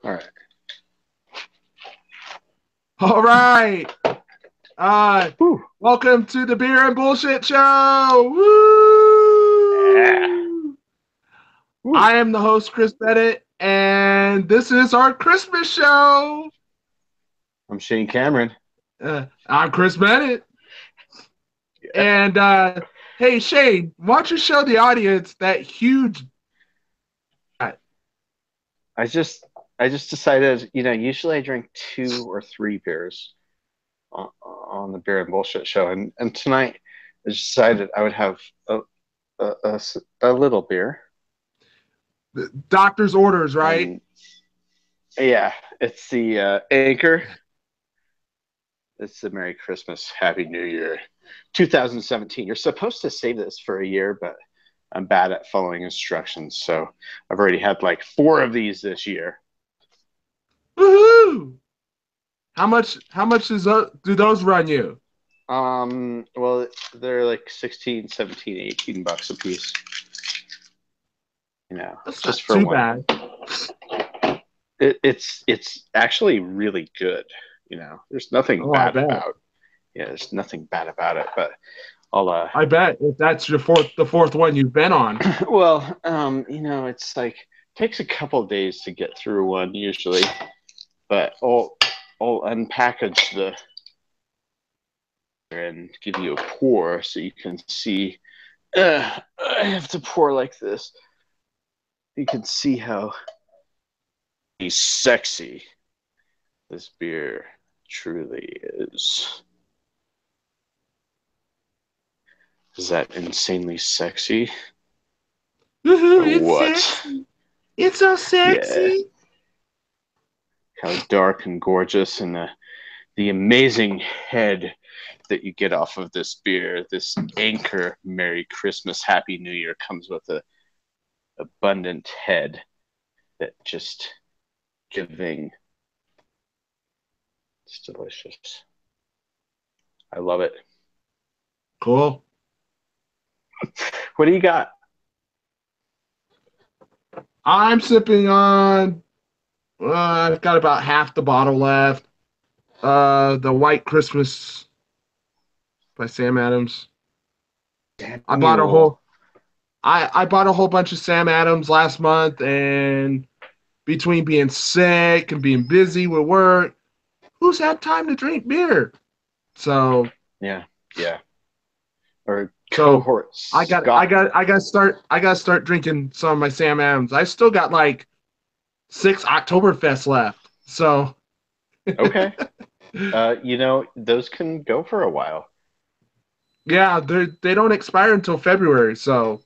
All right. All right. Uh, Whew. Welcome to the Beer and Bullshit Show. Yeah. Woo! Whew. I am the host, Chris Bennett, and this is our Christmas show. I'm Shane Cameron. I'm Chris Bennett. Yeah. And hey, Shane, why don't you show the audience that huge. I just I just decided, usually I drink 2 or 3 beers on the Beer and Bullshit show, and tonight I just decided I would have a little beer, Doctor's orders, right? and yeah, it's the Anchor. It's the Merry Christmas, Happy New Year, 2017. You're supposed to save this for a year, but I'm bad at following instructions, so I've already had like 4 of these this year. Woohoo! How much do those run you? Well, they're like 16, 17, $18 a piece. That's not Just for too one. bad. It's actually really good. There's nothing Oh, I bad bet. about. Yeah, there's nothing bad about it. But I'll I bet if that's the fourth one you've been on. well, it's like takes a couple of days to get through one usually, but I'll unpackage the and give you a pour so you can see. I have to pour like this. You can see how sexy this beer truly is. Is that insanely sexy? Woohoo! Or It's what? sexy. It's so Yeah. sexy. How dark and gorgeous, and the amazing head that you get off of this beer, this Anchor Merry Christmas Happy New Year, comes with a abundant head that just giving. It's delicious. I love it. Cool. What do you got? I'm sipping on. I've got about half the bottle left. The White Christmas by Sam Adams. I bought a Mule. whole. I bought a whole bunch of Sam Adams last month, and between being sick and being busy with work, who's had time to drink beer? So Yeah, yeah. Or so cohort I got I Scott. got I got to start I got to start drinking some of my Sam Adams. I still got like 6 Oktoberfest left. So Okay. Those can go for a while. yeah, they don't expire until February. So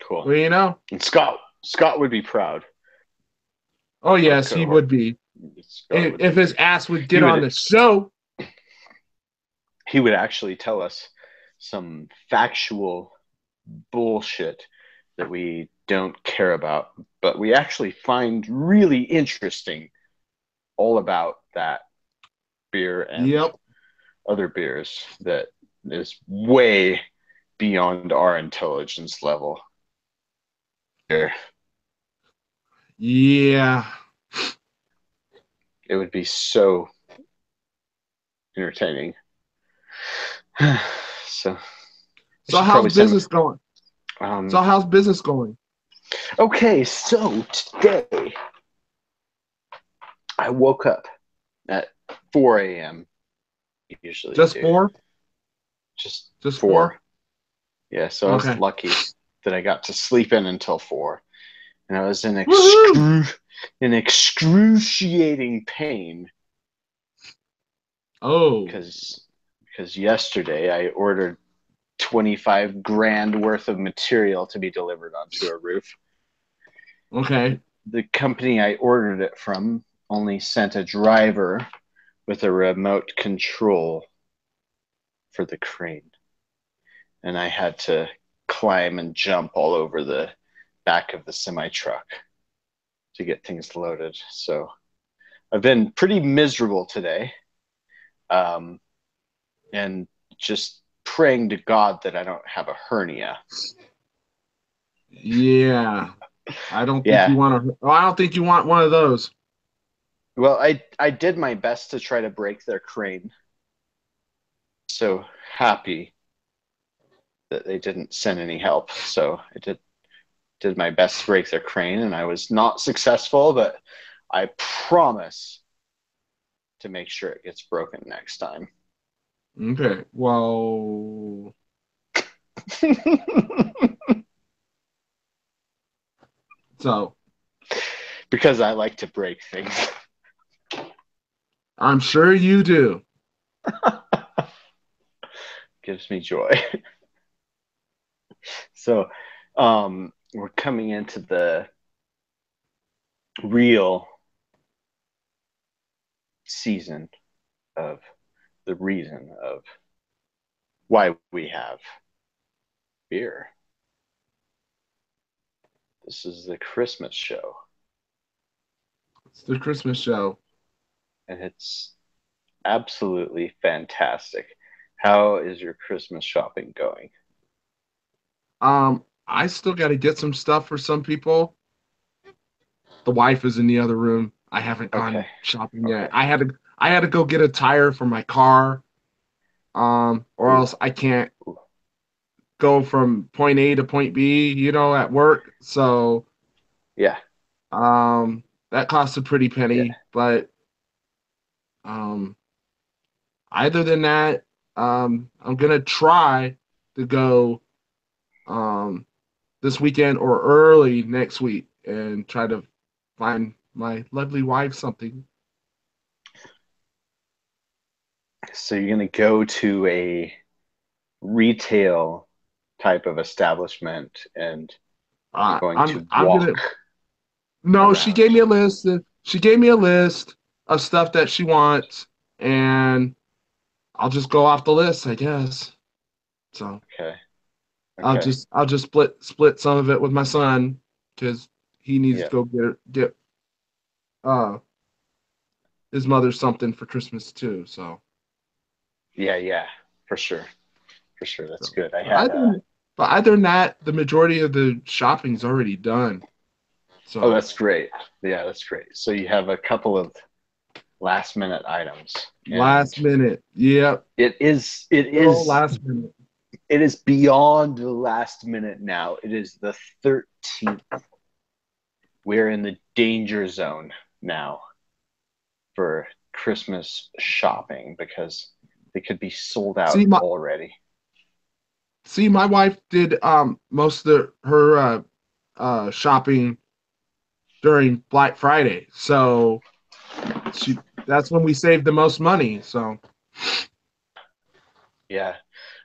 Cool. well, you know. And Scott would be proud Oh of our yes, he cohort. would be Scott would if be. his ass would He get on would the show. he would actually tell us some factual bullshit that we don't care about, but we actually find really interesting all about that beer and Yep. other beers that is way beyond our intelligence level. Here. Yeah. It would be so entertaining. So I So should how's probably send. business going? Um, So how's business going? okay, so today I woke up at 4 a.m. Usually Just do four? just Just four? 4. Yeah, so I was Okay. lucky that I got to sleep in until 4, and I was in Woohoo! excruciating pain Oh. because yesterday I ordered 25 grand worth of material to be delivered onto a roof. Okay. The company I ordered it from only sent a driver with a remote control for the crane, and I had to climb and jump all over the back of the semi truck to get things loaded. So I've been pretty miserable today, um, and just praying to God that I don't have a hernia. Yeah. I don't think Yeah, you want to. Oh, I don't think you want one of those. Well, I did my best to try to break their crane. So happy that they didn't send any help. So I did my best to break their crane, and I was not successful, but I promise to make sure it gets broken next time. Okay. Well, so Because I like to break things. I'm sure you do. Gives me joy. So we're coming into the real season of the reason of why we have beer. This is the Christmas show, It's the Christmas show. and it's absolutely fantastic. How is your Christmas shopping going? I still got to get some stuff for some people. The wife is in the other room. I haven't gone Okay. shopping yet. Okay. I had to go get a tire for my car. Or Ooh. else I can't go from point A to point B, at work. So, Yeah. that costs a pretty Yeah. penny. But um, other than that, I'm gonna try to go um this weekend or early next week and try to find my lovely wife something. So you're going to go to a retail type of establishment and you're going to I'm walk gonna no, she around. gave me a list. She gave me a list of stuff that she wants, and I'll just go off the list, I guess. So Okay. I'll Okay. just split some of it with my son because he needs Yeah. to go get uh his mother something for Christmas too. Yeah. Yeah. For sure. For sure. That's So good. I but had other than that, the majority of the shopping's already done. oh, So that's great. Yeah, that's great. So you have a couple of last minute items and last minute, yep, it is it little is last minute. it is beyond the last minute now. It is the 13th. We're in the danger zone now for Christmas shopping because they could be sold out See my already. See, my wife did most of her shopping during Black Friday, so she that's when we saved the most money. So Yeah.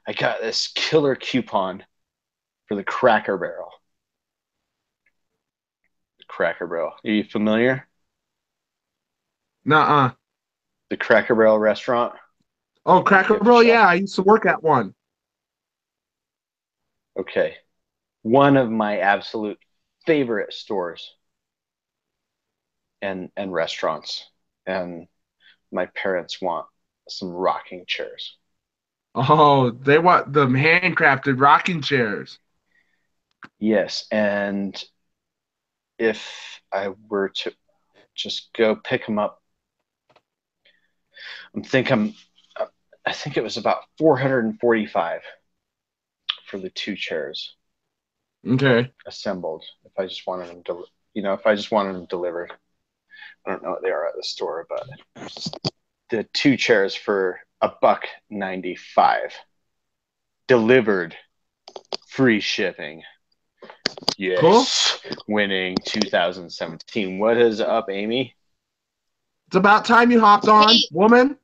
I got this killer coupon for the Cracker Barrel. Cracker Barrel. Are you familiar? nuh-uh. The Cracker Barrel restaurant Oh, on Cracker gift Barrel, shop. yeah, I used to work at one. Okay. One of my absolute favorite stores and restaurants. And my parents want some rocking chairs. Oh, they want the handcrafted rocking chairs. Yes, and if I were to just go pick them up, I'm thinking I think it was about 445 for the two chairs Okay. assembled. If I just wanted them if I just wanted them delivered. I don't know what they are at the store, but the two chairs for $1.95 delivered, free shipping. Cool. Yes, winning 2017. What is up, Amy? It's about time you hopped on, Late. woman.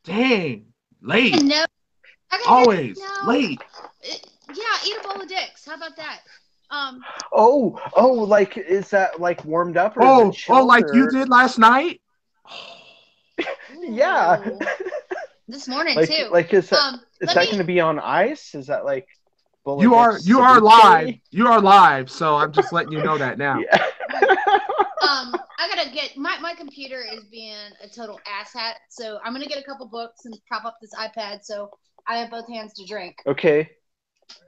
Dang. Late. No, Always no. late. Yeah, eat a bowl of dicks. How about that? Oh, like is that like warmed up or is it Oh, chilled like you or did last night? yeah? ooh, this morning like too. like is that is Let that me. going to be on ice? Is that like You are Bullet you are live. ceviche? You are live, so I'm just letting you know that now. Yeah. I gotta get my computer is being a total asshat, so I'm gonna get a couple books and prop up this iPad so I have both hands to drink. Okay.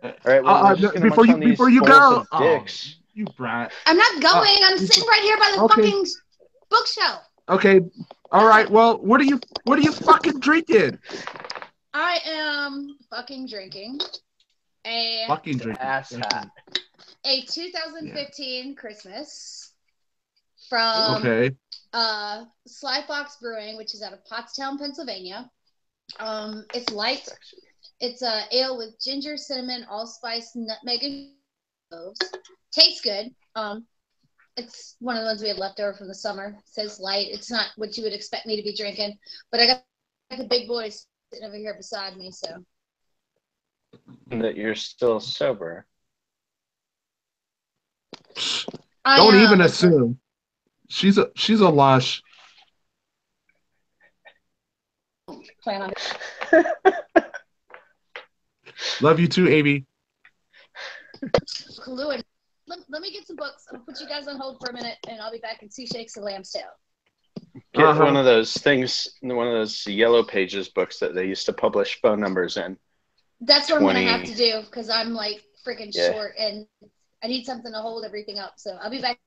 All right. Well, we're just gonna munch on these Before you bowls go, of dicks. you brat. I'm not going. I'm sitting right here by the okay. fucking bookshelf. Okay. All right. Well, what are you fucking drinking? I am fucking drinking a Fucking drinking. Ass hat. 2015 Christmas from Okay. Sly Fox Brewing, which is out of Pottstown, Pennsylvania. It's light. It's a ale with ginger, cinnamon, allspice, nutmeg, and cloves. Tastes good. It's one of the ones we had left over from the summer. It says light. It's not what you would expect me to be drinking, but I got the big boys sitting over here beside me, so. That you're still sober. Don't even assume. She's a lush. Plan on. Love you too, Amy. Kahlua. Let me get some books. I'll put you guys on hold for a minute, and I'll be back in Sea Shakes and Lamb's Tail. Get one of those things, one of those Yellow Pages books that they used to publish phone numbers in. That's what I'm going to have to do because I'm like freaking short and I need something to hold everything up. So I'll be back.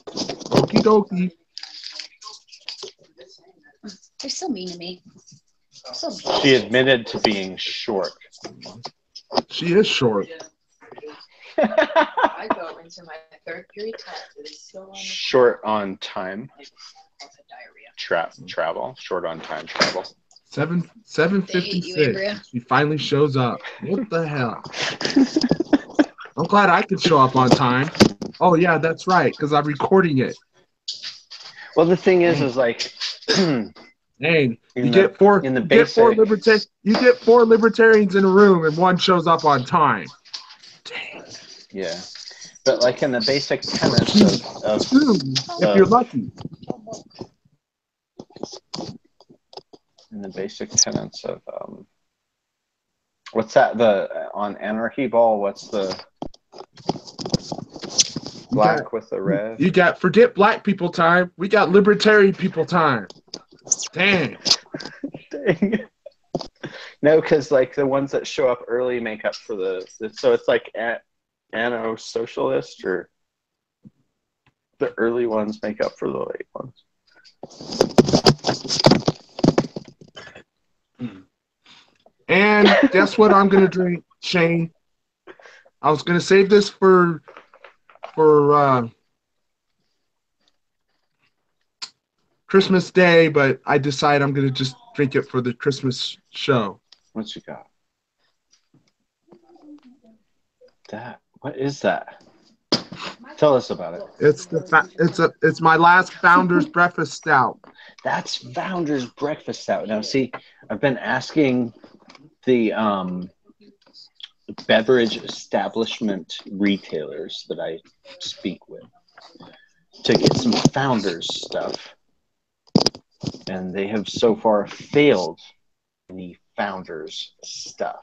Okie dokie. They're so mean to me. So she admitted to being short. She is short. I go into my third period class. It is still on short on time. Travel. Short on time travel. 7:56. She finally shows up. What the hell? I'm glad I could show up on time. Oh yeah, that's right, because I'm recording it. Well, the thing is like, dang, you get four libertarians in a room and one shows up on time. Dang. Yeah, but like in the basic tenets of if you're lucky. In the basic tenets of what's that? On Anarchy Ball, what's the black with the red? You got forget black people time. We got libertarian people time. Dang. Dang. No, because like the ones that show up early make up for so it's like anno-socialist, or the early ones make up for the late ones. And guess what I'm gonna drink, Shane? I was gonna save this for Christmas Day, but I decide I'm gonna just drink it for the Christmas show. What you got? What is that? Tell us about it. It's my last Founder's Breakfast Stout. That's Founder's Breakfast Stout. Now, see, I've been asking the beverage establishment retailers that I speak with to get some Founder's stuff, and they have so far failed the Founder's stuff.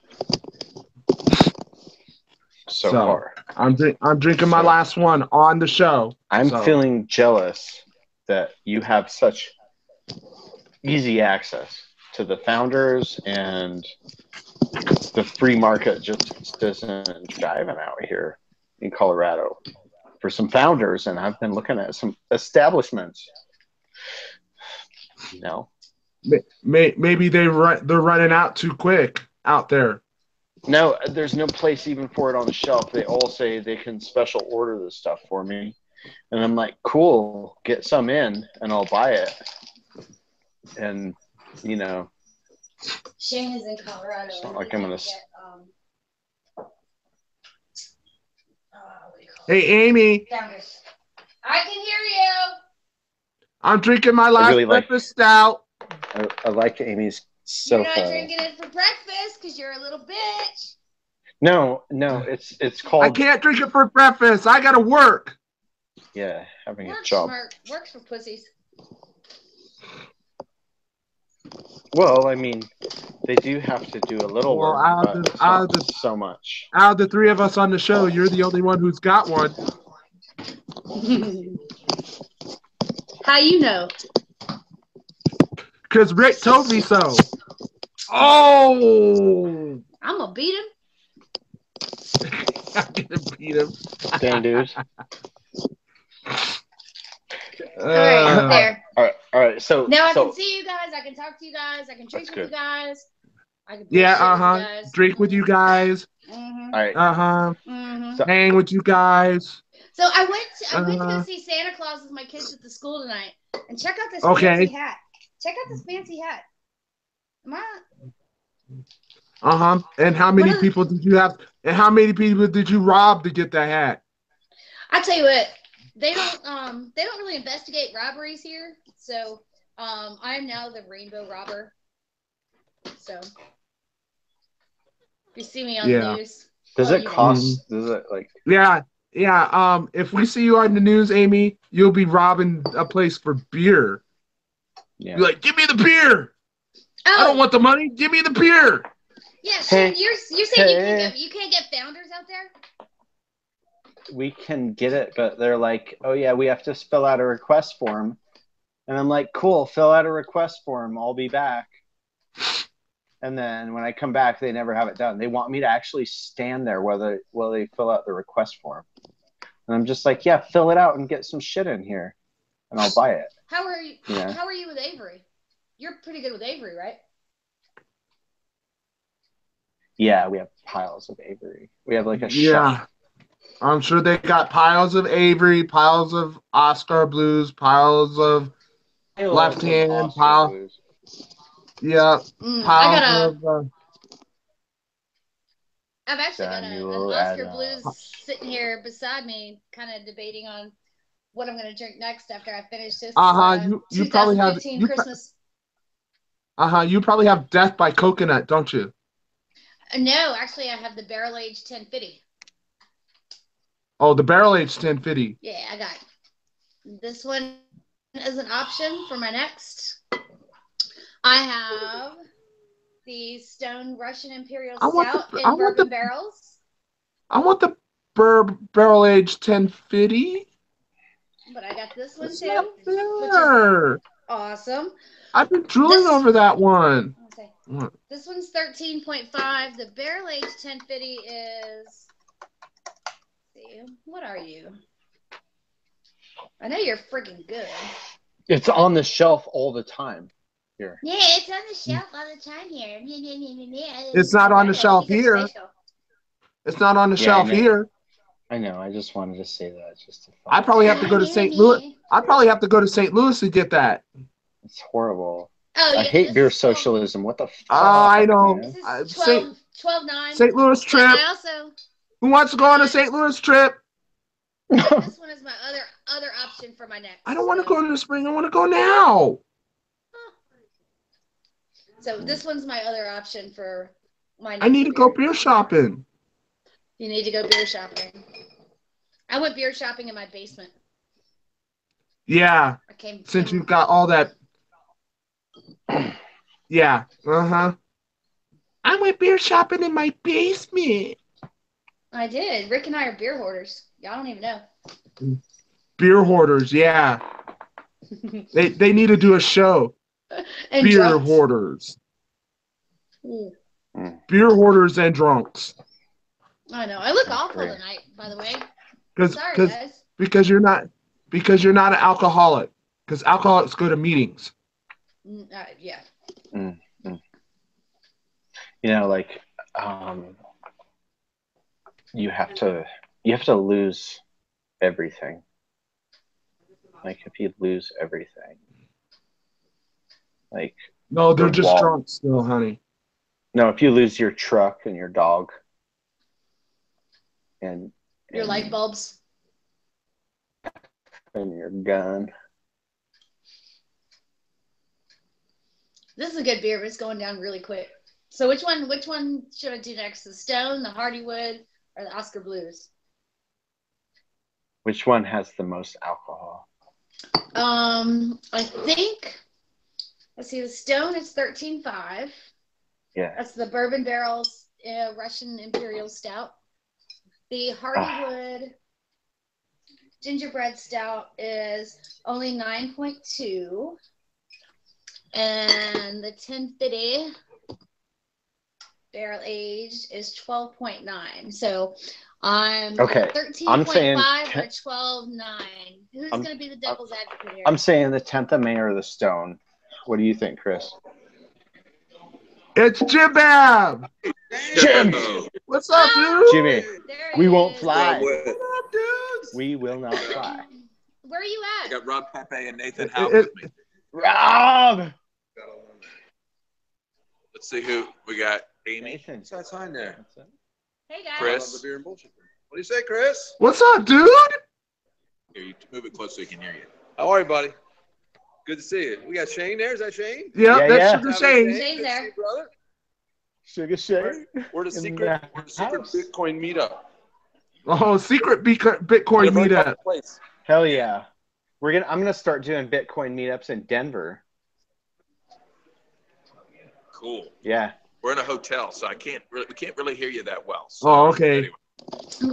So far. I'm drinking my last one on the show. I'm feeling jealous that you have such easy access to the Founders, and the free market just isn't driving out here in Colorado for some Founders, and I've been looking at some establishments. No. Maybe they're running out too quick out there. No, there's no place even for it on the shelf. They all say they can special order this stuff for me. And I'm like, cool, get some in and I'll buy it. And, you know. Shane is in Colorado. It's not like I'm going to. Hey, Amy. I can hear you. I'm drinking my last breakfast stout. I like Amy's sofa. You're not drinking it for breakfast because you're a little bitch. No, it's called. I can't drink it for breakfast. I gotta work. Yeah, having a job. Works for pussies. Well, I mean, they do have to do a little work, but not so much. Out of the three of us on the show, you're the only one who's got one. How you know? Because Rick told me so. Oh! I'm going to beat him. I'm going to beat him. Dang, dude. All right, there. All right. So Now I can see you guys. I can talk to you guys. I can drink That's with you good. guys. I can Yeah, bullshit with you guys. drink with you guys. Mm-hmm. all right. Mm-hmm. So- Hang with you guys. So I went to go see Santa Claus with my kids at the school tonight, and check out this Okay. fancy hat. Check out this fancy hat. Am I? And how many people did you have? And how many people did you rob to get that hat? I tell you what, they don't really investigate robberies here. So I am now the rainbow robber. So if you see me on the news. Does it you cost? Does it like? Yeah. If we see you on the news, Amy, you'll be robbing a place for beer. Yeah. You're like, give me the beer. Oh, I don't want the money. Give me the beer. yeah, Hey, you're saying you can't get founders out there? We can get it, but they're like, oh yeah, we have to fill out a request form, and I'm like, cool, fill out a request form. I'll be back. And then when I come back, they never have it done. They want me to actually stand there while they fill out the request form. And I'm just like, yeah, fill it out and get some shit in here, and I'll buy it. How are you? Yeah. How are you with Avery? You're pretty good with Avery, right? Yeah, we have piles of Avery. We have like a shelf. I'm sure they got piles of Avery, piles of Oscar Blues, piles of left hand, pile. Yeah, piles of. I've actually got an Samuel Oscar Adams. Blues sitting here beside me, kind of debating on what I'm going to drink next after I finish this. You probably have 2015 Christmas. You probably have Death by Coconut, don't you? No, actually, I have the barrel aged 1050. Oh, the barrel aged 1050. Yeah, I got this one as an option for my next. I have the Stone Russian Imperial Stout in bourbon barrels. I want the barrel aged 1050. But I got this one It's too, not which fair. is awesome. I've been drooling over that one. This one's 13.5. The barrel aged 1050 is. See, what are you? I know you're freaking good. It's on the shelf all the time. Here. Yeah, it's on the shelf all the time here. It's not on the shelf here. It's not on the shelf here. I know. I just wanted to say that. Just to I probably have to go to St. Louis. I probably have to go to St. Louis to get that. It's horrible. Oh, I hate beer socialism. What the fuck? I know. This is 12.9. St. Louis trip. I also. Who wants to go on a St. Louis trip? This one is my other option for my next. I don't want to go in the spring. I want to go now. So this one's my other option for my next. I need to go beer shopping. You need to go beer shopping. I went beer shopping in my basement. Yeah. Since you've got all that. Yeah. I went beer shopping in my basement. I did. Rick and I are beer hoarders. Y'all don't even know. Beer hoarders, yeah. they need to do a show. And beer drunks. Hoarders. Mm. Beer hoarders and drunks. I know. I look awful tonight, by the way. Sorry, guys. Because you're not an alcoholic. Because alcoholics go to meetings. Yeah. You know, like you have to lose everything. Like if you lose everything. Like no, they're just drunk still, honey. No, if you lose your truck and your dog and your light bulbs and your gun. This is a good beer, but it's going down really quick. So which one should I do next? The Stone, the Hardywood, or the Oscar Blues? Which one has the most alcohol? I think. Let's see. The Stone is 13.5. Yeah. That's the bourbon barrels Russian Imperial Stout. The Hardywood gingerbread stout is only 9.2. And the 1050 barrel aged is 12.9. So I'm Okay, 13.5 I'm saying or 12.9. Who's I'm- going to be the devil's advocate here? I'm saying the 10th of May or the stone. What do you think, Chris? It's Jim Bab. Jim! What's up, dude? Jimmy, There he we won't is. fly. What up, dudes? We will not fly. Where are you I at? got Rob Pepe and Nathan Howe with me. Rob! Let's see who we got. Amy, Nathan. What's that sign there? Hey, guys. Chris. I love the beer and bullshit. What do you say, Chris? What's up, dude? here, you move it close so he can hear you. How are you, buddy? Good to see you. We got Shane there. Is that Shane? Yeah, Yeah, that's yeah. Sugar How's it, Shane. Shane's Good to there. see you, brother. Sugar Shane. We're the In secret the house. Bitcoin meetup. Oh, secret Bitcoin In a very meetup. public place. Hell yeah. I'm gonna start doing Bitcoin meetups in Denver. Cool. Yeah. We're in a hotel, so we can't really hear you that well. So, Oh, okay. anyway.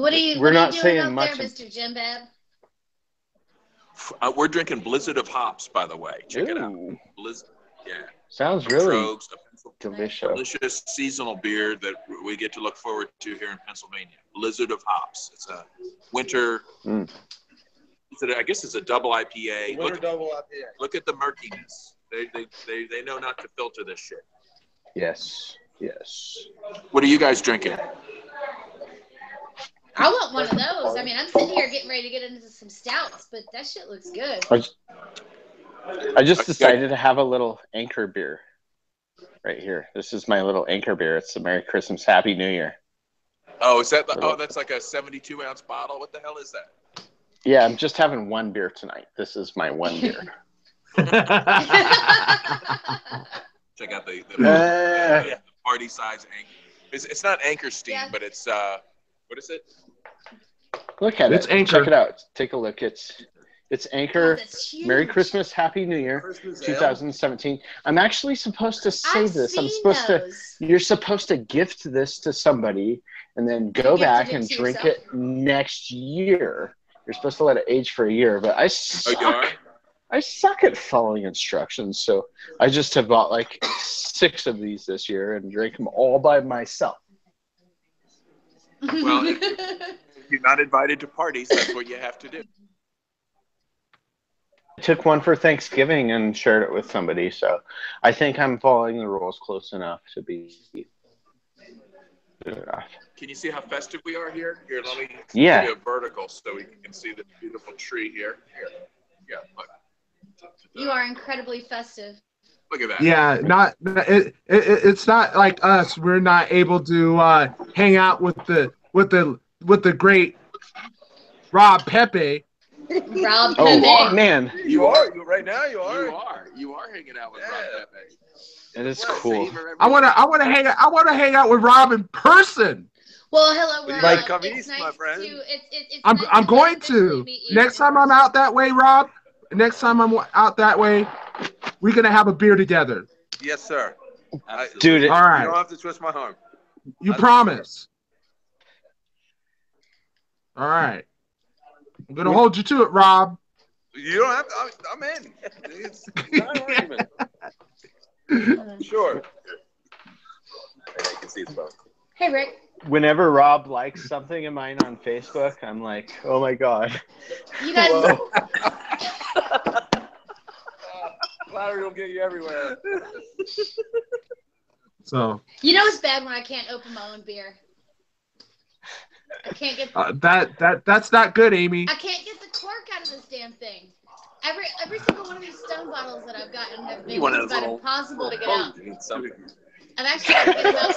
What are you, We're what are not you doing saying up much there, of- Mr. Jim Bab? We're drinking Blizzard of Hops, by the way. Check it out. Ooh, Blizzard. Yeah. sounds really Trogs, a delicious. delicious seasonal beer that we get to look forward to here in Pennsylvania. Blizzard of Hops. It's a winter. Mm. I guess it's a double IPA. Winter double IPA. Look at the murkiness. They know not to filter this shit. Yes. Yes. What are you guys drinking? I want one of those. I mean, I'm sitting here getting ready to get into some stouts, but that shit looks good. I just decided to have a little anchor beer right here. This is my little anchor beer. It's a Merry Christmas, Happy New Year. Oh, is that? That's like a 72-ounce bottle. What the hell is that? Yeah, I'm just having one beer tonight. This is my one beer. Check out the party size anchor. It's not Anchor Steam, Yeah. but it's what is it? Look at It's it. Anchor. Check it out. Take a look. It's Anchor. That's huge. Merry Christmas, Happy New Year, Christmas ale. 2017. I'm actually supposed to say I've this. I'm seen supposed to. those. You're supposed to gift this to somebody and then go gifted back it and to drink yourself? it next year. You're supposed to let it age for a year, but I Oh, suck. you are? I suck at following instructions, so I just have bought like 6 of these this year and drank them all by myself. Well, if you're not invited to parties, that's what you have to do. I took one for Thanksgiving and shared it with somebody, so I think I'm following the rules close enough to be good enough. Can you see how festive we are here? Here, let me Yeah. give you a vertical so we can see the beautiful tree here. Here. Yeah, look. You are incredibly festive. Look at that. Yeah, it's not like us. We're not able to hang out with the great Rob Pepe. Rob Oh, Pepe. man, You are. Right now, you are. You are hanging out with Yeah. Rob Pepe. it is Well, cool. I wanna hang out with Rob in person. Well, hello, Would you Rob. like to come It's east, nice my friend? it's I'm nice going officially to. meet you. Next time I'm out that way, Rob. Next time I'm out that way, we're gonna have a beer together. Yes, sir. Dude, All You right, don't have to twist my arm. you promise. All right, I'm gonna hold you to it, Rob. You don't have to. I'm in. It's not an argument. Sure. You can see it's both. Hey, Rick. whenever Rob likes something of mine on Facebook, I'm like, oh my God. You guys, Whoa. Flattery will get you everywhere. So you know it's bad when I can't open my own beer. I can't get that's not good, Amy. I can't get the cork out of this damn thing. Every single one of these stone bottles that I've gotten have been one of just those about little- impossible to get out. You need something. I've actually had to get them out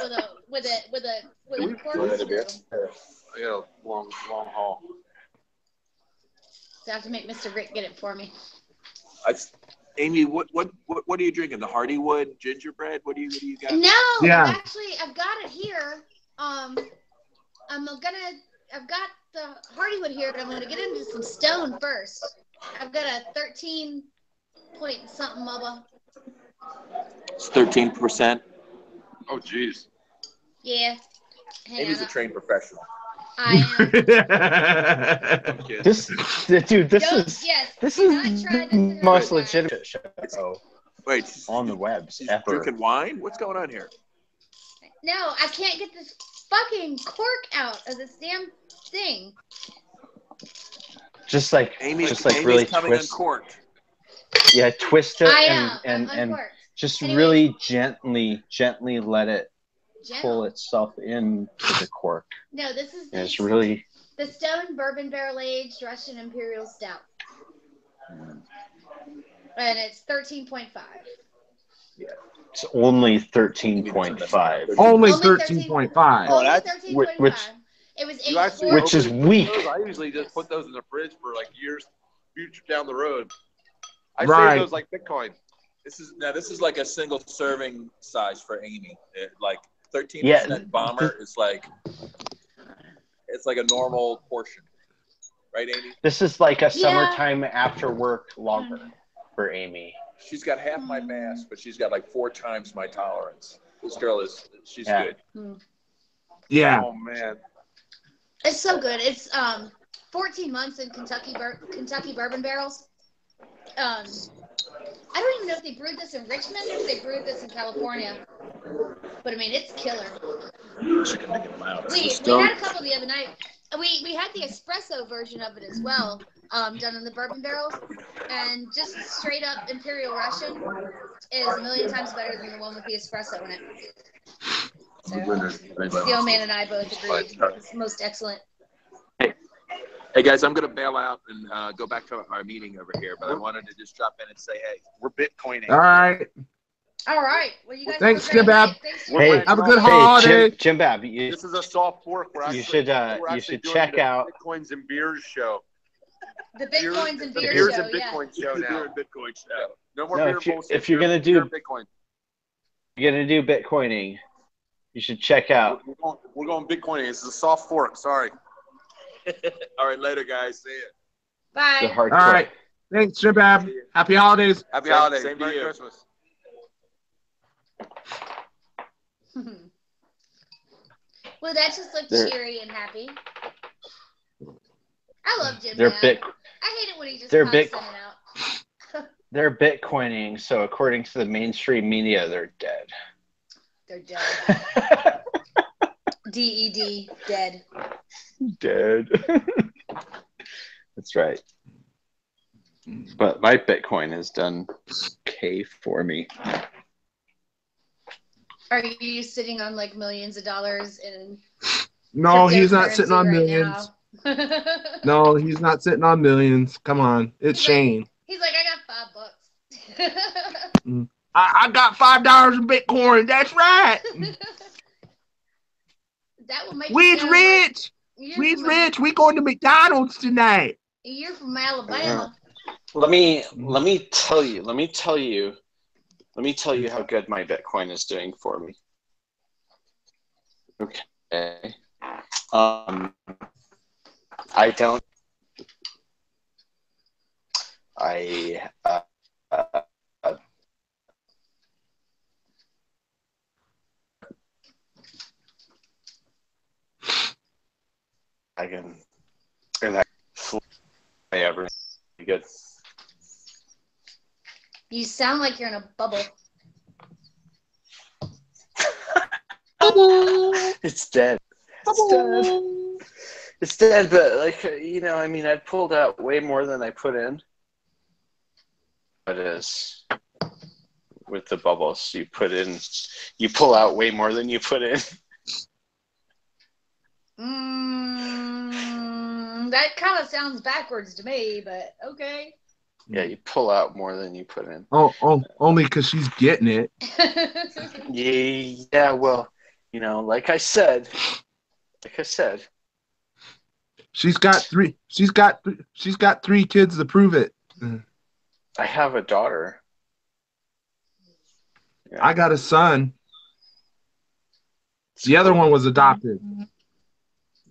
with a corkscrew. I got a long haul. So I have to make Mr. Rick get it for me. Amy, what are you drinking? The Hardywood gingerbread? What do you got? No, Yeah. I've got it here. I've got the Hardywood here, but I'm gonna get into some stone first. I've got a 13 point something mubba. It's 13%. Oh, jeez. Yeah. Hang Amy's on. a trained professional. I am. I'm kidding. This is Yes. the not try this in most real life. legitimate show Wait, on the webs she's ever. drinking wine? What's going on here? No, I can't get this fucking cork out of this damn thing. Just like Amy's really coming twist. uncorked. Yeah, twist it I am. and I'm uncorked. just Anyways. really gently let it Gentle. pull itself into the cork. No, this is And it's really the Stone Bourbon Barrel Aged Russian Imperial Stout. And it's 13.5. it's only 13.5, Only Only 13.5. Only that's- 13.5. which- It was You actually 84. Which is open weak. those. I usually just put those in the fridge for like years future down the road. I Right. save those like Bitcoin. This is like a single serving size for Amy. Like 13% Yeah. bomber is like it's like a normal portion, right, Amy? This is like a Yeah. summertime after work lager for Amy. She's got half my mass, but she's got like 4 times my tolerance. This girl she's Yeah. good. Yeah. Oh man. It's so good. It's 14 months in Kentucky bourbon barrels. I don't even know if they brewed this in Richmond or if they brewed this in California. But I mean, it's killer. She can make it loud. We had a couple the other night. We had the espresso version of it as well, done in the bourbon barrels, and just straight up Imperial Russian is a million times better than the one with the espresso in it. So, the old man and I both agreed. It's most excellent. Hey guys, I'm gonna bail out and go back to our meeting over here, but I wanted to just drop in and say, hey, we're Bitcoining. All right. All right. Well, you guys Thanks, have a great Jim Bab. night. Thanks, Hey, Jim Bab. Have a good Hey, holiday. Jim Bab, you This is a soft fork. We're actually, should, we're you actually should doing check the out- Bitcoins and Beers show. The Bitcoins and The Beer Beers Show, and yeah. Bitcoin show now. Beer and Bitcoin show. No more No, beer if you- bullshit. if you're Beer- gonna do- beer and Bitcoin. you're gonna do Bitcoining, you should check out. We're going Bitcoining. This is a soft fork. Sorry. All right, later, guys. See ya. The Bye. hard All right. Thanks, Jim Bab. Happy holidays. Happy Same- holidays. same to Merry you. Christmas. Well, that just looked They're- cheery and happy. I love Jim They're Bab. bit I hate it when he just they're pops bit- in and out. they're Bitcoining, so according to the mainstream media, they're dead. They're dead. DED, dead. Dead. That's right. But my Bitcoin has done okay for me. Are you sitting on like millions of dollars in No, he's not sitting on cryptocurrency right millions. now? No, he's not sitting on millions. Come on. It's He's like- Shane. He's like, I got $5. I got $5 in Bitcoin. That's right. That will make you We's sound rich. Like We's rich. We going to McDonald's tonight. You're from Alabama. Let me tell you how good my Bitcoin is doing for me. Okay. I don't. I can. And I fly ever good. You sound like you're in a bubble. It's dead. It's dead. It's dead, but like I mean, I pulled out way more than I put in. It is with the bubbles you pull out way more than you put in. That kind of sounds backwards to me, but okay. Yeah, you pull out more than you put in. Oh, only because she's getting it. Yeah. Well, like I said. She's got three kids to prove it. I have a daughter. I got a son. The other one was adopted.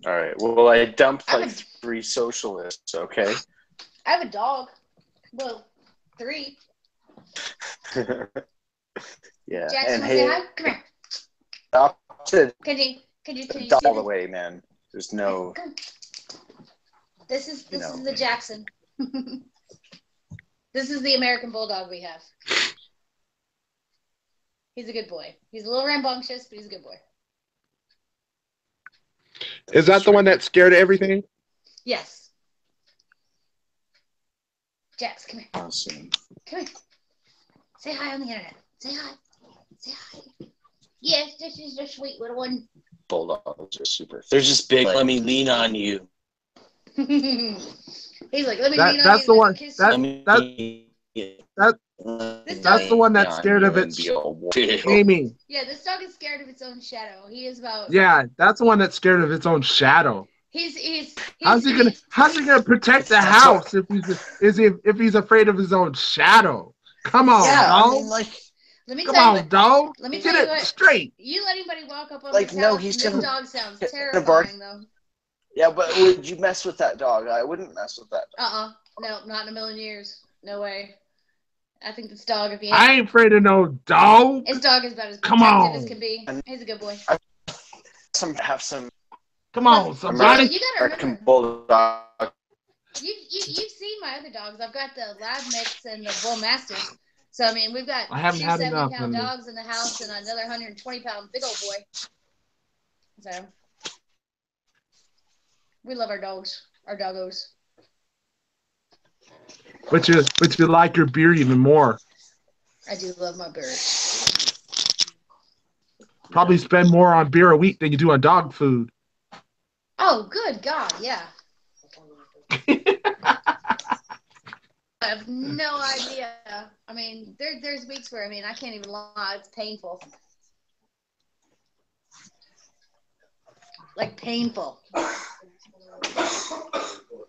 All right. Well, I dumped I'm like 3 socialists. Okay. I have a dog. Well, 3. Yeah. Jackson, And want to say hey, hi? Come here. adopted Can you see all the this? way, man. There's no. Come. This is You know. the Jackson. This is the American Bulldog we have. He's a good boy. He's a little rambunctious, but he's a good boy. Is that the one that's scared of everything? Yes. Jax, come here. Awesome. Come here. Say hi on the internet. Say hi. Say hi. Yes, this is the sweet little one. Bulldogs are super. They're just big. Let me lean on you. He's like, let me lean on That's you. the one. Kiss Let you. me. That's the one that's scared of its gaming. Yeah, this dog is scared of its own shadow. He is about. Yeah, that's the one that's scared of its own shadow. How's he gonna protect the house if he's afraid of his own shadow? Come on, dog. Let me Come tell you on, what, dog. Let me Get tell you it what. straight. You let anybody walk up on Like, this no, house, he's this gonna- dog sounds gonna bark. terrifying, though. Yeah, but would you mess with that dog? I wouldn't mess with that dog. No, not in a million years. No way. I think this dog, if he I ain't afraid of no dog. his dog is about as Come protective on. as can be. He's a good boy. Have some Come on, somebody. You gotta American remember, bulldog. you've seen my other dogs. I've got the lab mix and the bull mastiff. So I mean, we've got I haven't two had enough. 70-pound dogs in the house and another 120-pound big old boy. So we love our dogs, our doggos. But you like your beer even more. I do love my bird. Probably spend more on beer a week than you do on dog food. Oh, good God, yeah. I have no idea. I mean, there's weeks where, I can't even lie. It's painful. Like, painful.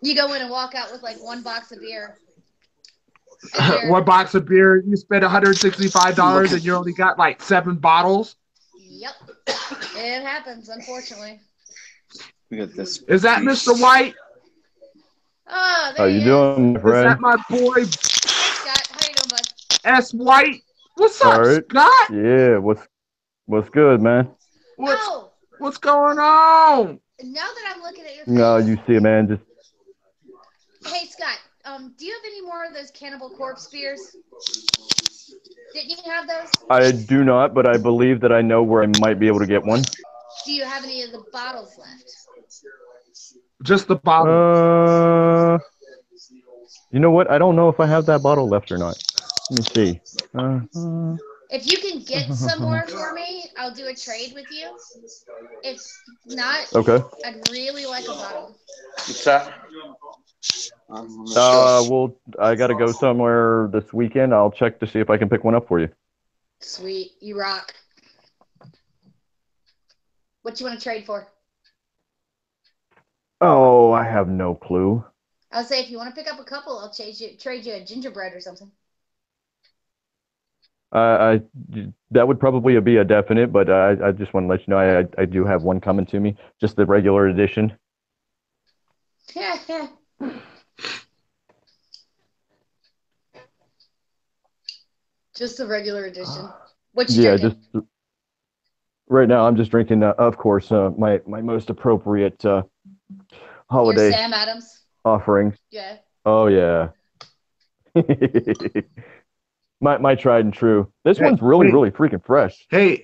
You go in and walk out with, like, one box of beer. One box of beer, you spend $165 and you only got, like, 7 bottles? Yep. It happens, unfortunately. Look at this. Is that Mr. White? Oh, there How you he doing, my Is friend? that my boy, Scott, how you doing, bud? S. White? What's up, All right. Scott? Yeah, what's good, man? What's going on? Now that I'm looking at your face. No, you see it, man. Just Hey, Scott, do you have any more of those Cannibal Corpse beers? Didn't you have those? I do not, but I believe that I know where I might be able to get one. Do you have any of the bottles left? Just the bottle. You know what? I don't know if I have that bottle left or not. Let me see. If you can get some more for me, I'll do a trade with you. If not, Okay. I'd really like a bottle. What's that? Well, I got to go somewhere this weekend. I'll check to see if I can pick one up for you. Sweet, you rock. What you want to trade for? Oh, I have no clue. I'll say if you want to pick up a couple, I'll trade you a gingerbread or something. That would probably be a definite, but I just want to let you know I do have one coming to me, just the regular edition. Yeah. Just the regular edition. What you drinking? Just right now I'm just drinking, of course, my most appropriate holiday Your Sam Adams offering. Yeah. Oh yeah. my tried and true. This one's really freaking fresh. Hey,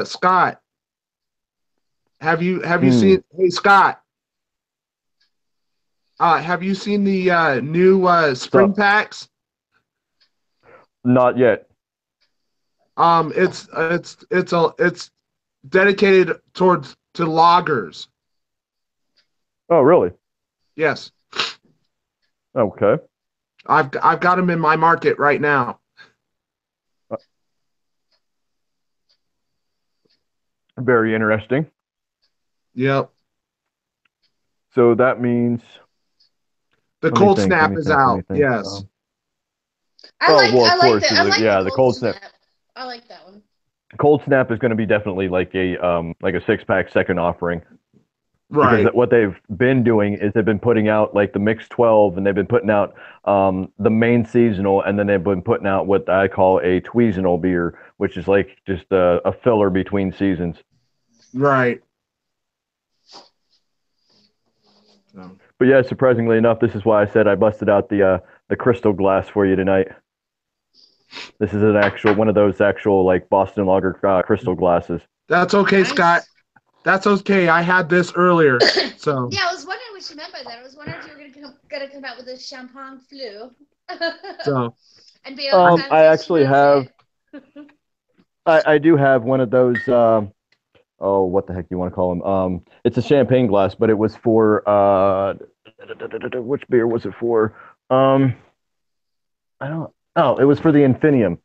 Scott. Have you seen? Hey, Scott. Have you seen the new spring packs? Not yet. It's dedicated to loggers. Oh, really? Yes. Okay. I've got them in my market right now. Very interesting. Yep. So that means the cold snap is out. Yes. I like the cold snap. I like that one. Cold snap is going to be definitely like a 6-pack second offering. Right. Because what they've been doing is they've been putting out like the mixed 12, and they've been putting out the main seasonal, and then they've been putting out what I call a tweesional beer, which is like just a filler between seasons. Right. But yeah, surprisingly enough, this is why I said I busted out the crystal glass for you tonight. This is one of those actual like Boston Lager crystal glasses. That's okay, Scott. That's okay. I had this earlier. So Yeah, I was wondering what you meant by that. I was wondering if you were gonna come out with a champagne flu. so And be on time I to actually schmooze have. it. I do have one of those. Oh, what the heck do you want to call them? It's a champagne glass, but it was for which beer was it for? I don't. Oh, it was for the Infinium.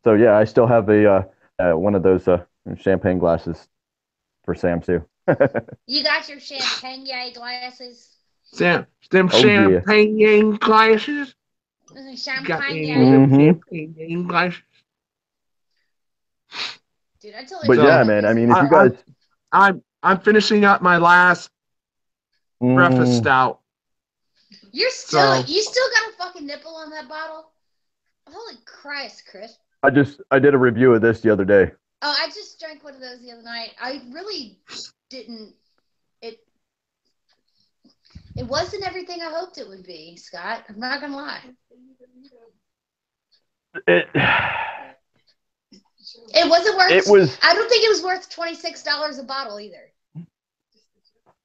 So yeah, I still have a one of those champagne glasses for Sam too. You got your champagne glasses. them Oh, yeah. champagne glasses. You got Champagne. them Mhm. champagne glasses. Dude, I totally But So, yeah, man. I mean, if you guys, I'm finishing up my last breakfast stout. you still So- got a fucking nipple on that bottle? Holy Christ, Chris. I did a review of this the other day. Oh, I just drank one of those the other night. I really didn't. It wasn't everything I hoped it would be, Scott. I'm not gonna lie. It It wasn't worth. It was- I don't think it was worth $26 a bottle either.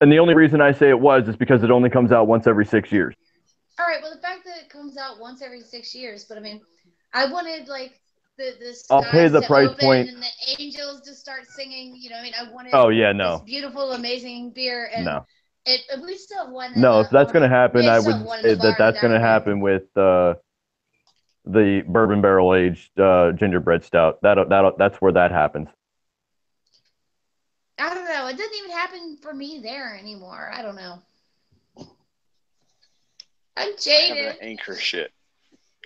And the only reason I say it was is because it only comes out once every 6 years. All right. Well, the fact that it comes out once every 6 years, but I mean, I wanted like the I'll pay skies the to price open point. and the angels to start singing. You know, I mean, I wanted. Oh yeah, This no, beautiful, amazing beer, and no, we still have one. no. If that's gonna happen, we I still would have one in the say bar that that's in gonna Diamond. happen with the bourbon barrel aged gingerbread stout. That's where that happens. I don't know. It doesn't even happen for me there anymore. I don't know. I'm Having jaded. an anchor shit.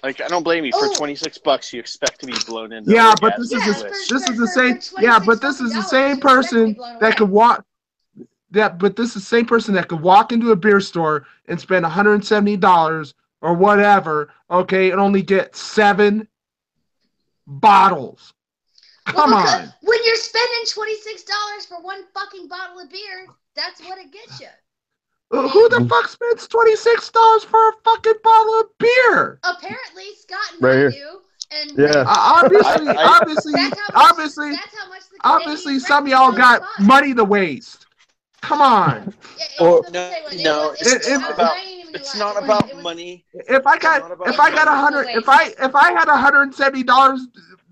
Like, I don't blame you. For Oh. $26, you expect to be blown into. Yeah, but orgasm this Yeah, is with. this is the for same. 26 Yeah, but this is the fucking same dollars, you expect to be person blown that away. could walk. But this is the same person that could walk into a beer store and spend $170 or whatever, okay, and only get 7 bottles. Come Well, because on. when you're spending $26 for one fucking bottle of beer, that's what it gets you. Who the fuck spends $26 for a fucking bottle of beer? Apparently, Scott and Right I here. do. And Yeah. Obviously, I- obviously, that's how much, obviously, that's how much the obviously, Canadian some of breakfast y'all is got cost. money to waste. Come on. Yeah, Or- I was gonna say, when No, it was, it's I not was about- lying even It's lie. not It about was, money. If I got $100, if I had $170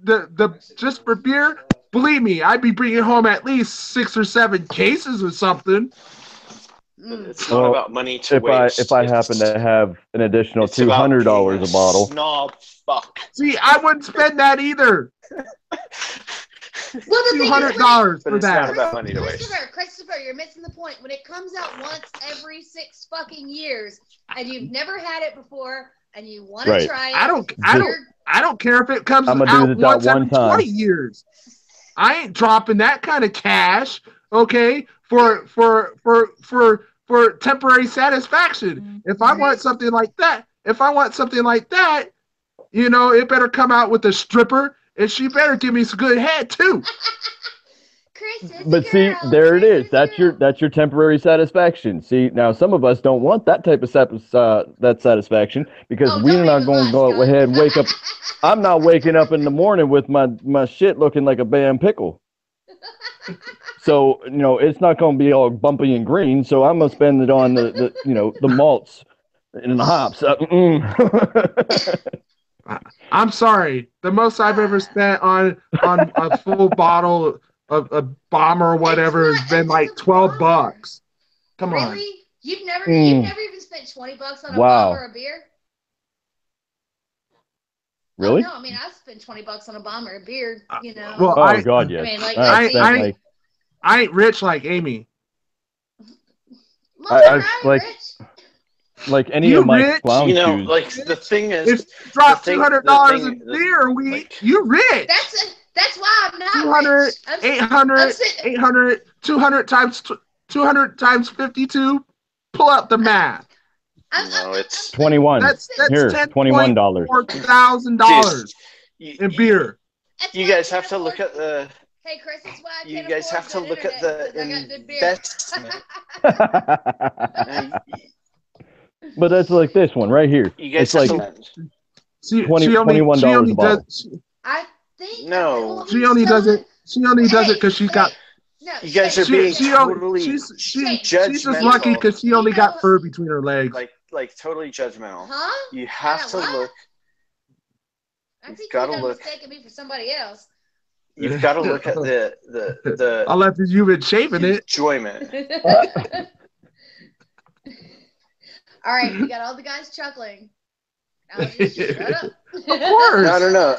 the just for beer, believe me, I'd be bringing home at least 6 or 7 cases or something. It's not Well, about money to If I waste. happen to have an additional It's about $200 being a bottle, Snob fuck. See, I wouldn't spend that either. Well, the thing is, $200 But for it's not that. about money to waste. Christopher, you're missing the point. When it comes out once every 6 fucking years, and you've never had it before, and you want to Right. try it, I don't care if it comes I'ma do out that once one every time. 20 years. I ain't dropping that kind of cash, okay, for temporary satisfaction. If I want something like that, you know, it better come out with a stripper, and she better give me some good head too. Chris is but a see, girl. there it Chris is. That's a girl. your temporary satisfaction. See, now some of us don't want that type of that satisfaction because Oh, we're don't not even going lie, to go Scott. ahead and wake up. I'm not waking up in the morning with my shit looking like a bam pickle. So, you know, it's not going to be all bumpy and green. So I'm going to spend it on the the malts and the hops. I'm sorry. The most I've ever spent on a full bottle of a bomber or whatever has been like $12. Come on. Really? You've never Mm. even spent $20 on a Wow. bomber of beer? Really? Oh, no, I mean, I spent $20 on a bomber of beer, you know. Well, Oh God, yes. I mean, like, I I- spent, I- like, I ain't rich like Amy. Motherfucker, I've, I'm like, rich. any You of my rich? clown You know, shoes. like, the thing is, If you drop the thing- $200 the in thing- beer a week, like- you rich. That's why I'm not 200, rich. I'm 800, sitting- 800, 200 times 52. Pull out the math. no, it's 21. That's Here, $21. $10,400 you, in beer. That's you why I guys can't have to look afford- at the. Hey, Chris, that's why I You can't guys afford have to good look at internet, the 'cause I got good beer. investment. And But that's like this one right here. you guys It's have like to. She $21 only a bottle. does I think No. well, she only does it. She only does it because she's got. No, You guys are Shane, being She's totally just judgmental. lucky because she only got fur between her legs. Like totally judgmental. Huh? You have to What? look. I think gotta you're look. mistaking me for somebody else. You've got to look at the Unless you've been shaving it. enjoyment. All right, we got all the guys chuckling. I'll just shut up. Of course. No.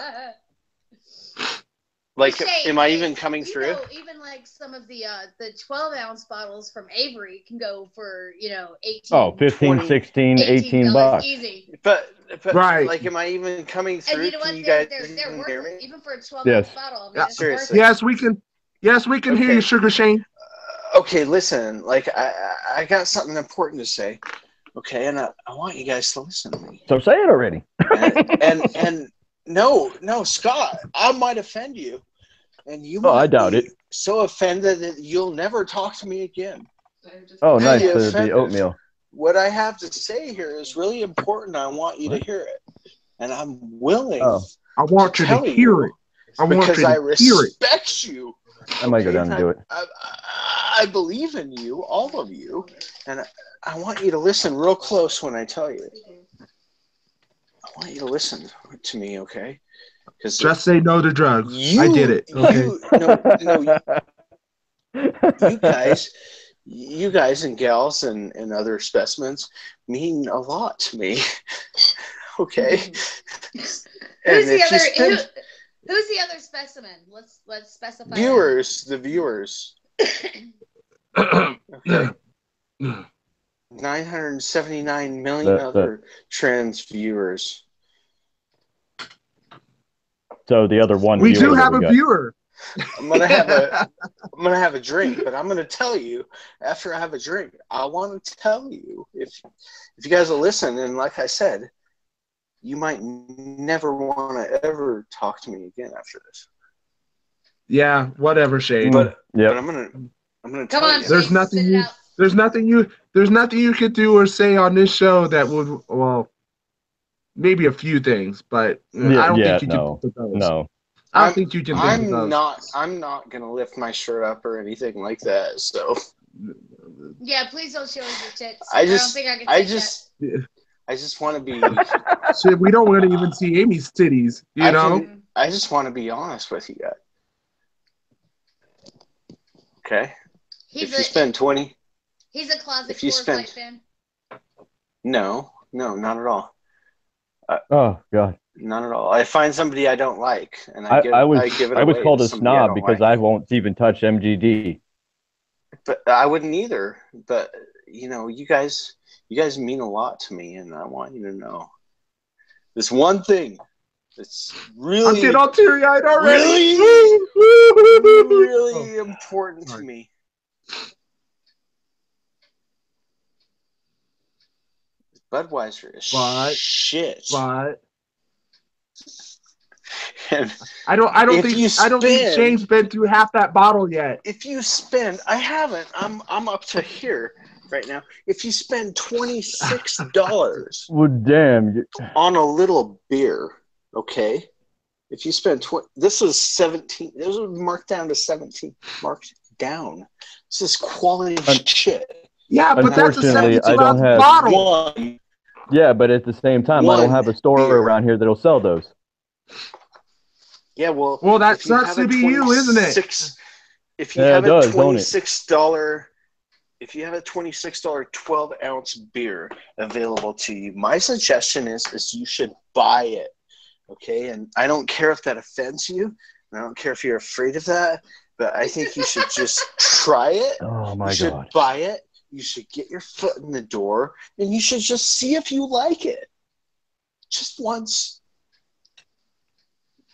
Like, Shane, am I even coming through? Know, even like some of the 12-ounce bottles from Avery can go for 18. Oh, 15, 20, 16, 18 bucks. Easy. But Right. like, am I even coming through? And you know what? Can you guys They're even worth hear it, me? even for a 12-ounce Yes. bottle. I mean, Yeah, it's seriously. worth it. Yes, we can hear Okay. you, Sugar Shane. Okay, listen. Like, I got something important to say. Okay, and I want you guys to listen to me. So say it already. And no, Scott, I might offend you, and you. Oh, might I doubt be it. So offended that you'll never talk to me again. Oh, nice. Yeah, The offended. oatmeal. What I have to say here is really important. I want you to hear it, and I'm willing. Oh. I want you to tell hear it. I want because you I to hear it. respect you. I might go down and do it. I believe in you, all of you, and I want you to listen real close when I tell you. I want you to listen to me, okay? Because Just say no to drugs. I did it. Okay. You guys and gals and other specimens mean a lot to me. Okay. Who's the other specimen? Let's specify. The viewers. Okay. 979 million other trans viewers. So the other one. We do have a viewer. I'm gonna have a drink, but I'm gonna tell you after I have a drink. I want to tell you if you guys will listen, and like I said, you might never want to ever talk to me again after this. Yeah, whatever, Shane. But I'm gonna tell you. There's nothing you could do or say on this show that would, well, maybe a few things, but I don't think you can do those. No. I don't think you can do those. I'm not gonna lift my shirt up or anything like that. So yeah, please don't show us your tits. I don't think I can take that. I just want to be. Shit, we don't want to even see Amy's titties. You know. I just want to be honest with you guys. Okay. If you spend 20. He's a closet if you spend, fan. No, not at all. Oh God. Not at all. I find somebody I don't like, and I was called a snob because I won't even touch MGD. But I wouldn't either. But you guys mean a lot to me, and I want you to know this one thing. It's really. I'm getting all teary-eyed already. Really important to me. Budweiser is shit. But and I don't think Shane's been through half that bottle yet. If you spend, I haven't. I'm up to here right now. If you spend $26 well, damn, on a little beer, okay. If you spend this was 17. This was marked down to 17. Marked down. This is quality shit. Yeah, but that's a 72-ounce bottle. Yeah, but at the same time, I don't have a store around here that'll sell those. Yeah, well, that sucks to be you, isn't it? If you have a $26, if you have a $26 12-ounce beer available to you, my suggestion is you should buy it. Okay, and I don't care if that offends you. I don't care if you're afraid of that, but I think you should just try it. Oh my God! You should buy it. You should get your foot in the door, and you should just see if you like it. Just once.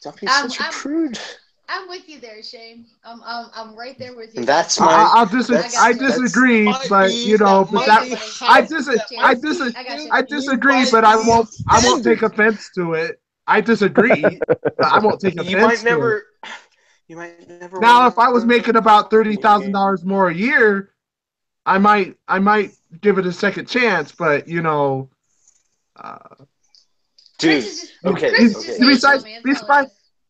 Don't be such a prude. I'm with you there, Shane. I'm right there with you. And that's my. I disagree, but I disagree, but I won't take offense to it. I disagree. But I won't take offense. You might never. Now, if I was making about $30,000 more a year, I might give it a second chance. But dude.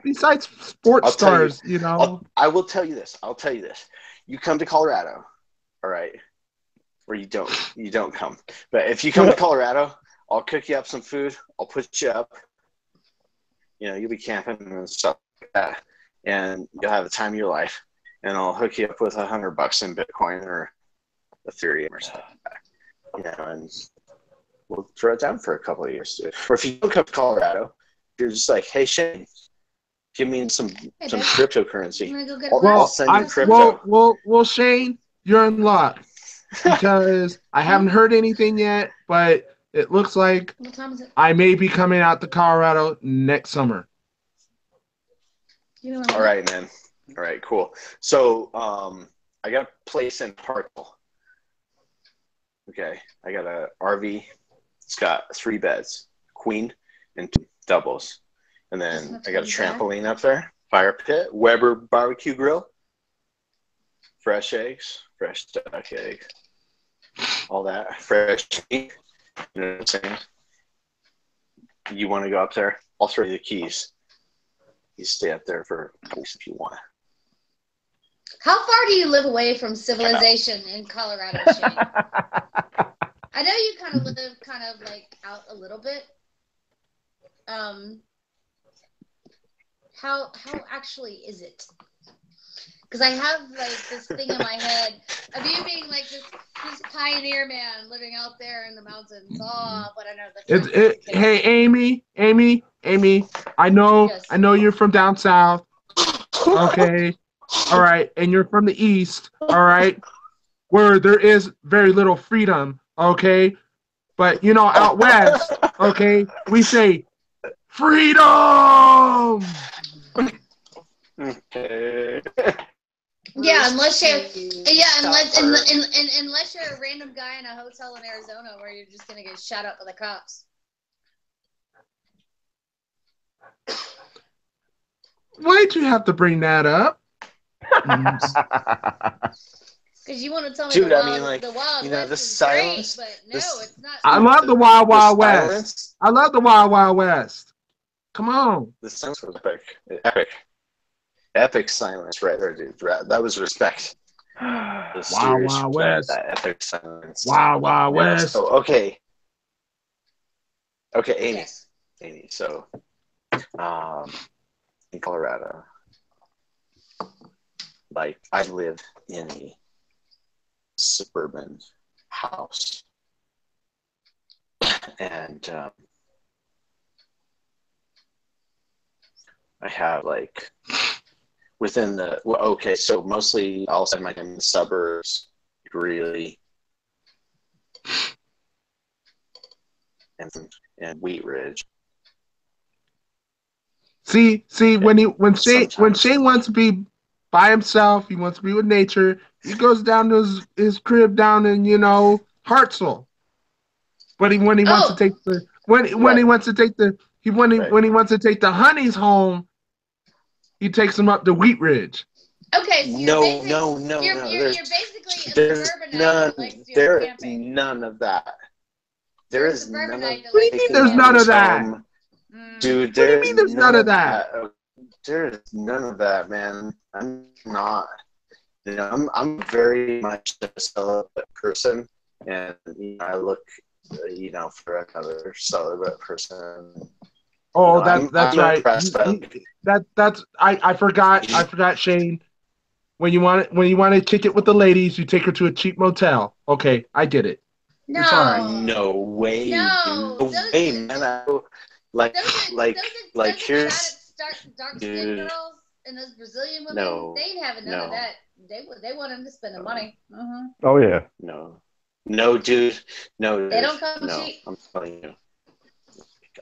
besides sports I'll tell you- stars, you know. I will tell you this. I'll tell you this. You come to Colorado, all right? Or you don't come. But if you come to Colorado, I'll cook you up some food. I'll put you up. You know, you'll be camping and stuff like that. And you'll have the time of your life. And I'll hook you up with $100 in Bitcoin or Ethereum or something like that. You know, and we'll throw it down for a couple of years, dude. Or if you don't come to Colorado, you're just like, hey, Shane, give me some cryptocurrency. I'm gonna go get Well, a I'll Well, send you I, crypto. well, Shane, you're in luck because I haven't heard anything yet, but it looks like What time is it? I may be coming out to Colorado next summer. You know All right, man. All right, cool. So I got a place in Hartwell. Okay, I got a RV. It's got 3 beds, queen and 2 doubles. And then I got a trampoline up there, fire pit, Weber barbecue grill, fresh eggs, fresh duck eggs, all that, fresh meat. You know what I'm saying? You want to go up there? I'll throw you the keys. You stay up there for a couple weeks if you want. How far do you live away from civilization in Colorado, Shane? I know you kind of live kind of like out a little bit. How actually is it? Because I have like this thing in my head of you being like this pioneer man living out there in the mountains. Oh, but I know that's Hey, Amy, I know, Yes. I know you're from down south. Okay, all right, and you're from the east. All right, where there is very little freedom. Okay, but you know, out west, okay, we say freedom. Okay. Yeah, unless you're a random guy in a hotel in Arizona where you're just gonna get shot up by the cops. Why'd you have to bring that up? Because you want to tell me Dude, the I wild, mean, like, the wild you know, west the is silence- great, but no, this- it's not. I love the Wild Wild West. Silence, I love the Wild Wild West. Come on. the silence was epic silence right there, dude. That was respect. The Wild serious Wild respect, West. that epic silence. Wild Wild Yeah, West. so, okay, Amy. Yes. Amy. So, in Colorado, like I live in a suburban house, and I have like within the okay, so mostly I'll spend my time in the suburbs, really, and Wheat Ridge. See, when Shane Sometimes. wants to be by himself, he wants to be with nature. He goes down to his crib down in Hartselle. But when he wants to take the when he wants to take the when he wants to take the honeys home, he takes them up to Wheat Ridge. Okay, so No. you're There's basically a there's suburbanite none. that likes to go There is camping. none of that. There You're a is none of suburbanite that What do you likes mean to there's go none of camping. that? Dude, What do you mean there's none of that? There is none of that, man. I'm not. I'm very much a celibate person, and I look, for another celibate person. Oh, I'm that's not right. impressed by- I forgot, Shane. When you want to kick it with the ladies, you take her to a cheap motel. Okay, I get it. No. It's all right. No way, No, dude. No way, man. Like here's. Dark skinned Dude. girls and those Brazilian women, No. they ain't having none of No. that. They want them to spend the money. Oh yeah. No, dude. No, They don't come no, cheap. I'm telling you.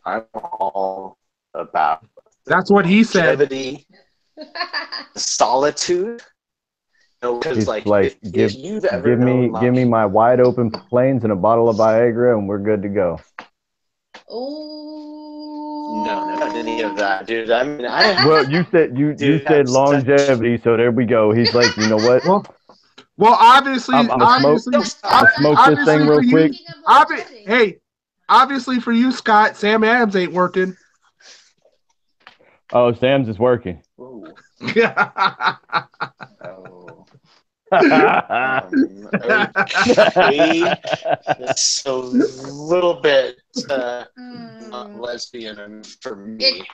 I'm all about That's what he said. longevity, solitude. No, because He's like, like, if you've ever give me known my wide open plains and a bottle of Viagra, and we're good to go. Oh. No, not any of that, dude. I mean, Well, you said you Dude, said that's longevity, so there we go. He's like, you know what? Well, obviously, I'm gonna smoke this thing real quick. Obviously for you, Scott, Sam Adams ain't working. Oh, Sam's is working. Ooh. Yeah. Oh. Okay. It's a little bit not Mm, lesbian for me.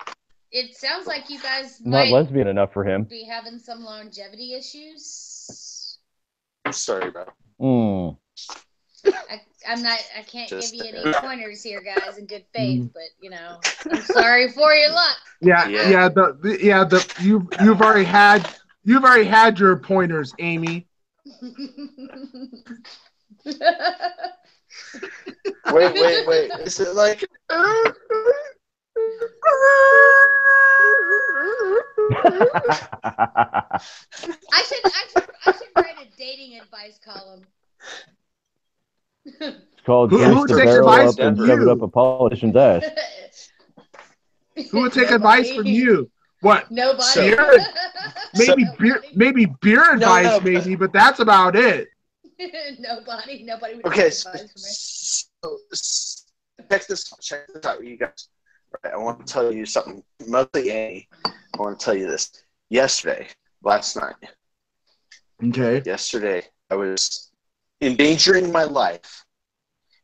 it sounds like you guys Not might lesbian enough for him. be having some longevity issues. I'm sorry, bro. Mm. I can't Just give you any saying. pointers here, guys, in good faith, but you know, I'm sorry for your luck. Yeah. You've already had your pointers, Amy. Wait. Is it like? I should write a dating advice column. It's called Who Grease would the take Barrel advice Up and from Shove It you? Up a Politician's Ass. Who would take advice from you? What? Nobody. Maybe beer advice, No. maybe, but that's about it. Nobody would Okay, take advice from me. so check this out, you guys. Right, I want to tell you something. Mostly Amy, I want to tell you this. Last night, Okay. I was endangering my life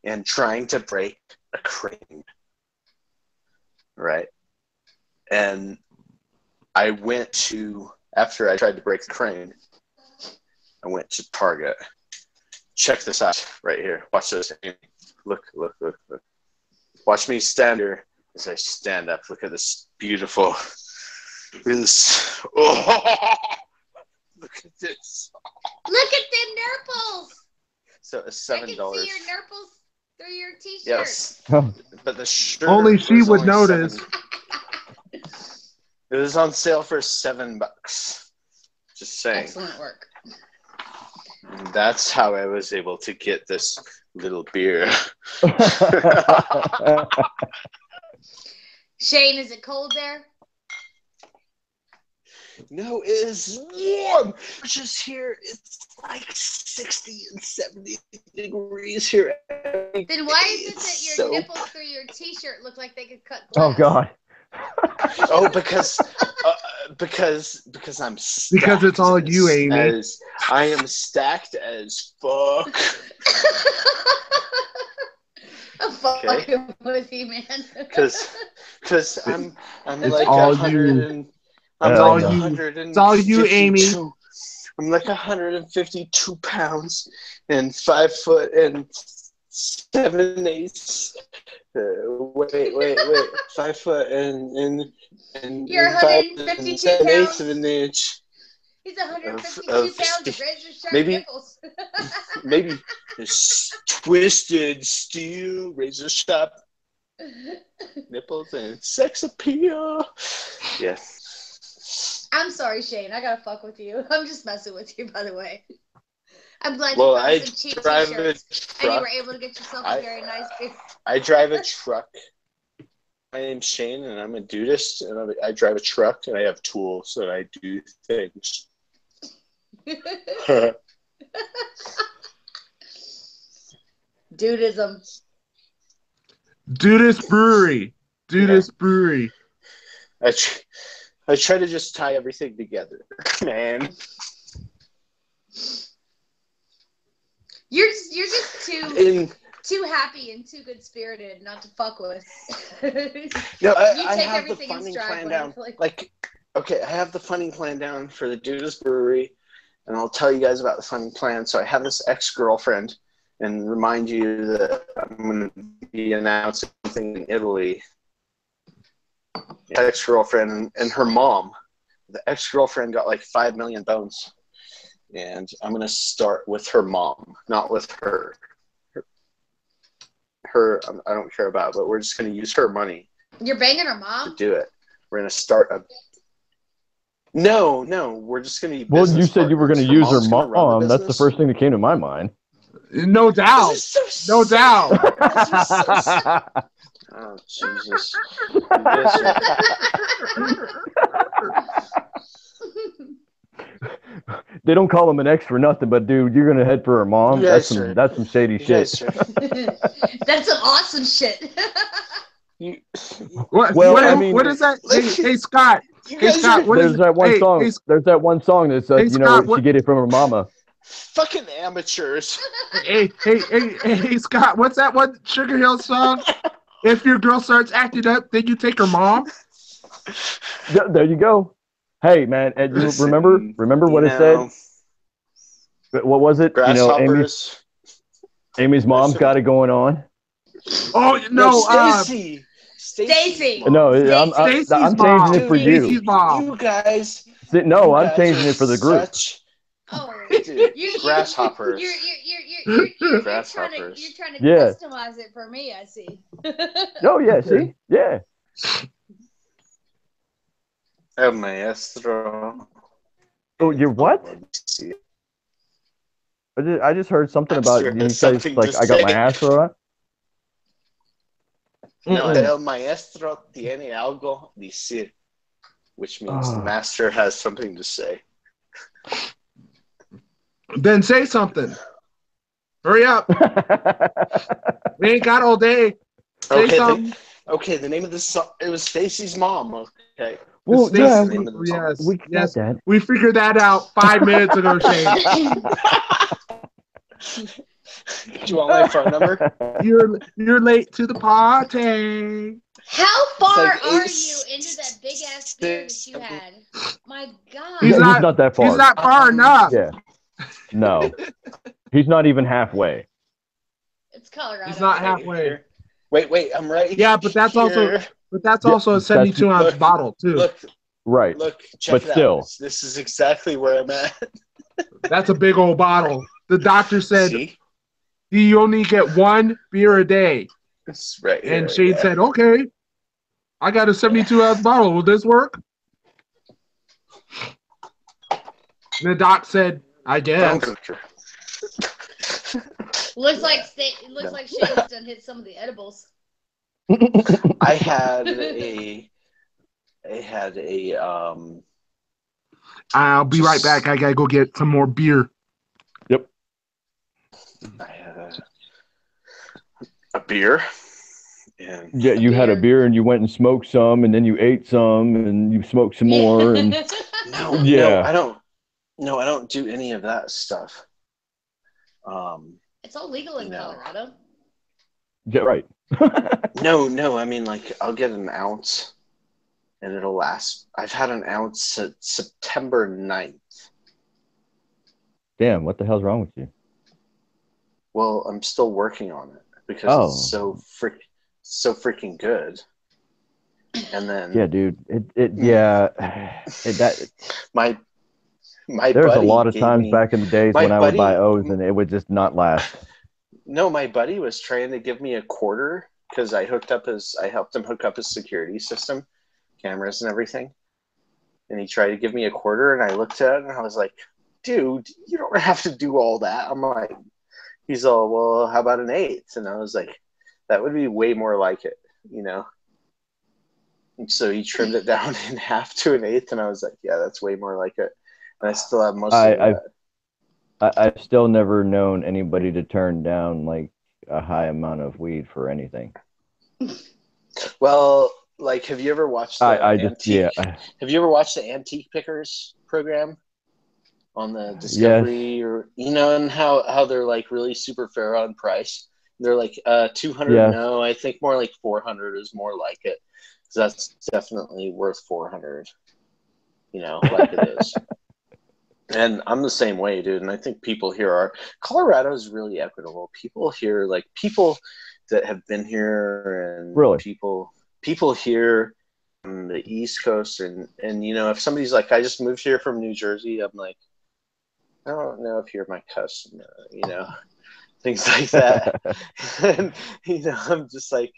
and trying to break a crane. Right? And I went to, after I tried to break the crane, I went to Target. Check this out right here. Watch this. Look. Watch me stand here as I stand up. Look at this beautiful. Look at this. Oh, look at this. Look at them nurples. So it's I can $7. see your nurples through your t-shirt. Yes, but the shirt Only she was would only notice. It was on sale for $7. Just saying. Excellent work. And that's how I was able to get this little beer. Shane, is it cold there? No, it is warm. Just here, it's like 60 and 70 degrees here. Then why is it that your So- nipples through your t-shirt look like they could cut Oh, glass? God. Oh, because I'm stacked Because it's all you, Amy. as I am stacked as fuck. I'm fucking with you, man. Because I'm It's like all 100 you. and I'm It's like all you. 152. It's all you, Amy. I'm like 152 pounds and 5 foot and 7/8. Wait. 5 foot and You're 152 7/8 pounds. of an inch. He's 152 of pounds of razor sharp maybe- nipples. Maybe it's twisted steel, razor sharp nipples, and sex appeal. Yeah. I'm sorry, Shane. I gotta fuck with you. I'm just messing with you, by the way. I'm glad Well, you I found some cheap drive a t-shirts and you truck. were able to get yourself a very nice beer. I drive a truck. My name's Shane, and I'm a dudist, and I drive a truck, and I have tools, and I do things. Dudism. Dudist Brewery. Brewery. I try to just tie everything together, man. You're just too happy and too good spirited not to fuck with. No, You I take have the everything in funding stride plan when down. it's Like, okay, I have the funding plan down for the Dudist Brewery, and I'll tell you guys about the funding plan. So I have this ex-girlfriend, and remind you that I'm going to be announcing something in Italy. Ex-girlfriend and her mom. The ex-girlfriend got like 5 million bones, and I'm going to start with her mom, not with her. Her, I don't care about, but we're just going to use her money You're banging her to mom? do it. We're going to start a. No, we're just going to be. Well, you business said you were going to partners. use her mom's gonna run mom. That's the business. first thing that came to my mind. No doubt. This is so No sick. doubt. Oh, Jesus. You guys They don't call him an ex for nothing, but dude, you're gonna head for her mom. You That's guys are- some shady you guys shit. are- That's some awesome shit. You, What? Well, what, I mean- what is that? Hey, Scott. you Hey, guys Scott. are What is There's it? that one Hey, song. hey, There's that one song that says, Hey, Scott, she what- get it from her mama. fucking amateurs. hey, Scott. What's that one Sugar Hill song? If your girl starts acting up, then you take her mom. There you go. Hey, man, and you Listen, remember what you it said? know, What was it? You know, Grasshoppers. Amy's mom's Listen. got it going on. Oh No, no, Stacy. Stacy. mom. No, Stacy's I'm mom. changing it for you. Stacy's mom. You guys. No, you I'm guys changing are it for the group. Such, Oh, dude, you grasshoppers. You're Grasshoppers. trying to Yeah. customize it for me. I see. Oh yeah, see, yeah. El maestro. Oh, you're what? See. I just heard something about Master you has guys something like to I got my say. ass on. No, el maestro tiene algo decir, which means the master has something to say. Then say something. Hurry up. We ain't got all day. Say Okay, something. the name of the song, it was Stacy's mom. Okay. Well, Stacy- yeah, the name of the song. yes, we got yes. that. We figured that out 5 minutes ago, Shane. Do you want my phone number? You're late to the party. How far like are eight- you into that big ass beer that you had? My God. He's He's not that far. He's not far enough. Yeah. No. He's not even halfway. It's Colorado. He's not halfway. Wait, I'm right. Yeah, but that's also here. also a 72-ounce Look, bottle too. Right. Look, check But it still. out. This is exactly where I'm at. That's a big old bottle. The doctor said See? you only get one beer a day. It's right here. And Shane yeah. said, okay, I got a 72-ounce bottle. Will this work? And the doc said, I guess. Looks like Shane's done hit some of the edibles. I had a I'll be right back. I gotta go get some more beer. I had a beer. And Yeah, you had a beer and you went and smoked some, and then you ate some, and you smoked some more, and no, I don't do any of that stuff. It's all legal in Colorado. yeah, right. No, I mean, like, I'll get an ounce and it'll last. I've had an ounce since September 9th. Damn, what the hell's wrong with you? Well, I'm still working on it because it's so freaking good. And then Yeah, dude. my There's a buddy lot of gave times me- back in the days my when I would buy buddy- O's and it would just not last. No, my buddy was trying to give me a quarter because I helped him hook up his security system, cameras and everything. And he tried to give me a quarter, and I looked at it and I was like, dude, you don't have to do all that. I'm like, he's all, well, how about an eighth? And I was like, that would be way more like it, you know? And so he trimmed it down in half to an eighth, and I was like, yeah, that's way more like it. And I still have most of that. I've still never known anybody to turn down like a high amount of weed for anything. Well, like, have you ever watched the Antique? Have you ever watched the Antique Pickers program on the Discovery, or and how they're like really super fair on price? They're like 200. Yes. No, I think more like 400 is more like it. So that's definitely worth 400. Like it is. And I'm the same way, dude. And I think people here Colorado is really equitable. People here, like people that have been here, and really people here on the East Coast, and if somebody's like, I just moved here from New Jersey, I'm like, I don't know if you're my customer, things like that. And I'm just like,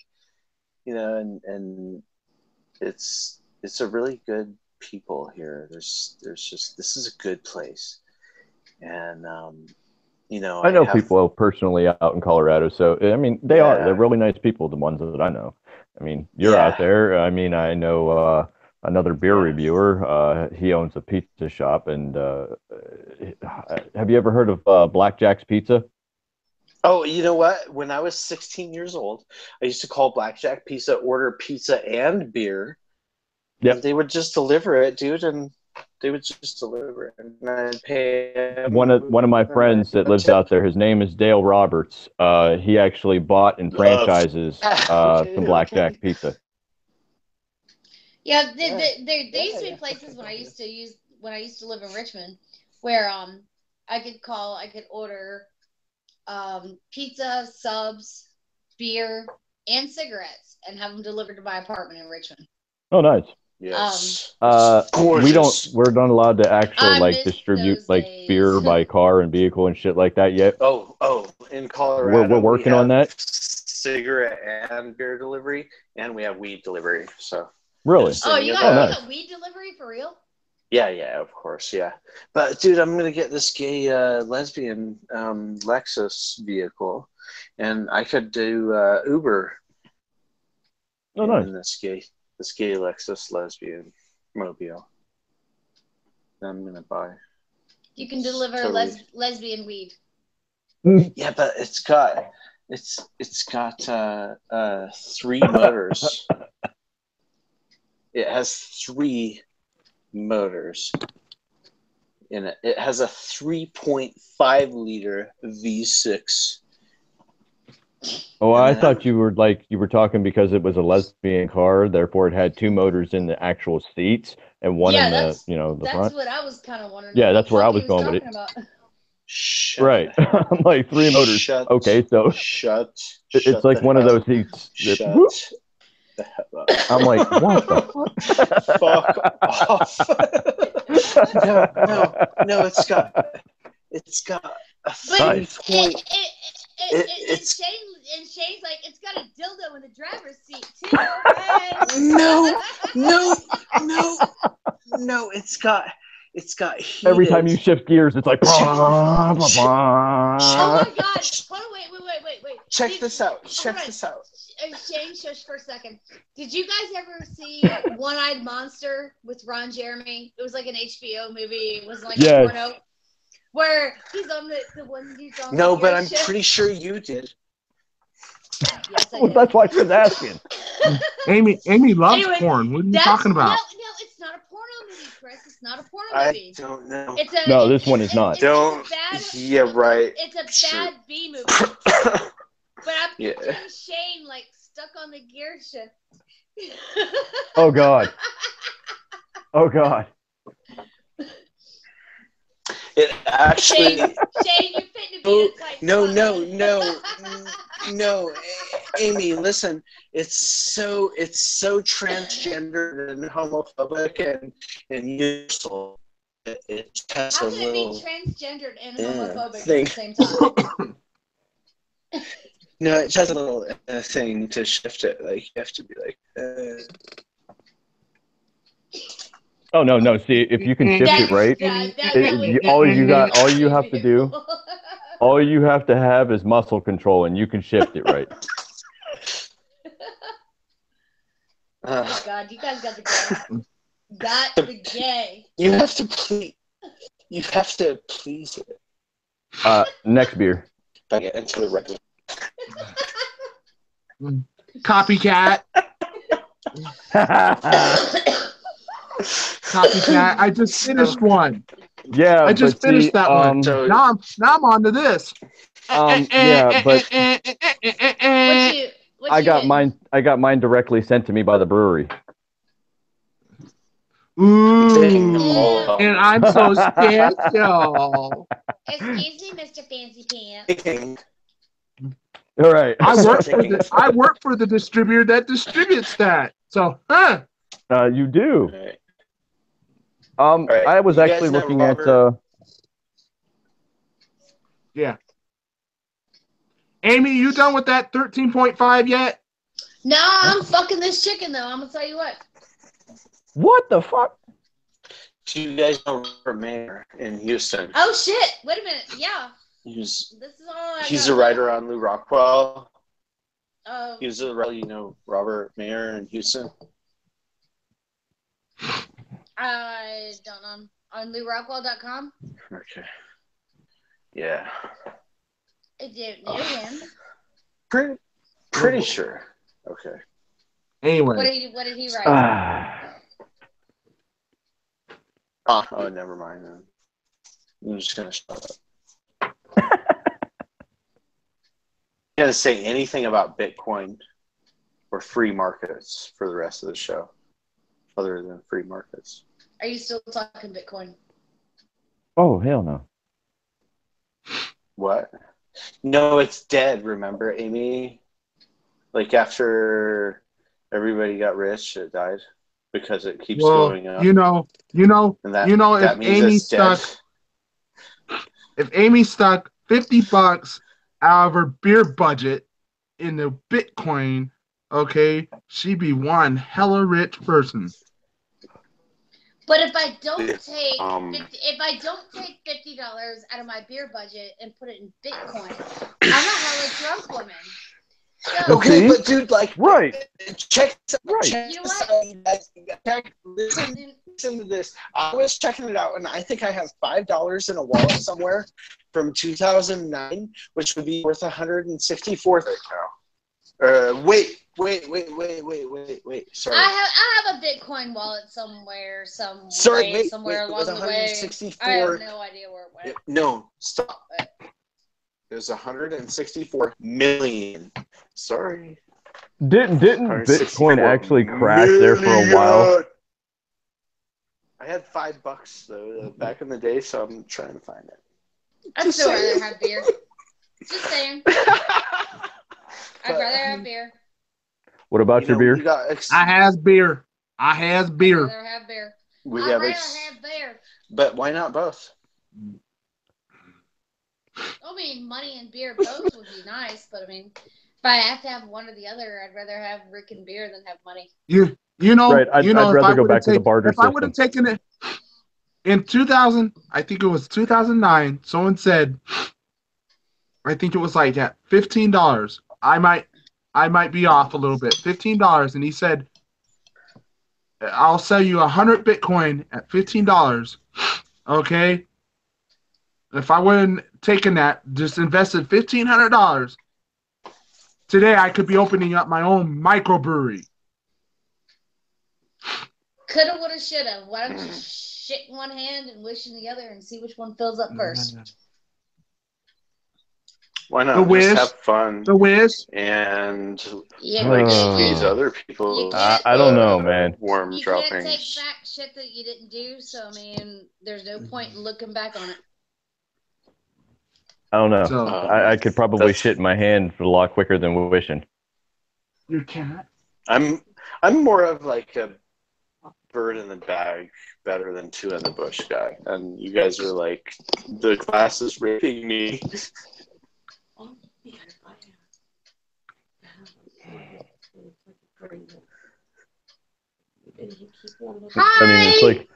and it's a really good people here. There's just, this is a good place, and I know people personally out in Colorado, so I mean they're really nice people, the ones that I know. I mean, you're out there. I mean, I know another beer reviewer. He owns a pizza shop, and have you ever heard of Blackjack's Pizza? Oh, you know what? When I was 16 years old, I used to call Blackjack Pizza, order pizza and beer. Yep. And they would just deliver it, dude, and they would just deliver it. And I'd pay them. One of my friends that lives out there, his name is Dale Roberts. He actually bought and franchises some Blackjack Pizza. Yeah, there used to be places when I used to live in Richmond where I could order pizza, subs, beer, and cigarettes and have them delivered to my apartment in Richmond. Oh, nice. Yes. We're not allowed to actually like distribute like days. beer by car and vehicle and shit like that yet. Oh, in Colorado, We're working on that. Cigarette and beer delivery, and we have weed delivery. So really? Oh, you guys got weed delivery for real? Yeah, of course, yeah. But dude, I'm gonna get this gay lesbian Lexus vehicle, and I could do Uber. Oh, nice. In this gay Lexus lesbian mobile. I'm gonna buy. You can deliver lesbian weed. Yeah, but it's got 3 motors. It has 3 motors in it. It has a 3.5 liter V6. Oh, I thought you were talking because it was a lesbian car, therefore it had 2 motors in the actual seats and one in the the that's front. That's what I was kind of wondering. Yeah, that's where I was going with it. Right. I'm like 3 motors. Okay, so it's like one of those seats. The hell up. I'm like, what the fuck off. No, it's got a 3 point. Shane's like, it's got a dildo in the driver's seat too. No, it's got heated. Every time you shift gears, it's like. Oh my god! Hold on, wait. Check this out. Shane, shush for a second. Did you guys ever see One-Eyed Monster with Ron Jeremy? It was like an HBO movie. It was like a porno. Where he's on the one he's on. No, but I'm pretty sure you did. Yes, I did. Well, that's why she was asking. Amy loves porn. What are you talking about? No, it's not a porno movie, Chris. It's not a porno movie. I don't know. No, this one is not. Yeah, right. It's a bad B movie. But I'm picturing Shane like stuck on the gear shift. Oh God. It actually. Shane, you fit to be a type. No, Amy, listen. It's so transgender and homophobic and useful. It has How a can little. It be transgendered and homophobic at the same time? No, it has a little thing to shift it. Like you have to be like. Oh no! See, if you can shift it right, all you have to do, all you have to have is muscle control, and you can shift it right. Oh God, you guys got the gay. You have to please it. Next beer. If I get into the regular. Copycat. Copycat. I just finished one. Yeah, I just finished that one. Now I'm on to this. Yeah, but I got mine directly sent to me by the brewery. Ooh, and I'm so special. Excuse me, Mr. Fancy Pants. All right. I work for the distributor that distributes that. So, you do. Right. I was actually looking at. Yeah. Amy, you done with that 13.5 yet? No, I'm fucking this chicken though. I'm gonna tell you what. What the fuck? Do you guys know Robert Mayer in Houston? Oh shit! Wait a minute. Yeah. He's a writer on Lou Rockwell. Oh. He's a writer, Robert Mayer in Houston. I don't know. On LouRockwell.com? Okay. Yeah. I didn't know him. Pretty sure. Okay. Anyway, What did he write? Oh, never mind then. I'm just gonna shut up. You gonna say anything about Bitcoin or free markets for the rest of the show, other than free markets? Are you still talking Bitcoin? Oh, hell no. What? No, it's dead. Remember, Amy? Like after everybody got rich, it died because it keeps going up. You know, And that if means Amy it's dead. if Amy stuck $50 out of her beer budget into Bitcoin, okay, she'd be one hella rich person. But if I don't take $50 out of my beer budget and put it in Bitcoin, I'm a hella drunk woman. So, Okay, but dude, like, right? Check. You know what? Listen to this. I was checking it out, and I think I have $5 in a wallet somewhere from 2009, which would be worth $164. Wait. Sorry. I have a Bitcoin wallet somewhere along the way. I have no idea where it went. No, stop. It was 164 million. Sorry. Didn't Bitcoin actually crash there for a while? I had $5 though back in the day, so I'm trying to find it. I'd still rather have beer. Just saying. I'd rather have beer. What about your beer? I has beer. I'd rather have beer. I'd rather have beer. But why not both? I mean, money and beer both would be nice, but I mean, if I have to have one or the other, I'd rather have Rick and beer than have money. Right. I'd rather go back to the barter system. If I would have taken it in 2000, I think it was 2009. Someone said, I think it was like at $15. I might be off a little bit. $15, and he said, "I'll sell you 100 Bitcoin at $15." Okay. If I wouldn't taken that, just invested $1,500, today I could be opening up my own microbrewery. Coulda, woulda, shoulda. Why don't you shit in one hand and wish in the other and see which one fills up first? Why not The wish, just have fun? The wish. And Yeah, these other people. I don't know, man. Warm you droppings. can't take back shit that you didn't do, so I mean, there's no point in looking back on it. I don't know. So, I could probably shit in my hand a lot quicker than wishing. You can't. I'm more of like a bird in the bag, better than two in the bush guy, and you guys are like, the class is raping me. Hi! I mean, it's like,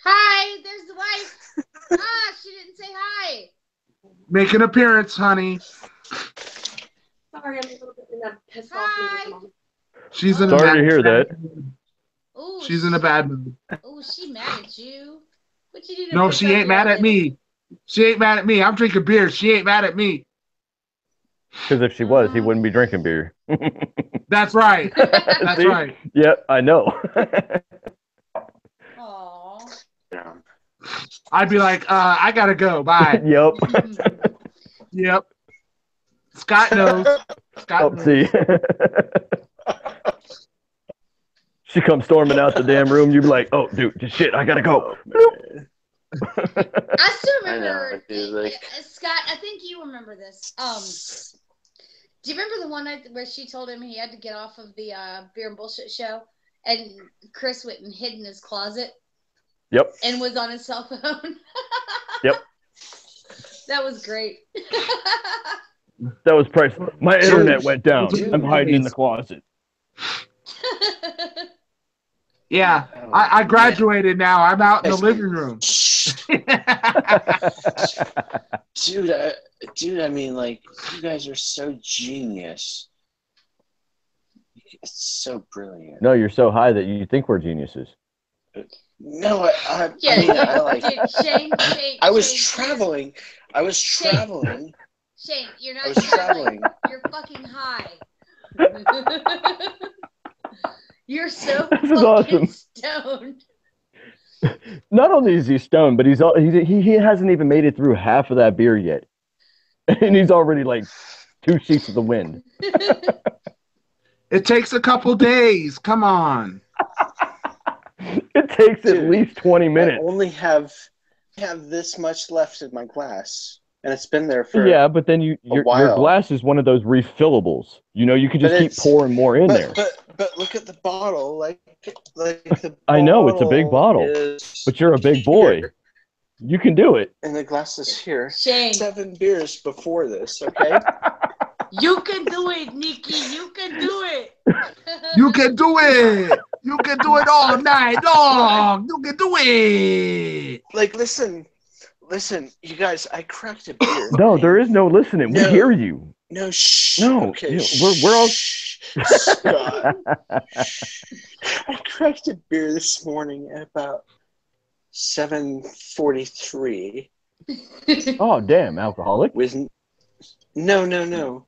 hi, there's the wife. She didn't say hi. Make an appearance, honey. Sorry, I'm a little bit in a pissed off mood at the moment. She's in sorry to hear that. Ooh, She's in a bad mood. Oh, she mad at you. What you do? No, she ain't mad at me. She ain't mad at me. I'm drinking beer. She ain't mad at me. Because if she was, he wouldn't be drinking beer. That's right. That's See? right. Yeah, I know. Aww. Yeah. I'd be like, I gotta go. Bye. Yep. Yep. Scott knows. Scott knows. See. She comes storming out the damn room. You'd be like, oh, dude, just shit, I gotta go. I still remember, Scott, I think you remember this. Do you remember the one night where she told him he had to get off of the Beer and Bullshit show, and Chris went and hid in his closet? Yep. And was on his cell phone? Yep. That was great. That was priceless. My internet went down. I'm hiding in the closet. Yeah, I graduated now. I'm out in the living room. Dude, I mean, like, you guys are so genius. It's so brilliant. No, you're so high that you think we're geniuses. No, I Yeah, mean, I like. Shane, I was traveling. Shane, you're I not was traveling. traveling. You're fucking high. You're so This is fucking awesome. stoned. Not only is he stoned, but he hasn't even made it through half of that beer yet, and he's already like 2 sheets of the wind. It takes a couple days. Come on. It takes at Dude, least 20 I minutes. only have this much left in my glass, and it's been there for Yeah, but then your while. glass is one of those refillables. You know, you could just But keep it's- pouring more in there. But look at the bottle, like the I know, it's a big bottle, is but you're a big boy. here, You can do it. and the glass is here. Shane, 7 beers before this, okay? you can do it, Nikki. You can do it. You can do it. You can do it all night long. You can do it. Like, listen, you guys, I cracked a beer. No, there is no listening. We No. hear you. No, shh. No, Okay, you know, we're all- shh. Scott. I cracked a beer this morning at about 7:43 Oh, damn, alcoholic. with no. No, No.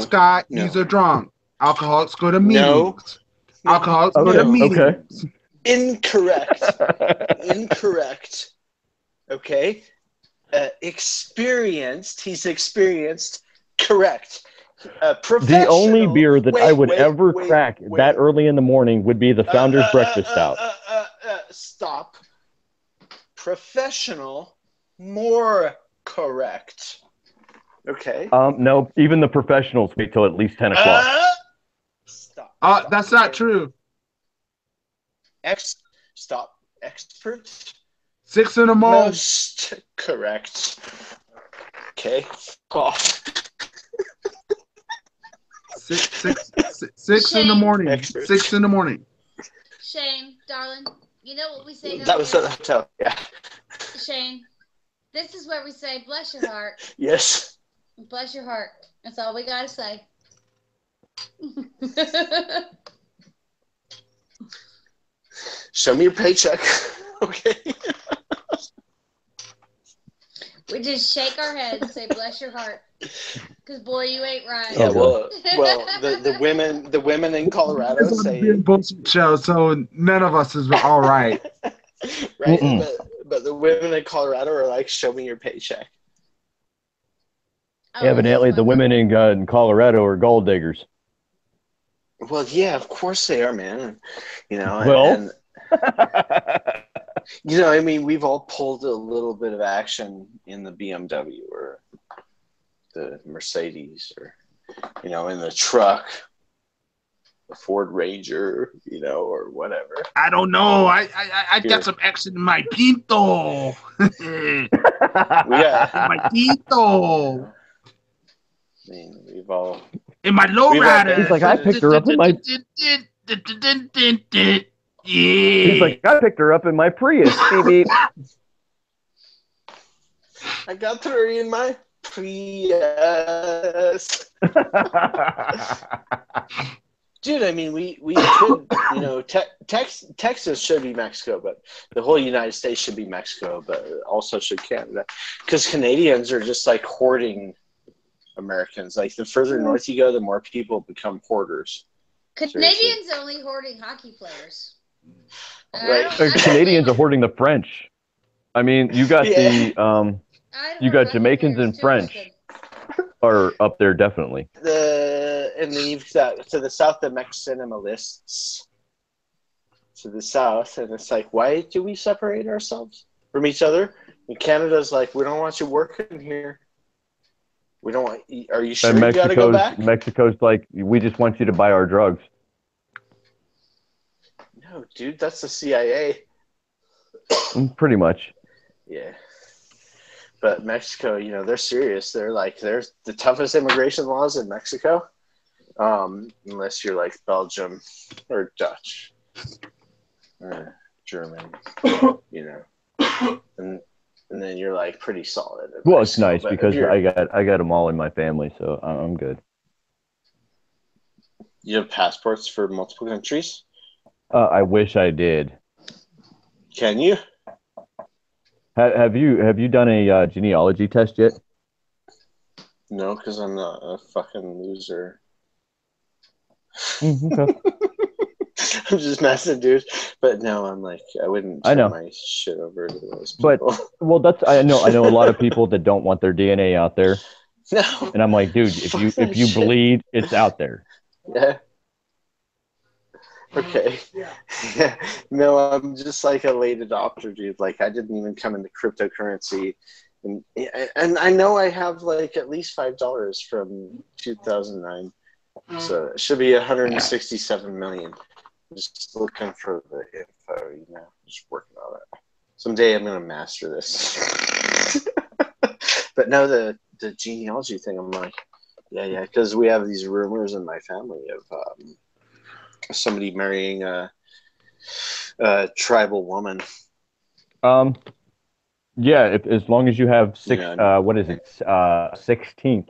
Scott. No. These are drunk. Alcoholics go to No. meetings. Alcoholics go to Okay, meetings. Incorrect. Incorrect. Okay. Experienced. He's experienced. Correct. The Professional. only beer that I would ever wait, crack wait. that early in the morning would be the Founder's Breakfast Stout. Stop. Professional. More correct. Okay. No, even the professionals wait till at least 10 o'clock. Stop. That's not true. Stop. Expert. 6 in the morning. Most correct. Okay. Off. Six in the morning. Expert. 6 in the morning. Shane, darling, you know what we say down That was here? at the hotel. Yeah. Shane, this is where we say, bless your heart. Yes. Bless your heart. That's all we got to say. Show me your paycheck. Okay. We just shake our head and say, bless your heart. Because, boy, you ain't right. Yeah. Oh, Well. The women in Colorado It's say. a big bullshit show, so none of us is all right. Right. Mm-mm. But the women in Colorado are like, show me your paycheck. Oh, Evidently, that's the funny. women in Colorado are gold diggers. Well, yeah, of course they are, man. You know, Well. and you know, I mean, we've all pulled a little bit of action in the BMW or the Mercedes or, you know, in the truck, the Ford Ranger, you know, or whatever. I don't know. I Here. got some action in my Pinto. We got, My Pinto. I mean, we've all. In my We've all lowrider. He's like, I picked her up in my. He's Yeah. like, I picked her up in my Prius. Beep beep. I got her in my Prius. Dude, I mean, we could, you know, Texas should be Mexico, but the whole United States should be Mexico, but also should Canada. Because Canadians are just like hoarding Americans. Like the further north you go, the more people become hoarders. Canadians only hoarding hockey players. And Right. I don't Canadians are hoarding the French. I mean, you got Yeah. the I don't you hoard got hockey Jamaicans players and too, French. Lincoln. are up there definitely. And then you've got to the south the Maximalists to the south, and it's like, why do we separate ourselves from each other? And Canada's like, we don't want you working here. We don't want. Are you sure And you got to go back? Mexico's like, we just want you to buy our drugs. No, dude, that's the CIA. Pretty much. Yeah. But Mexico, you know, they're serious. They're like, there's the toughest immigration laws in Mexico, unless you're like Belgium or Dutch or German, you know, and then you're like pretty solid. in Well, it's Mexico. nice But if because you're- I got them all in my family, so I'm good. you have passports for multiple countries. I wish I did. Can you? Have you done a genealogy test yet? No, because I'm not a fucking loser. Okay. I'm just messing, dude. But no, I'm like, I wouldn't I turn know. my shit over to those But people. well, I know a lot of people that don't want their DNA out there, No. and I'm like, dude, Fuck if that you shit. bleed, it's out there. Yeah. Okay. Yeah. No, I'm just like a late adopter, dude. Like, I didn't even come into cryptocurrency. And I know I have like at least $5 from 2009. So it should be 167 million. Just looking for the info, just working on it. Someday I'm gonna master this. But no, the genealogy thing, I'm like, yeah, because we have these rumors in my family of somebody marrying a tribal woman. Yeah, as long as you have Yeah. what is it, 16th,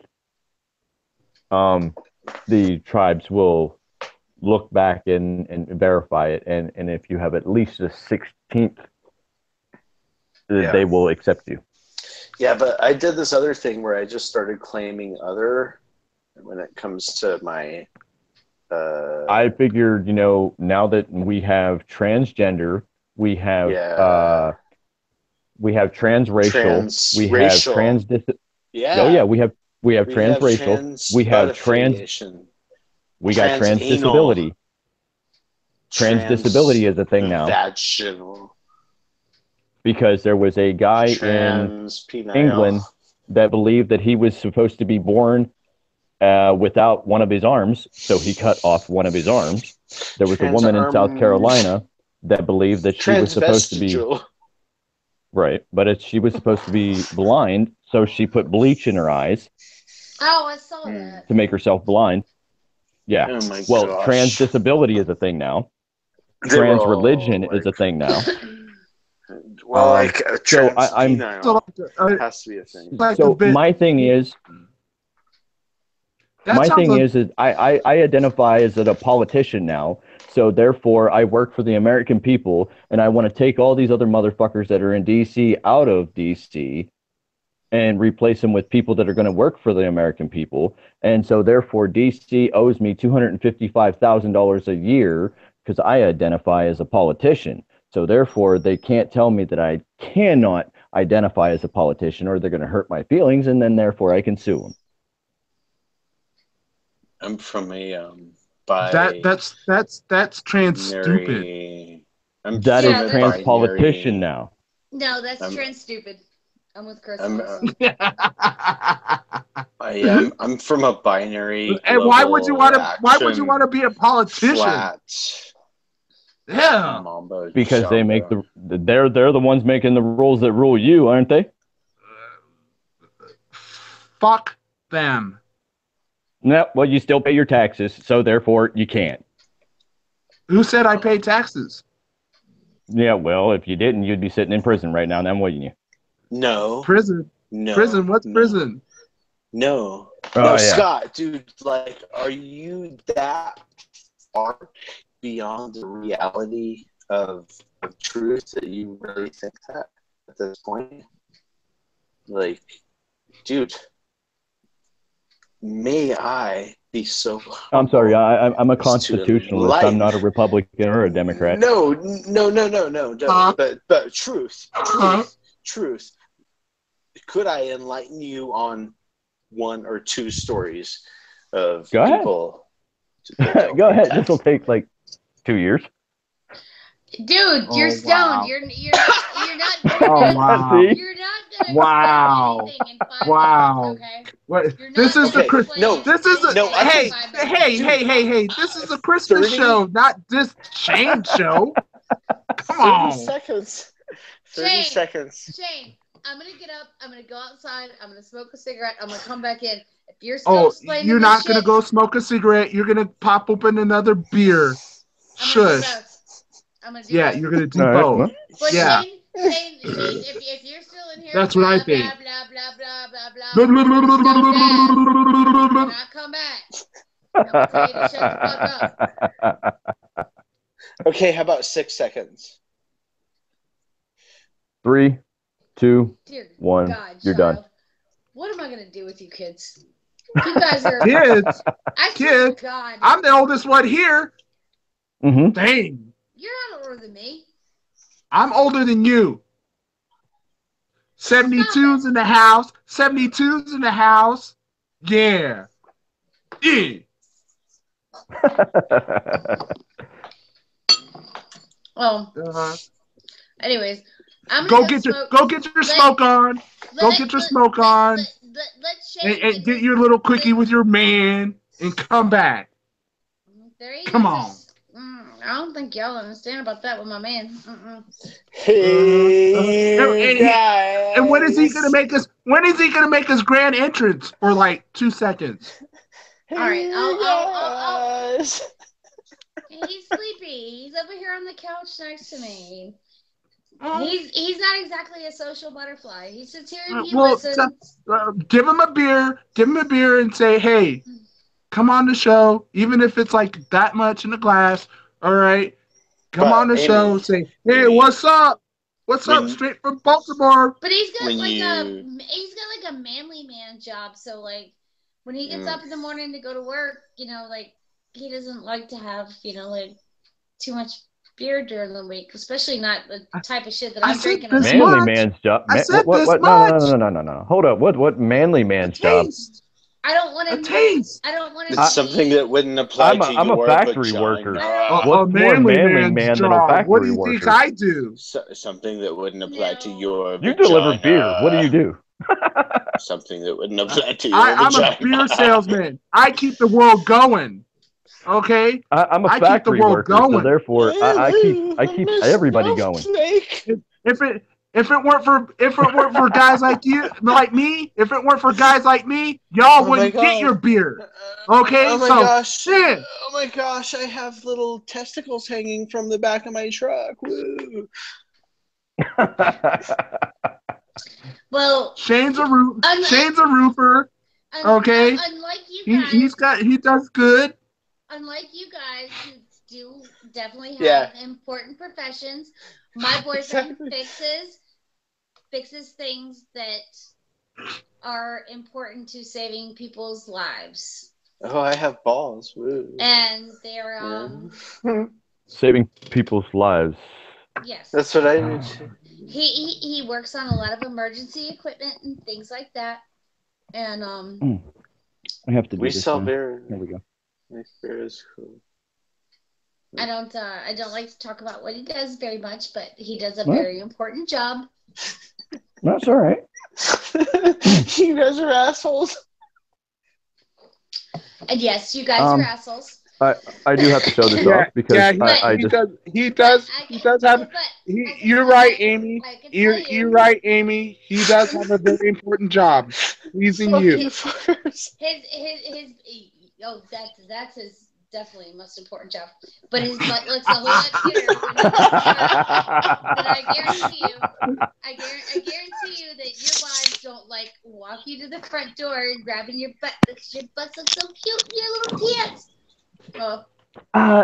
the tribes will look back and verify it, and if you have at least the 16th, they will accept you. Yeah, but I did this other thing where I just started claiming other when it comes to my. I figured, now that we have transgender, we have transracial, we have Yeah. Oh yeah, we have transracial, we have we got trans disability. Trans disability is a thing now. Vaginal. Because there was a guy in England that believed that he was supposed to be born without one of his arms, so he cut off one of his arms. There was a woman in South Carolina that believed that she was supposed to be right, but she was supposed to be blind, so she put bleach in her eyes. Oh, I saw that. To make herself blind. Yeah. Oh my well, gosh. Trans disability is a thing now. Trans religion is a thing now. Well, like so I'm it has to be a thing. So my thing is, I identify as a politician now. So therefore, I work for the American people, and I want to take all these other motherfuckers that are in D.C. out of D.C. and replace them with people that are going to work for the American people. And so therefore, D.C. owes me $255,000 a year because I identify as a politician. So therefore, they can't tell me that I cannot identify as a politician, or they're going to hurt my feelings, and then therefore I can sue them. I'm from a that's trans stupid. That is trans politician now. No, that's trans stupid. I'm with Chris. I'm from a binary. And why would you want to be a politician? Flat. Yeah. Because they make they're the ones making the rules that rule you, aren't they? Fuck them. No, well, you still pay your taxes, so therefore you can't. Who said I pay taxes? Yeah, well, if you didn't, you'd be sitting in prison right now, then wouldn't you? No. Prison? No. Prison? What's prison? No. Oh, no, yeah. Scott, dude, like, are you that far beyond the reality of truth that you really think that at this point? Like, dude, may I be so I'm sorry, I'm a constitutionalist. I'm not a Republican or a Democrat. No. But truth. Could I enlighten you on one or two stories of people? Go ahead. This will take like 2 years. Dude, you're stoned. Wow. You're not gonna wow. You're not gonna anything in 5 minutes, okay? What? This is hey, this is a Christmas show, not this chain show. Come on. 30 seconds. 30 seconds. Shane, I'm gonna get up. I'm gonna go outside. I'm gonna smoke a cigarette. I'm gonna come back in. If you're still explaining you're not gonna go smoke a cigarette. You're gonna pop open another beer. Shush. I'm gonna do both. You're gonna do both. But yeah. Shane, if you're still in here, that's what I think. Blah, when I come back, I'm gonna tell you to shut the fuck up. Okay, how about 6 seconds? 3, 2, 1. You're done. What am I gonna do with you kids? You guys are Kids, I swear to kids. God. I'm the oldest one here. Mm-hmm. Dang. You're not older than me. I'm older than you. 72's in the house. 72's in the house. Yeah. Yeah. Well, Uh-huh. anyways, I'm Go gonna get your smoke. smoke on. Go get your smoke on. Let Shane And get your little quickie with your man and come back. There ain't Come no on. I don't think y'all understand about that with my man. Hey, guys. And when is he gonna make us? When is he gonna make his grand entrance for like 2 seconds? All right, I'll guys. He's sleepy. He's over here on the couch next to me. He's not exactly a social butterfly. He sits here and he listens. Give him a beer. Give him a beer and say, "Hey, come on the show." Even if it's like that much in a glass. All right, come on the show. Say, "Hey, what's up? What's up? Straight from Baltimore." But he's got like a manly man job. So like when he gets up in the morning to go to work, like he doesn't like to have like too much beer during the week, especially not the type of shit that I'm drinking. Manly man's job. What? No. Hold up. What manly man's job? I don't want to taste. I don't want to. It's something that wouldn't apply to I'm your a factory vagina. worker. What's more manly man than a factory What do you worker? think I do? Something that wouldn't apply to your You vagina. deliver beer. What do you do? Something that wouldn't apply to your I'm vagina. a beer salesman. I keep the world going. Okay, I'm a factory worker, so therefore I keep everybody going. If it weren't for guys like you, like me, if it weren't for guys like me, y'all wouldn't get your beer. Okay, Oh my so gosh! yeah. Oh my gosh! I have little testicles hanging from the back of my truck. Woo! Well, Shane's a roofer. Okay, unlike you guys, he does good. Unlike you guys who do definitely have important professions, my boyfriend fixes things that are important to saving people's lives. Oh, I have balls. Woo. And they're saving people's lives. Yes. That's what I do too. He works on a lot of emergency equipment and things like that. And I have to do we this sell now. beer. There we go. Beer is cool. I don't like to talk about what he does very much, but he does a very important job. That's all right. You guys are assholes. And yes, you guys are assholes. I do have to show this off because he does have. You're right, Amy. You're right, Amy. He does have a very important job. Pleasing you. That's his definitely most important job. But his butt looks a whole lot cuter. But I guarantee you that your wives don't like walk you to the front door and grabbing your butt. Your butts look so cute in your little pants.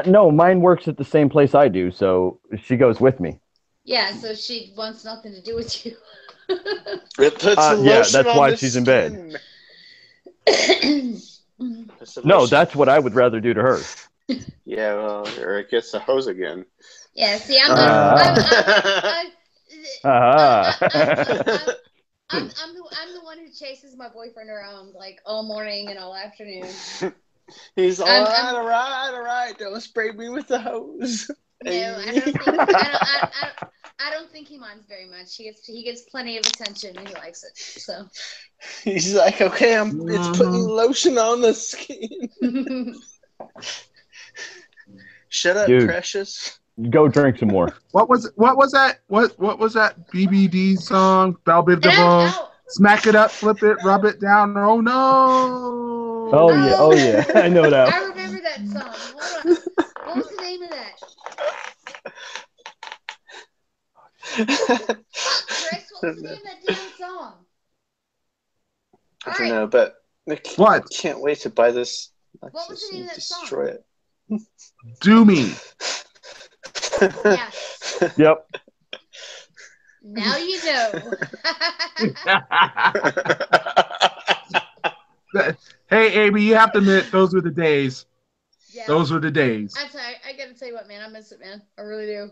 No, mine works at the same place I do, so she goes with me. Yeah, so she wants nothing to do with you. It puts that's why she's in bed. No, that's what I would rather do to her. Yeah, well, or it gets the hose again. Yeah, see, I'm the one who chases my boyfriend around like all morning and all afternoon. He's all right. Don't spray me with the hose. No, I don't think he minds very much. He gets plenty of attention and he likes it. So he's like, okay, it's putting lotion on the skin. Shut up, dude, Precious. Go drink some more. What was that? What was that BBD song? Bell Biv DeVoe. Smack it up, flip it, rub it down. Oh no! Oh yeah, I know that. I remember that song. Hold on. What was the name of that? Chris, what was the name of that damn song? I don't know, but I can't wait to buy this. What was the name of that destroy song? It. Do me. Yeah. Yep. Now you know. Hey, Amy, you have to admit those were the days. Yeah. Those were the days. I gotta tell you what, man. I miss it, man. I really do.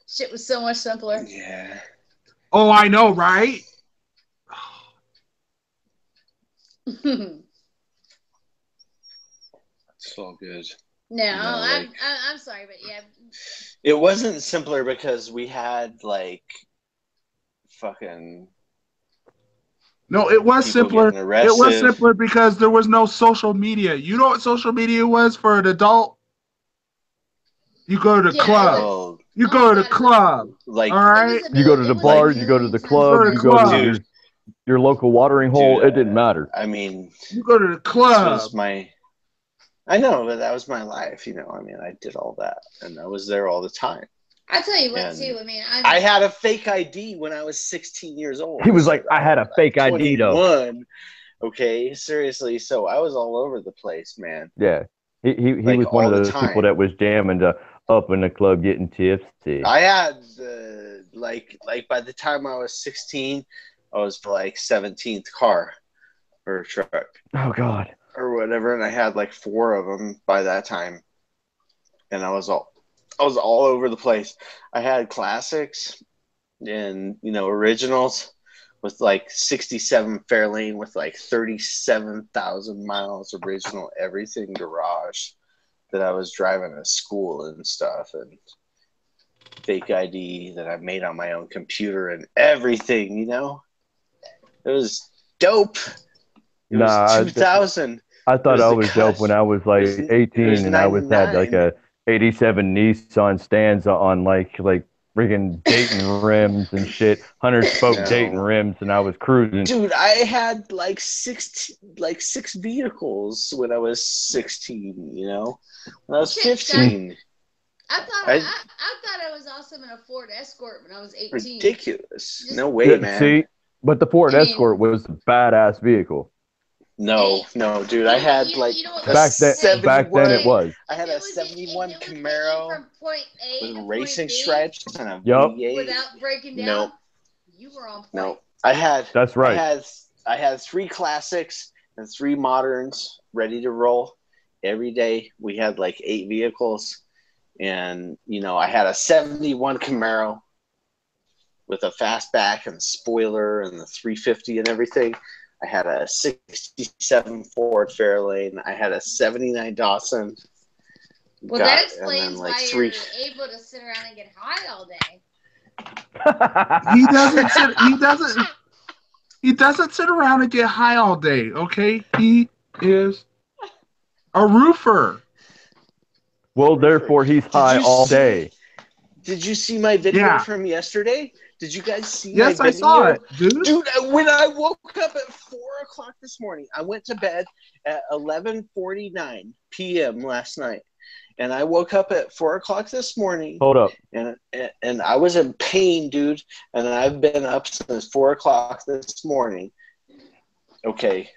Shit was so much simpler. Yeah. Oh, I know, right? It's all good. No, You know, I'm sorry, but yeah. It wasn't simpler because we had like fucking No, it was people simpler. getting It arrested. was simpler because there was no social media. You know what social media was for an adult? You go to the Yeah, club. Well, You Oh go my to the God, club. like All right. You go to the bar, you go to the club, you go to Dude. your local watering hole. Dude, It didn't matter. I mean, You go to the this club. was I know, but that was my life, you know. I mean, I did all that, and I was there all the time. I tell you what, And too. I mean, I had a fake ID when I was 16 years old. He was So like, I had a fake ID though. 21. Okay, seriously. So I was all over the place, man. Yeah, he Like, was one of all the those people time. that was jamming up in the club getting tipsy. I had like by the time I was 16, I was like 17th car or truck Oh God. or whatever, and I had like 4 of them by that time, and I was all over the place. I had classics and originals with like 67 Fairlane with like 37,000 miles original everything garage that I was driving to school and stuff, and fake ID that I made on my own computer and everything, It was dope. It was 2000. I thought was I the was dope when cusp. I was like It was 18 and I was had like 99. a 87 Nissan Stanza on like freaking Dayton rims and shit, 100-spoke No. Dayton rims, and I was cruising. Dude, I had like 6 vehicles when I was 16, When I was 15. I thought I was awesome in a Ford Escort when I was 18. Ridiculous. Just- No way, man. See, but the Ford I mean- Escort was a badass vehicle. No, dude. I had like you know what- a Back then 71 it was. I had If a it was- 71 if it was taken Camaro from point A with to racing point B stripes and a Yup. V8. without breaking down. Nope. You were on point. No, I had. That's right. I had 3 classics and 3 moderns ready to roll every day. We had like 8 vehicles, and I had a 71 Camaro with a fastback and spoiler and the 350 and everything. I had a 67 Ford Fairlane. I had a 79 Dawson. Well, that explains why you're able to sit around and get high all day. He doesn't sit around and get high all day, okay? He is a roofer. Well, therefore, he's high all day. Did you see my video Yeah. from yesterday? Did you guys see Yes, my I video? saw it, dude. Dude, when I woke up at 4 o'clock this morning, I went to bed at 11:49 p.m. last night. And I woke up at 4 o'clock this morning. Hold up. And I was in pain, dude. And I've been up since 4 o'clock this morning. Okay.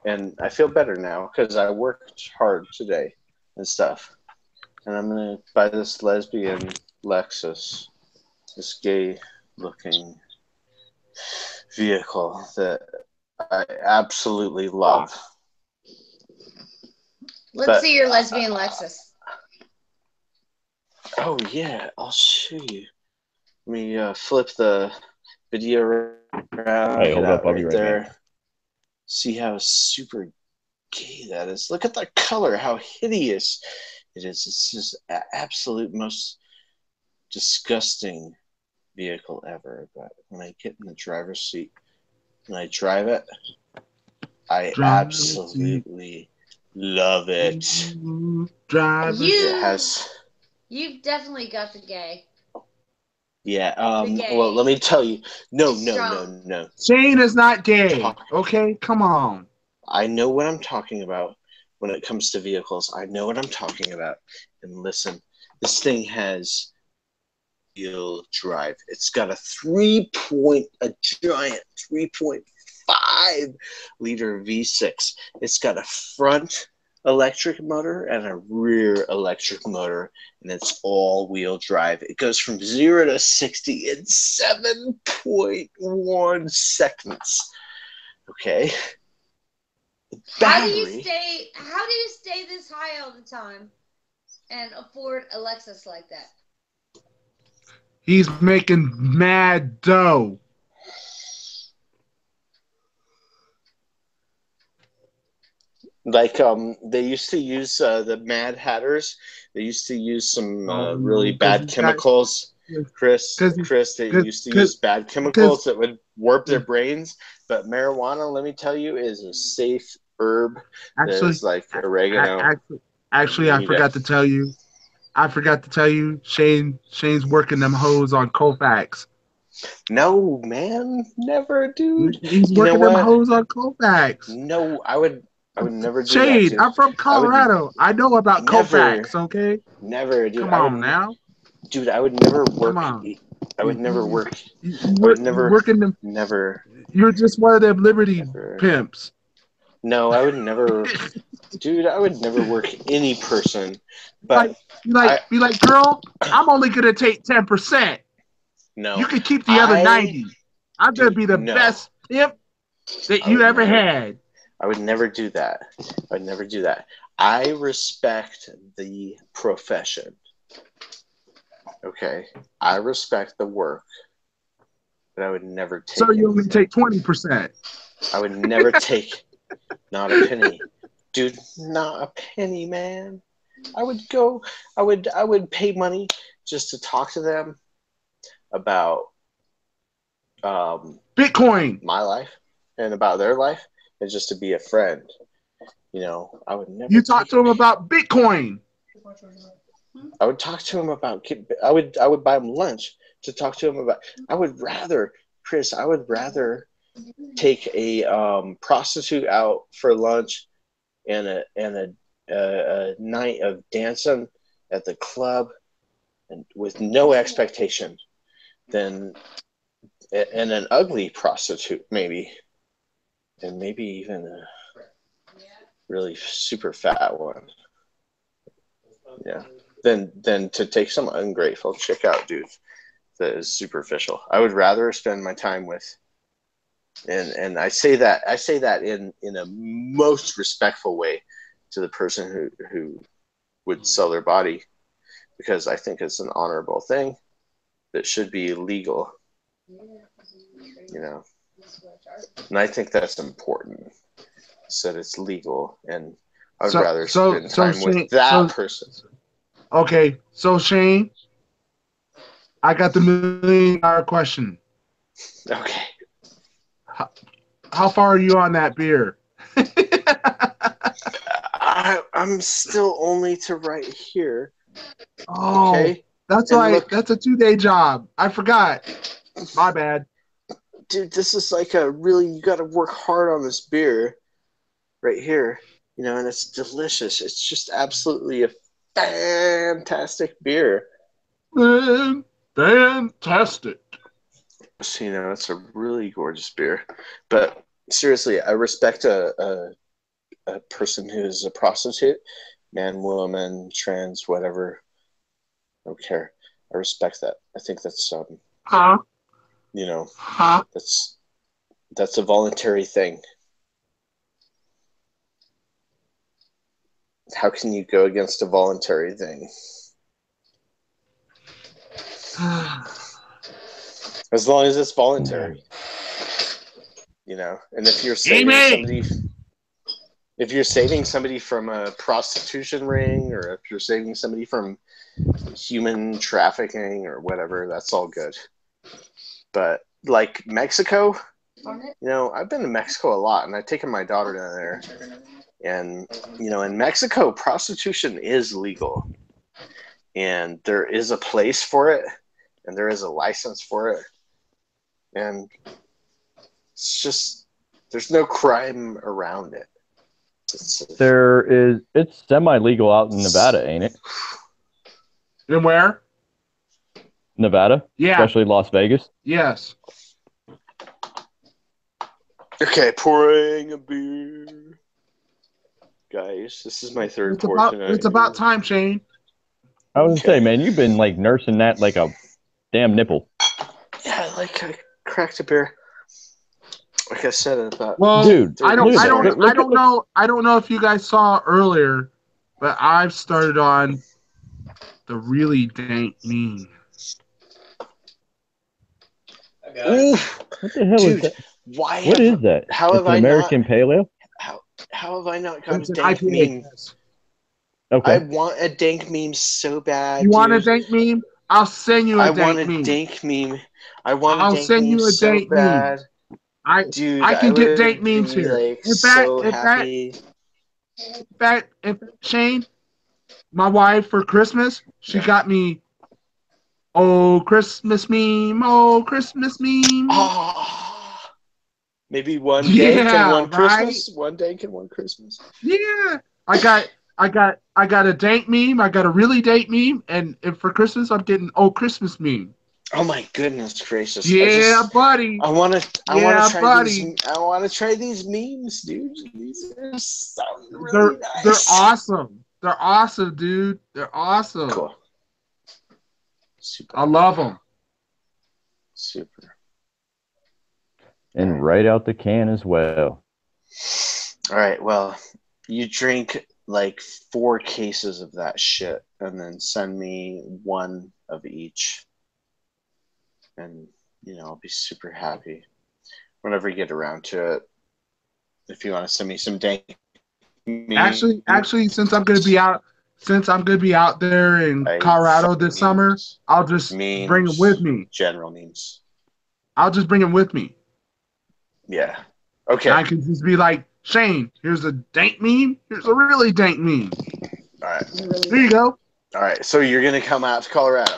And I feel better now because I worked hard today and stuff. And I'm going to buy this lesbian Lexus, this gay-looking vehicle that I absolutely love. Let's see your lesbian Lexus. Oh, yeah, I'll show you. Let me flip the video around. Hey, hold up, I'll be right there. back. See how super gay that is. Look at the color, how hideous it is. It's just absolute most disgusting vehicle ever. But when I get in the driver's seat, when I drive it, I absolutely love it. It has... You've definitely got the gay. Yeah. The gay. Well, let me tell you. No. Shane is not gay. Okay, come on. I know what I'm talking about when it comes to vehicles. I know what I'm talking about. And listen, this thing has wheel drive. It's got a giant 3.5 liter V6. It's got a front electric motor and a rear electric motor, and it's all-wheel drive. It goes from 0 to 60 in 7.1 seconds. Okay. How do you stay this high all the time and afford a Lexus like that? He's making mad dough. Like they used to use the Mad Hatters. They used to use some really bad chemicals. Chris, they used to use bad chemicals that would warp their brains. But marijuana, let me tell you, is a safe herb. Actually, is like oregano. Actually, I forgot to tell you. Shane's working them hoes on Colfax. No, man, never, dude. He's working them hoes on Colfax. No, I would never do Shane, that. Shane, I'm from Colorado. I know about Colfax, okay? Never, dude. Come on now. Dude, I would never work. I would never work. Never. You're just one of them Liberty pimps. No, I would never. Dude, I would never work any person. But be like, girl, I'm only gonna take 10%. No. You can keep the other 90. I'm gonna be the best pimp that you ever had. I would never do that. I respect the profession. Okay? I respect the work. But I would never take So you only take 20%. I would never take not a penny. Dude, not a penny, man. I would pay money just to talk to them about Bitcoin, my life, and about their life, and just to be a friend. You know, I would never. You talk to them about Bitcoin. I would talk to him about. I would buy him lunch to talk to him about. I would rather, Chris. I would rather take a prostitute out for lunch and a night of dancing at the club, and with no expectation, than and an ugly prostitute maybe, and maybe even a really super fat one. Yeah. Than to take some ungrateful chick out, dude, that is superficial. I would rather spend my time with, and I say that in a most respectful way to the person who would sell their body, because I think it's an honorable thing that should be legal. You know, and I think that's important. So that it's legal, and I'd rather spend time with that person. Okay, so Shane, I got the $1 million question. Okay. How far are you on that beer? I'm still only to right here. Oh, okay. That's and right. That's a 2-day job. I forgot. My bad. Dude, this is like you got to work hard on this beer right here, you know, and it's delicious. It's just absolutely a fantastic beer. Fantastic. So, you know, it's a really gorgeous beer. But seriously, I respect a person who is a prostitute, man, woman, trans, whatever. I don't care. I respect that. I think that's you know, that's a voluntary thing. How can you go against a voluntary thing? As long as it's voluntary, you know. And if you're saving somebody from a prostitution ring, or if you're saving somebody from human trafficking or whatever, that's all good. But like Mexico, you know, I've been to Mexico a lot, and I've taken my daughter down there. And, you know, in Mexico, prostitution is legal. And there is a place for it, and there is a license for it. And it's just, there's no crime around it. It's semi-legal out in Nevada, ain't it? In where? Nevada? Yeah. Especially Las Vegas? Yes. Okay, pouring a beer. guys. This is my third It's about portion. it's about time, Shane. I was gonna Okay. say, man, you've been like nursing that like a damn nipple. Yeah, like I cracked a beer. Like I said, about Well, Dude, I look at don't that. I don't know if you guys saw earlier, but I've started on the really dank meme. Oof, What the hell is dude. that? Why? What is that? How It's have an I American not? Pale Ale? How have I not got It's a an dank IPA. meme? Yes. I Okay. want a dank meme so bad, You want a dude. dank meme? I'll send you a I want dank a meme. dank meme. I want a I'll dank send meme you a so dank bad, meme. dude. I can get would dank memes be here. like In so fact, happy. Shane, my wife for Christmas, she got me Oh Christmas meme, oh Christmas meme. Oh, maybe one dank and one Christmas. One dank and one Christmas. Yeah. I got a dank meme, I got a really dank meme, and for Christmas I'm getting Oh Christmas meme. Oh my goodness gracious! Yeah, buddy. I want to try buddy. these. I want to try these memes, dude. These are sound They're really nice. they're awesome. They're awesome, dude. They're awesome. Cool. Super. I love them. Super. And right out the can as well. All right. Well, you drink like 4 cases of that shit, and then send me one of each, and I'll be super happy whenever you get around to it. If you want to send me some dank. Actually, since I'm gonna be out there in Colorado this summer, I'll just bring them with me. General memes. I'll just bring them with me. Yeah. Okay. And I can just be like, Shane, here's a dank meme. Here's a really dank meme. All right. Here you go. All right. So you're gonna come out to Colorado?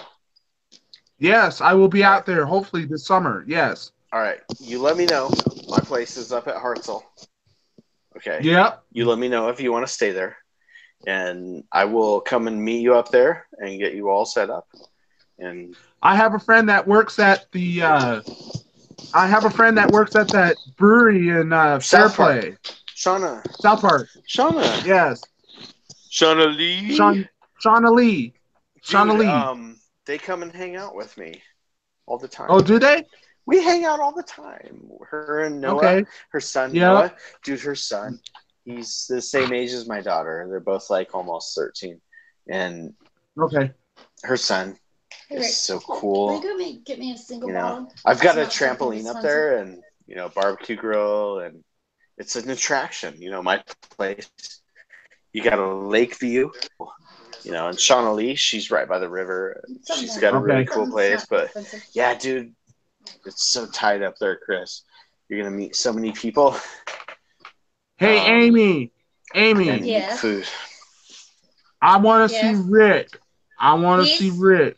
Yes, I will be out there hopefully this summer. Yes. All right. You let me know. My place is up at Hartzell. Okay. Yep. You let me know if you want to stay there, and I will come and meet you up there and get you all set up. And I have a friend that works at the. I have a friend that works at that brewery in Fairplay. Shauna. South Park. Shauna. Yes. Shauna Lee. Shauna Lee. Shauna Lee. They come and hang out with me all the time. Oh, do they? We hang out all the time. Her and Noah, her son Noah. Dude, her son, he's the same age as my daughter. They're both like almost 13. And her son is so cool. Will you get me a single bottle? I've got a trampoline up there and, barbecue grill, and it's an attraction. My place. You got a lake view. And Shauna Lee, she's right by the river. She's got a really cool place. But yeah, dude, it's so tight up there, Chris. You're gonna meet so many people. Hey, Amy. And eat food. I want to see Rick. I want to see Rick.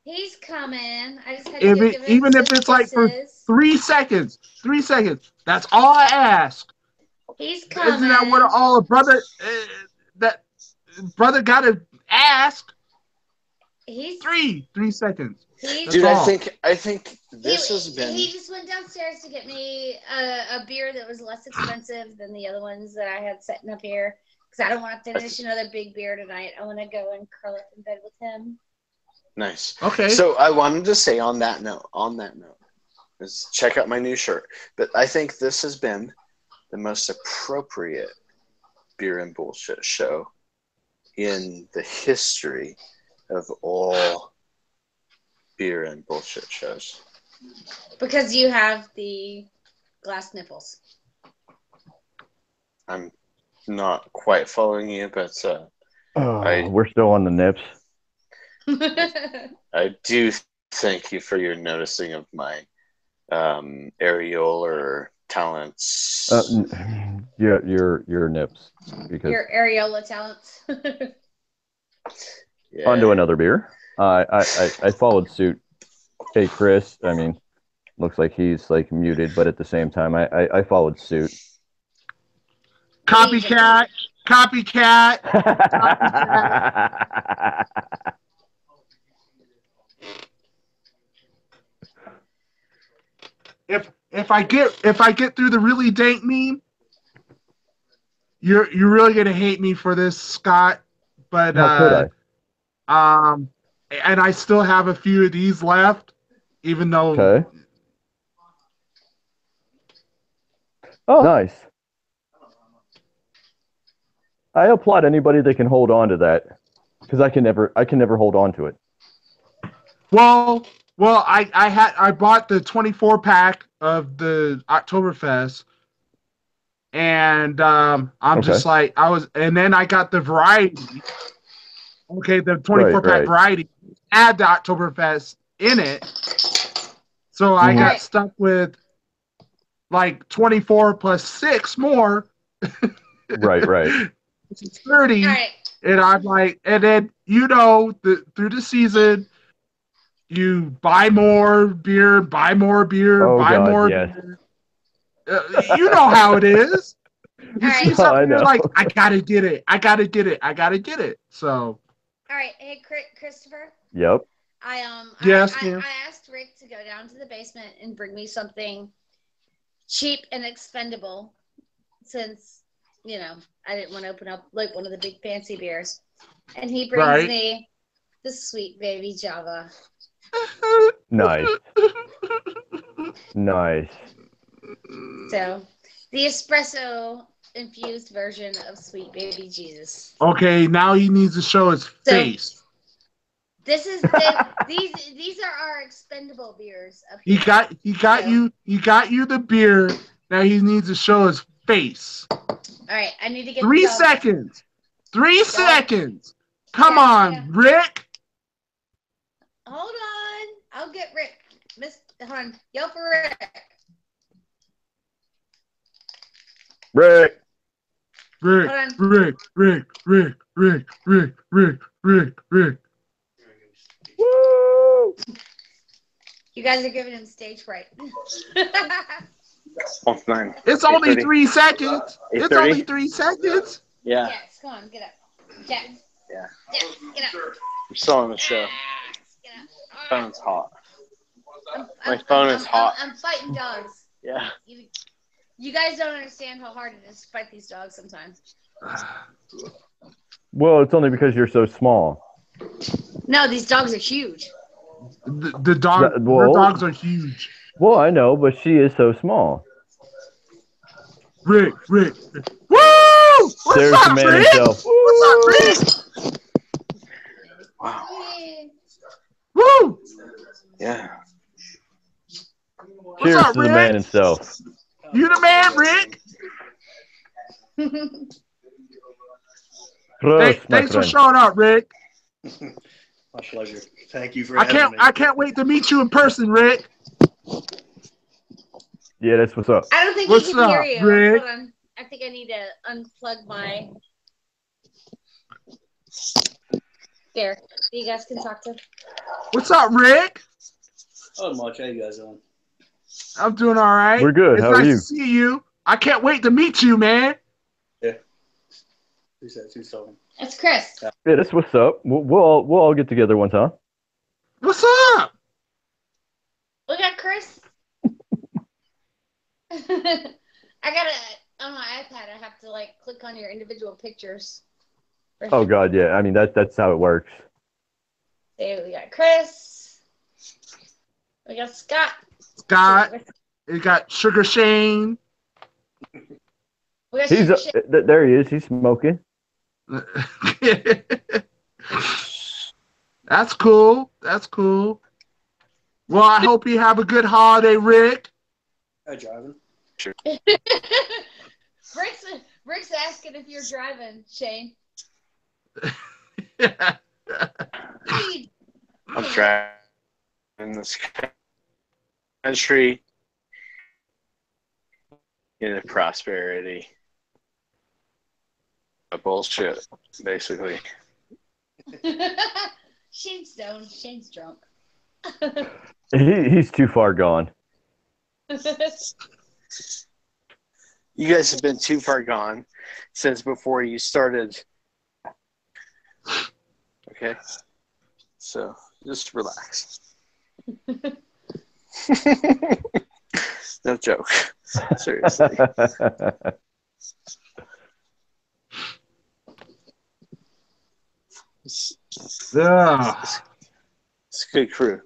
He's coming. I just had to give him even if it's like for 3 seconds. 3 seconds. That's all I ask. He's coming. Isn't that what all a brother that brother got to ask? He's 3 seconds. Dude, I think this has been. He just went downstairs to get me a beer that was less expensive than the other ones that I had sitting up here, because I don't want to finish another big beer tonight. I want to go and curl up in bed with him. Nice. Okay. So I wanted to say on that note, is check out my new shirt. But I think this has been the most appropriate beer and bullshit show in the history of all beer and bullshit shows. Because you have the glass nipples. I'm not quite following you, but we're still on the nips. I do thank you for your noticing of my areolar talents. Your nips. Because your areola talents. Yeah. On to another beer. I followed suit. Hey, Chris. I mean, looks like he's like muted, but at the same time, I followed suit. Copycat. If I get through the really dank meme, you're really gonna hate me for this, Scott, but How could I? and I still have a few of these left, even though Okay. Oh, nice. I applaud anybody that can hold on to that, because I can never hold on to it. Well, I bought the 24 pack of the Oktoberfest, and I'm just like and then I got the variety. Okay, the 24 pack variety had the Oktoberfest in it, so I got stuck with like 24 plus 6 more. Right. Which is 30. All right. And I'm like, and then through the season, you buy more beer, buy more beer, Oh, buy God, more yes. beer. You know how it is. You see right. something, I you're know. like, I gotta get it. So. All right. Hey, Christopher. Yep. Yes, I ma'am. asked Rick to go down to the basement and bring me something cheap and expendable, since I didn't want to open up like one of the big fancy beers, and he brings me the Sweet Baby Java. Nice. Nice. So the espresso infused version of Sweet Baby Jesus. Okay, now he needs to show his face. This is these are our expendable beers. Up He here. got you the beer. Now he needs to show his face. All right, I need to get 3 seconds. 3 seconds. Come on, Rick. Hold on. I'll get Rick. Hold on. Yell for Rick. Rick. Rick. Woo! You guys are giving him stage fright. Almost 9. It's only 8:30. 3 seconds. It's 8:30? only 3 seconds. Yeah. Yes, come on, get up. Jack. Yeah. Jack, get up. I'm still on the show. Get up. My phone's hot. My phone is hot. I'm fighting dogs. Yeah. You guys don't understand how hard it is to fight these dogs sometimes. Well, it's only because you're so small. No, these dogs are huge. The dog. Well, Her dogs are huge. Well, I know, but she is so small. Rick. Woo! What's There's up, the man Rick? himself. What's up, Rick? Wow. Woo! Yeah. What's Cheers up, to the Rick? man himself. You the man, Rick? Prost, my Thanks for friend. showing up, Rick. My pleasure. Thank you for having me. I can't wait to meet you in person, Rick. Yeah, that's what's up. I don't think What's he can hear up, you. Rick? Hold on. I think I need to unplug my. There. You guys can talk to. What's up, Rick? Not much. How you guys doing? I'm doing all right. We're good. It's How are nice you? to see you. I can't wait to meet you, man. Yeah. Who's that? Who's talking? It's Chris. Yeah, that's what's up. We'll all get together one time. What's up? We got Chris. I gotta on my iPad. I have to click on your individual pictures. Oh God, yeah. I mean that's how it works. There we got Chris. We got Scott. We got Sugar Shane. We got He's Sugar there. He is. He's smoking. That's cool. Well, I hope you have a good holiday, Rick. Hi, driving. Rick's asking if you're driving, Shane. I'm driving in this country in prosperity. A bullshit, basically. Shane's stoned. Shane's drunk. He's too far gone. You guys have been too far gone since before you started. Okay? So, just relax. No joke. Seriously. It's Ugh. a good crew.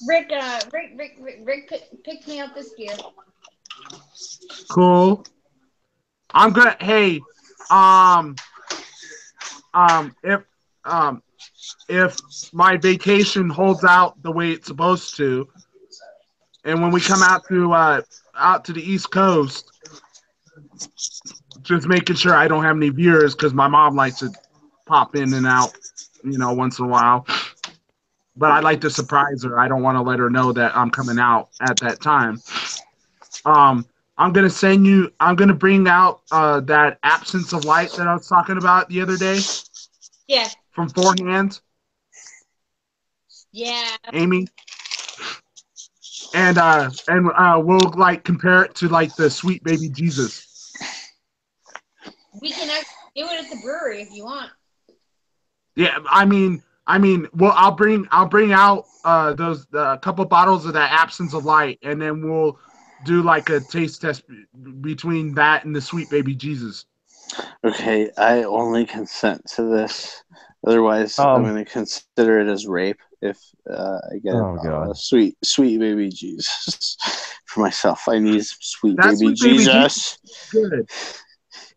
Rick picked me up this beer. Cool. I'm gonna. Hey, if my vacation holds out the way it's supposed to, and when we come out to the East Coast, just making sure I don't have any viewers because my mom likes to pop in and out, once in a while. But I like to surprise her. I don't want to let her know that I'm coming out at that time. I'm gonna bring out that absence of light that I was talking about the other day. Yeah. From Four Hands. Yeah. Amy. And we'll like compare it to like the Sweet Baby Jesus. We can actually do it at the brewery if you want. Yeah, I mean, well, I'll bring out those couple bottles of that absence of light, and then we'll do like a taste test between that and the Sweet Baby Jesus. Okay, I only consent to this. Otherwise, I'm going to consider it as rape if I get a sweet baby Jesus for myself. I need sweet baby Sweet Jesus. Baby good.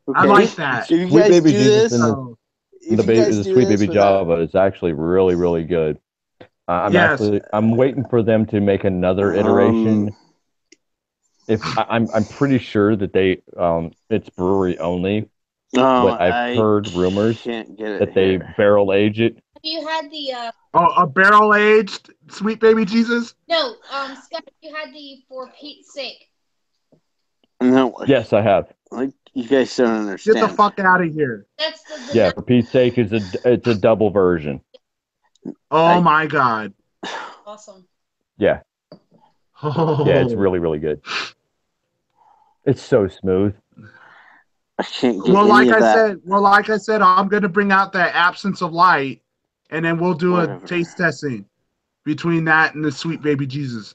Okay. I like that. If you guys do this, the Sweet Baby Java is actually really, really good. I'm waiting for them to make another iteration. I'm pretty sure that it's brewery only. But I've heard rumors that they barrel age it. Have you had the a barrel aged Sweet Baby Jesus? No, Scott, you had the For Pete's Sake. No. Yes, I have. Like, you guys don't understand. Get the fuck out of here. That's the For Pete's Sake it's a double version. Oh my god. Awesome. Yeah. Oh. Yeah, it's really, really good. It's so smooth. I can't get like I said, I'm gonna bring out that absence of light, and then we'll do a taste testing between that and the Sweet Baby Jesus.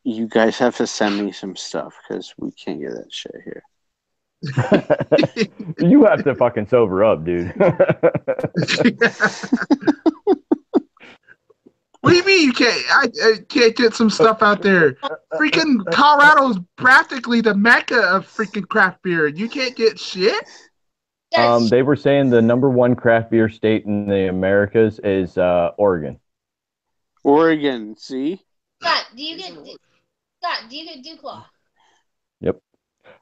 You guys have to send me some stuff because we can't get that shit here. You have to fucking sober up, dude. What do you mean you can't? I can't get some stuff out there. Freaking Colorado is practically the mecca of freaking craft beer. You can't get shit. They were saying the #1 craft beer state in the Americas is Oregon. Oregon, see? Scott, do you get DuClaw? Yep,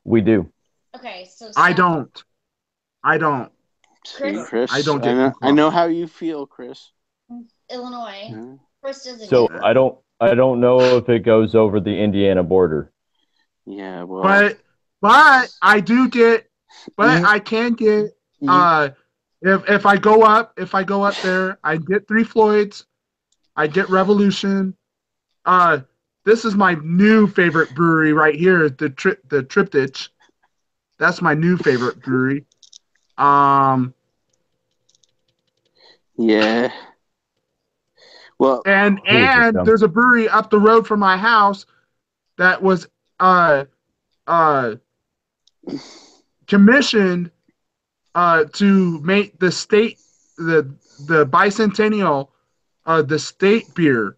we do. Okay, so I don't. Chris? I don't get. I know how you feel, Chris. Illinois. Mm-hmm. Chris doesn't. So I don't know if it goes over the Indiana border. Yeah, well. But I do get. But I can get. If I go up there, I get Three Floyds. I get Revolution. This is my new favorite brewery right here, the Triptych. That's my new favorite brewery. Yeah. Well, and there's a brewery up the road from my house that was commissioned to make the state the bicentennial the state beer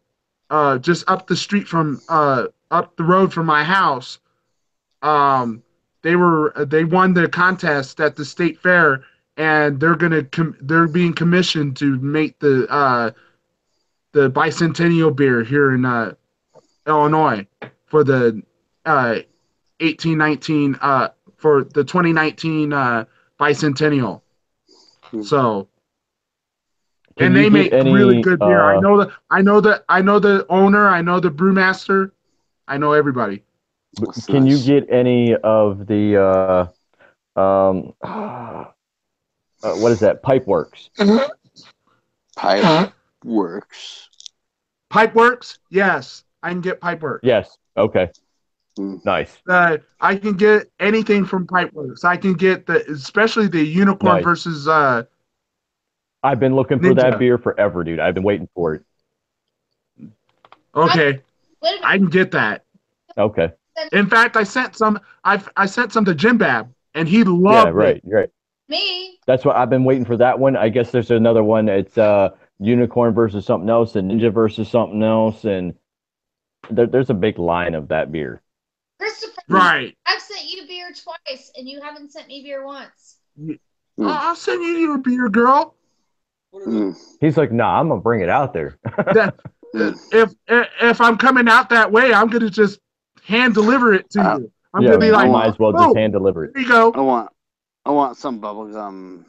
just up the street from up the road from my house. They won the contest at the state fair, and they're being commissioned to make the bicentennial beer here in Illinois for the 1819 for the 2019 bicentennial. So, and they make really good beer. I know the owner. I know the brewmaster. I know everybody. Can you get any of the what is that? Pipeworks. Pipeworks? Yes, I can get Pipeworks. Yes. Okay. Nice. I can get anything from Pipeworks. I can get especially the Unicorn versus. I've been looking for that beer forever, dude. I've been waiting for it. Okay, I can get that. Okay. In fact, I sent some. I sent some to Jim Bab, and he loved it. Right. Me. That's what I've been waiting for that one. I guess there's another one. It's Unicorn versus something else, and Ninja versus something else, and there's a big line of that beer. Christopher, Right. I've sent you beer twice, and you haven't sent me beer once. I'll send you your beer, girl. He's like, nah, I'm gonna bring it out there. If I'm coming out that way, I'm gonna just hand deliver it to you. I'm gonna be like, might as well just hand deliver it. There you go. I want some bubble gum.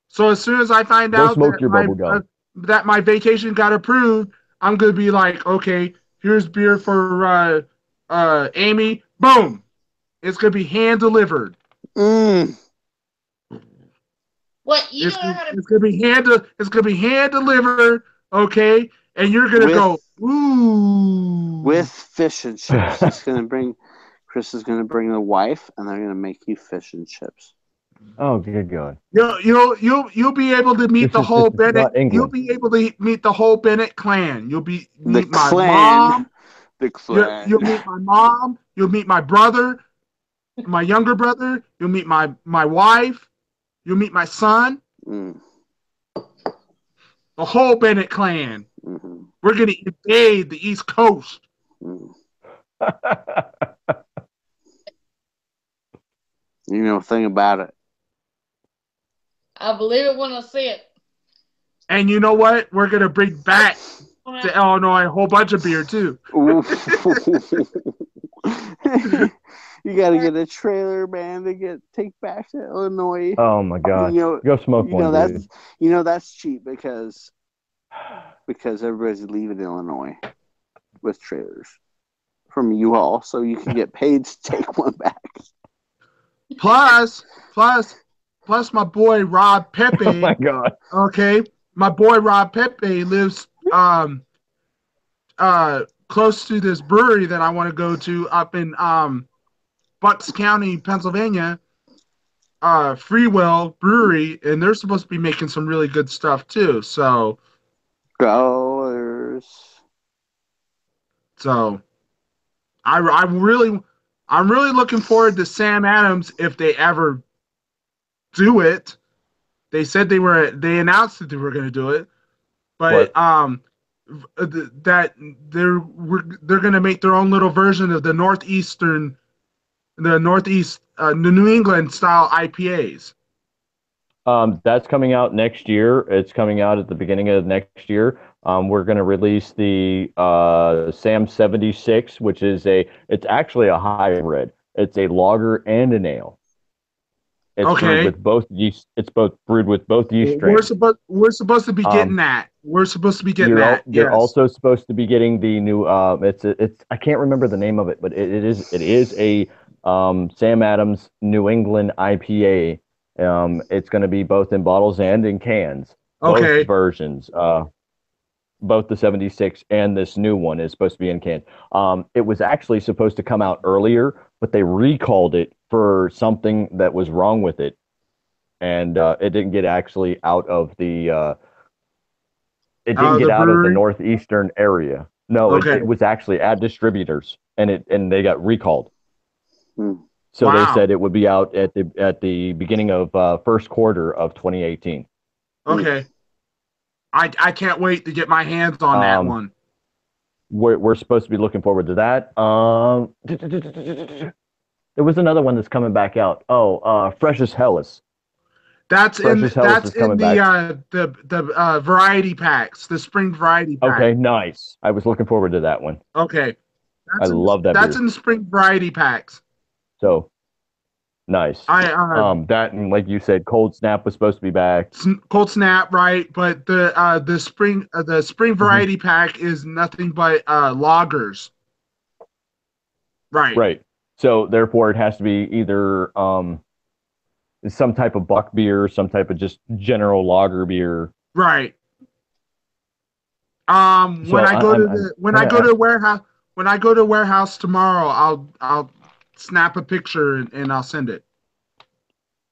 So as soon as I find Go out smoke your bubble gum. that my vacation got approved, I'm gonna be like, okay, here's beer for Amy. Boom, it's gonna be hand delivered. What you don't know how to? It's gonna be hand delivered. Okay, and you're gonna go ooh with fish and chips. Chris is gonna bring the wife, and they're gonna make you fish and chips. Oh, good God! You'll be able to meet the whole Bennett. You'll England. be able to meet the whole Bennett clan. You'll meet my clan. mom. The clan. You'll meet my mom. You'll meet my brother, my younger brother. You'll meet my wife. You'll meet my son. The whole Bennett clan. Mm-hmm. We're gonna invade the East Coast. You know a thing about it. I believe it when I see it. And you know what? We're gonna bring back to Illinois a whole bunch of beer too. You got to get a trailer, man, to take back to Illinois. Oh my God! Go smoke one. That's cheap because everybody's leaving Illinois with trailers from U-Haul, so you can get paid to take one back. Plus, my boy Rob Pepe. Oh my God! Okay, my boy Rob Pepe lives close to this brewery that I want to go to up in Bucks County, Pennsylvania. Freewell Brewery, and they're supposed to be making some really good stuff too. So, growlers. So, I'm really looking forward to Sam Adams if they ever do it. They said they announced that they were going to do it, but that they're going to make their own little version of the Northeast New England style IPAs. That's coming out next year. It's coming out at the beginning of next year. We're going to release the Sam 76, which is it's actually a hybrid. It's a lager and an ale. It's brewed with both yeast. It's brewed with both yeast strains. We're supposed to be getting that. We're supposed to be getting that. You're also supposed to be getting the new. It's I can't remember the name of it, but it is a Sam Adams New England IPA. It's going to be both in bottles and in cans. Both versions. Both the 76 and this new one is supposed to be in can. It was actually supposed to come out earlier, but they recalled it for something that was wrong with it, and it didn't get actually out of the. It didn't get out of the northeastern area. No, it was actually at distributors, and they got recalled. So they said it would be out at the beginning of first quarter of 2018. Okay. I can't wait to get my hands on that one. We're supposed to be looking forward to that. There was another one that's coming back out. Freshest Hellas. That's in the variety packs, the spring variety pack. Okay, nice. I was looking forward to that one. Okay. I love that. That's in the spring variety packs. So nice. That, and like you said, Cold Snap was supposed to be back. Cold Snap, right? But the spring variety pack is nothing but lagers. Right. Right. So therefore, it has to be either some type of buck beer, some type of just general lager beer. Right. When I go to the warehouse tomorrow, I'll snap a picture and I'll send it.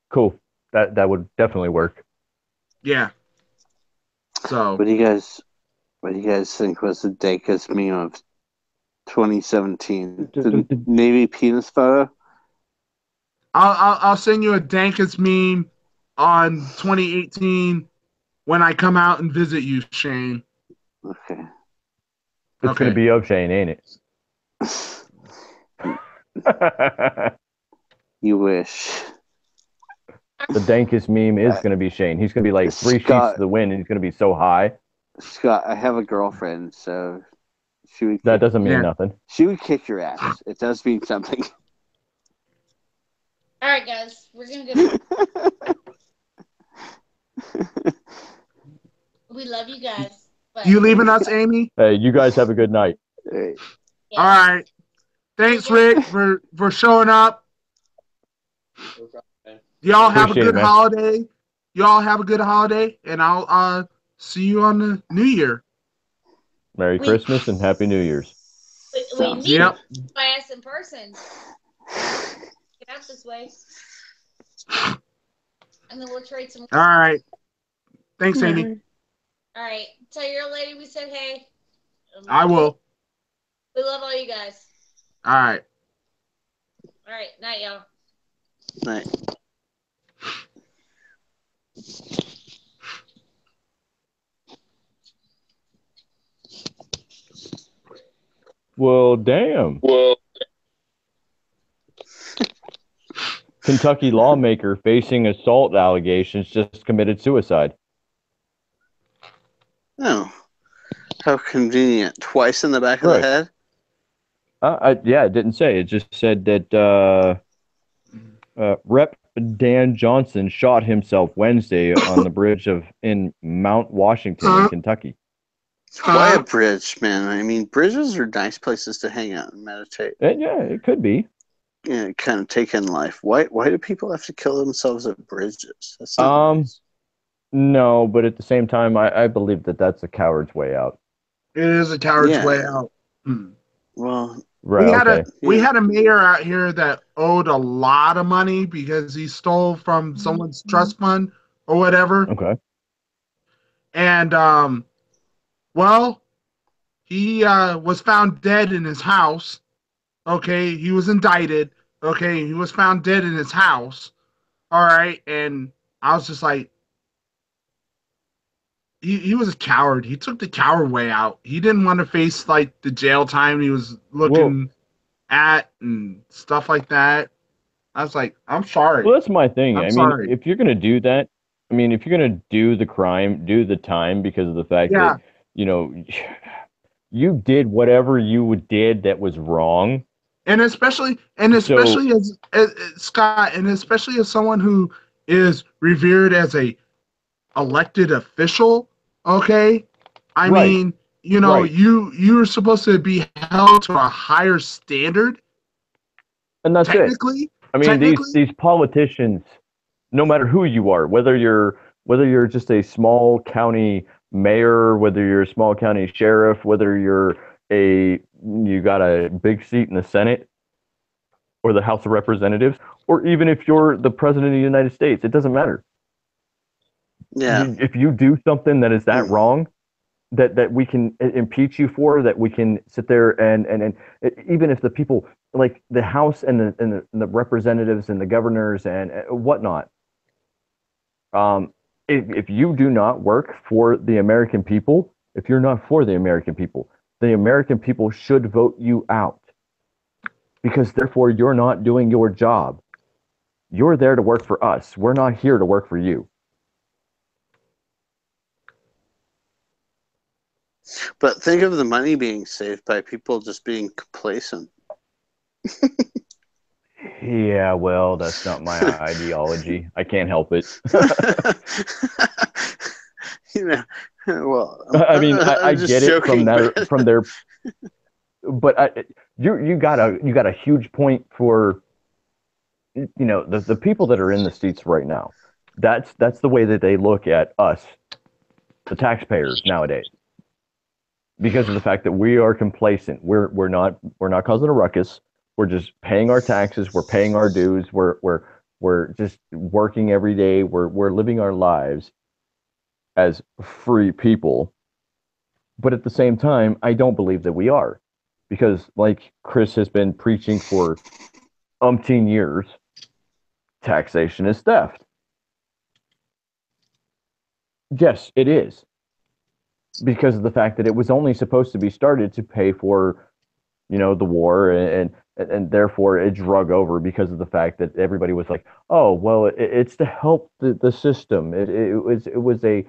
Cool. That would definitely work. Yeah. So what do you guys think was the Dacus meme of 2017? The Navy penis photo? I'll send you a Dankus meme on 2018 when I come out and visit you, Shane. Okay. It's going to be of Shane, ain't it? You wish. The Dankus meme is going to be Shane. He's going to be like 3 sheets to the wind, and he's going to be so high. Scott, I have a girlfriend, so that doesn't mean nothing. She would kick your ass. It does mean something. All right, guys, we're gonna go. We love you guys. But... You leaving us, Amy? Hey, you guys have a good night. Hey. Yeah. All right. Thanks, Rick, for showing up. Y'all have a good holiday. Y'all have a good holiday, and I'll see you on the New Year. Merry Christmas and Happy New Year's. We need by us in person. Get out this way. And then we'll trade some. All right. Thanks, Amy. All right. Tell your lady we said hey. I will. We love all you guys. All right. All right. Night, y'all. Night. Well, damn. Kentucky lawmaker facing assault allegations just committed suicide. Oh, how convenient. Twice in the back of the head? Yeah, it didn't say. It just said that Rep. Dan Johnson shot himself Wednesday on the bridge in Mount Washington in Kentucky. Why a bridge, man? I mean, bridges are nice places to hang out and meditate. Yeah, it could be. Yeah, kind of take in life. Why do people have to kill themselves at bridges? That's not nice. No, but at the same time, I believe that's a coward's way out. It is a coward's way out. Well, right. We had a mayor out here that owed a lot of money because he stole from someone's trust fund or whatever. Okay. And he was found dead in his house. Okay, he was indicted. Okay, he was found dead in his house. All right, and I was just like, he was a coward. He took the coward way out. He didn't want to face like the jail time he was looking at and stuff like that. I was like, I'm sorry. Well, that's my thing. I'm sorry. If you're gonna do that, if you're gonna do the crime, do the time because of the fact that you did whatever you did that was wrong. And especially as Scott, and especially as someone who is revered as a elected official, okay? I mean, you're supposed to be held to a higher standard. And that's technically, it. I mean, these politicians, no matter who you are, whether you're just a small county mayor, whether you're a small county sheriff, whether you got a big seat in the Senate or the House of Representatives, or even if you're the president of the United States, it doesn't matter. Yeah. If you do something that is that wrong, that we can impeach you for, that we can sit there and even if the people like the House and the representatives and the governors and whatnot, if you do not work for the American people, if you're not for the American people should vote you out, because therefore you're not doing your job. You're there to work for us. We're not here to work for you. But think of the money being saved by people just being complacent. Yeah, well, that's not my ideology. I can't help it. I mean, I get it from their, but you got a huge point for, the people that are in the seats right now. That's the way that they look at us, the taxpayers nowadays, because of the fact that we are complacent. We're not causing a ruckus. We're just paying our taxes. We're paying our dues. We're just working every day. We're living our lives as free people. But at the same time, I don't believe that we are, because like Chris has been preaching for umpteen years, taxation is theft. Yes, it is. Because of the fact that it was only supposed to be started to pay for, the war, and therefore it drug over because of the fact that everybody was like, oh, well, it's to help the system. It was a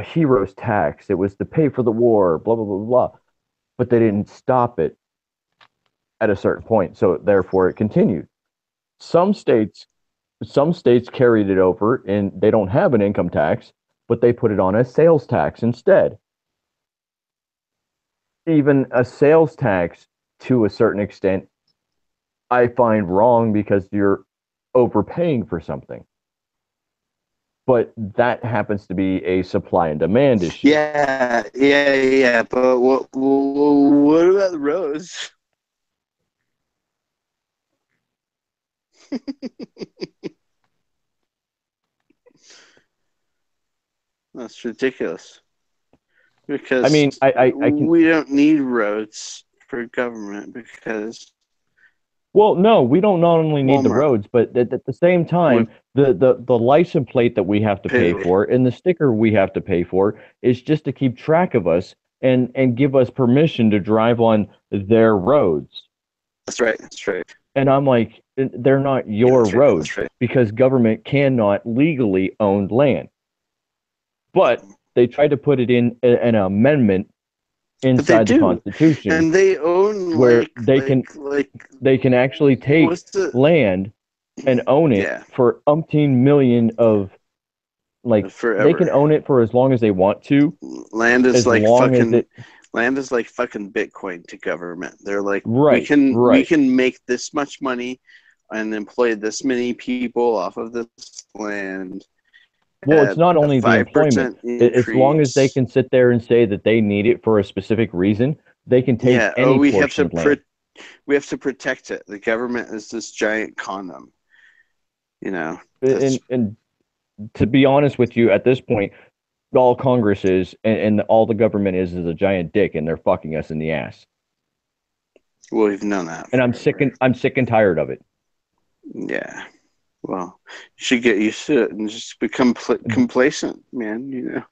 hero's tax. It was to pay for the war, blah, blah, blah, blah. But they didn't stop it at a certain point. So therefore it continued. Some states carried it over and they don't have an income tax, but they put it on a sales tax instead. Even a sales tax, to a certain extent, I find wrong because you're overpaying for something. But that happens to be a supply and demand issue. Yeah. But what about the roads? That's ridiculous. Because I mean, I can, we don't need roads for government because. Well, no, we don't not only need the Walmart. roads, but at the same time, the license plate that we have to pay for and the sticker we have to pay for is just to keep track of us and give us permission to drive on their roads. That's right. That's right. And I'm like, they're not your roads because government cannot legally own land. But they tried to put it in an amendment inside the Constitution, and they own where they can actually take land and own it for umpteen million of forever. They can own it for as long as they want to. Land is like fucking Bitcoin to government. They're like, we can make this much money and employ this many people off of this land. Well, it's not only the employment. As long as they can sit there and say that they need it for a specific reason, they can take any portion of land. We have to protect it. The government is this giant condom. And to be honest with you, at this point, all Congress is and all the government is a giant dick, and they're fucking us in the ass. Well, we've known that. And I'm sick and tired of it. Yeah. Well, you should get used to it and just become complacent, man.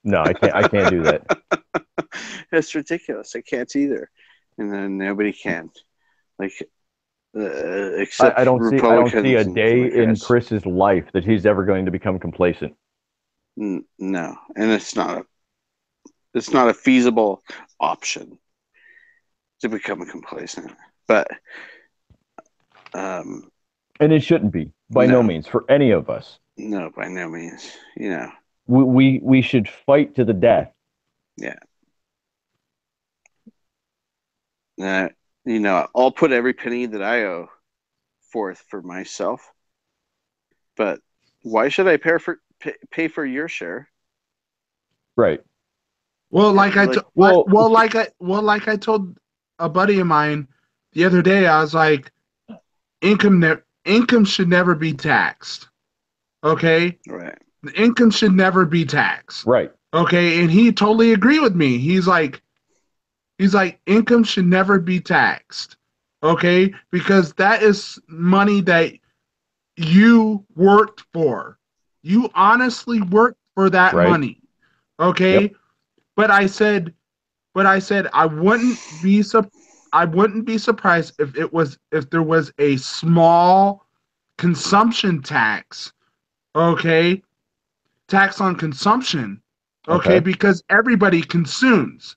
No, I can't do that. That's ridiculous. I can't either, and then nobody can. Except I don't see a day in Chris's life that he's ever going to become complacent. No, and it's not a feasible option to become complacent. But and it shouldn't be by no means for any of us. No, by no means. We should fight to the death. Yeah. I'll put every penny that I owe forth for myself. But why should I pay for your share? Right. Well, like I told a buddy of mine the other day, I was like, income should never be taxed. Okay? Right. The income should never be taxed. Right. Okay, and he totally agreed with me. He's like, income should never be taxed. Okay? Because that is money that you worked for. You honestly worked for that money. Okay? Yep. But I said I wouldn't be surprised if there was a small consumption tax. Okay? Tax on consumption. Okay? Because everybody consumes.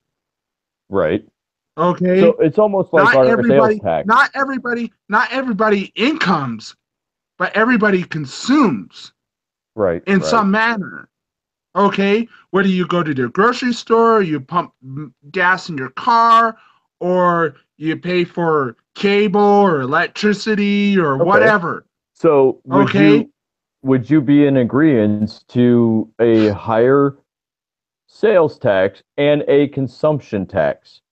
Right. Okay. So it's almost like our sales tax. Not everybody incomes, but everybody consumes. Right. In some manner. Okay. Whether you go to the grocery store, you pump gas in your car, or you pay for cable or electricity or whatever. So would you be in agreement to a higher sales tax and a consumption tax?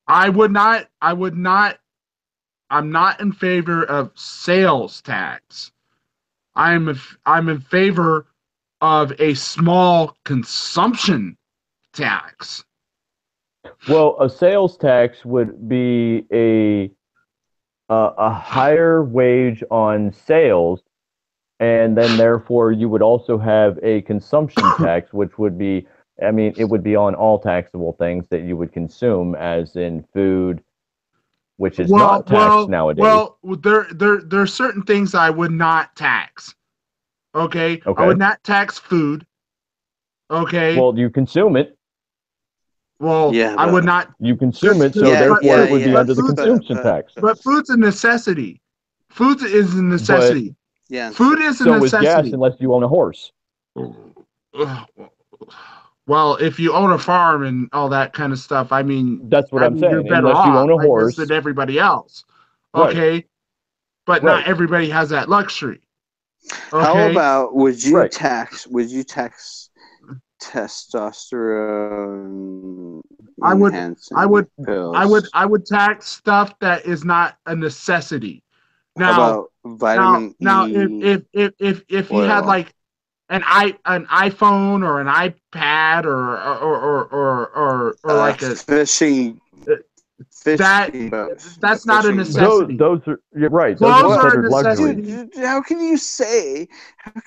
I would not. I'm not in favor of sales tax. I'm in favor of a small consumption tax. Well, a sales tax would be a higher wage on sales, and then therefore you would also have a consumption tax, which would be, I mean, it would be on all taxable things that you would consume, as in food, which is not taxed nowadays. Well, there are certain things I would not tax. Okay? I would not tax food. Okay. Well, you consume it. Well, yeah, I would not. You consume it, so therefore it would be under the consumption tax. But food's a necessity. Food is a necessity. Food is a necessity. So is gas, unless you own a horse. Well, if you own a farm and all that kind of stuff, I mean, that's what I'm saying. You're better unless off, you own a horse than everybody else. Okay, right. But not everybody has that luxury. Okay? How about would you tax testosterone? I would tax stuff that is not a necessity. Now, how about vitamin E? If you had like an iPhone or an iPad or like a fishing. That's not a necessity. Those are, you're right. Those are a necessity. Dude, how can you say that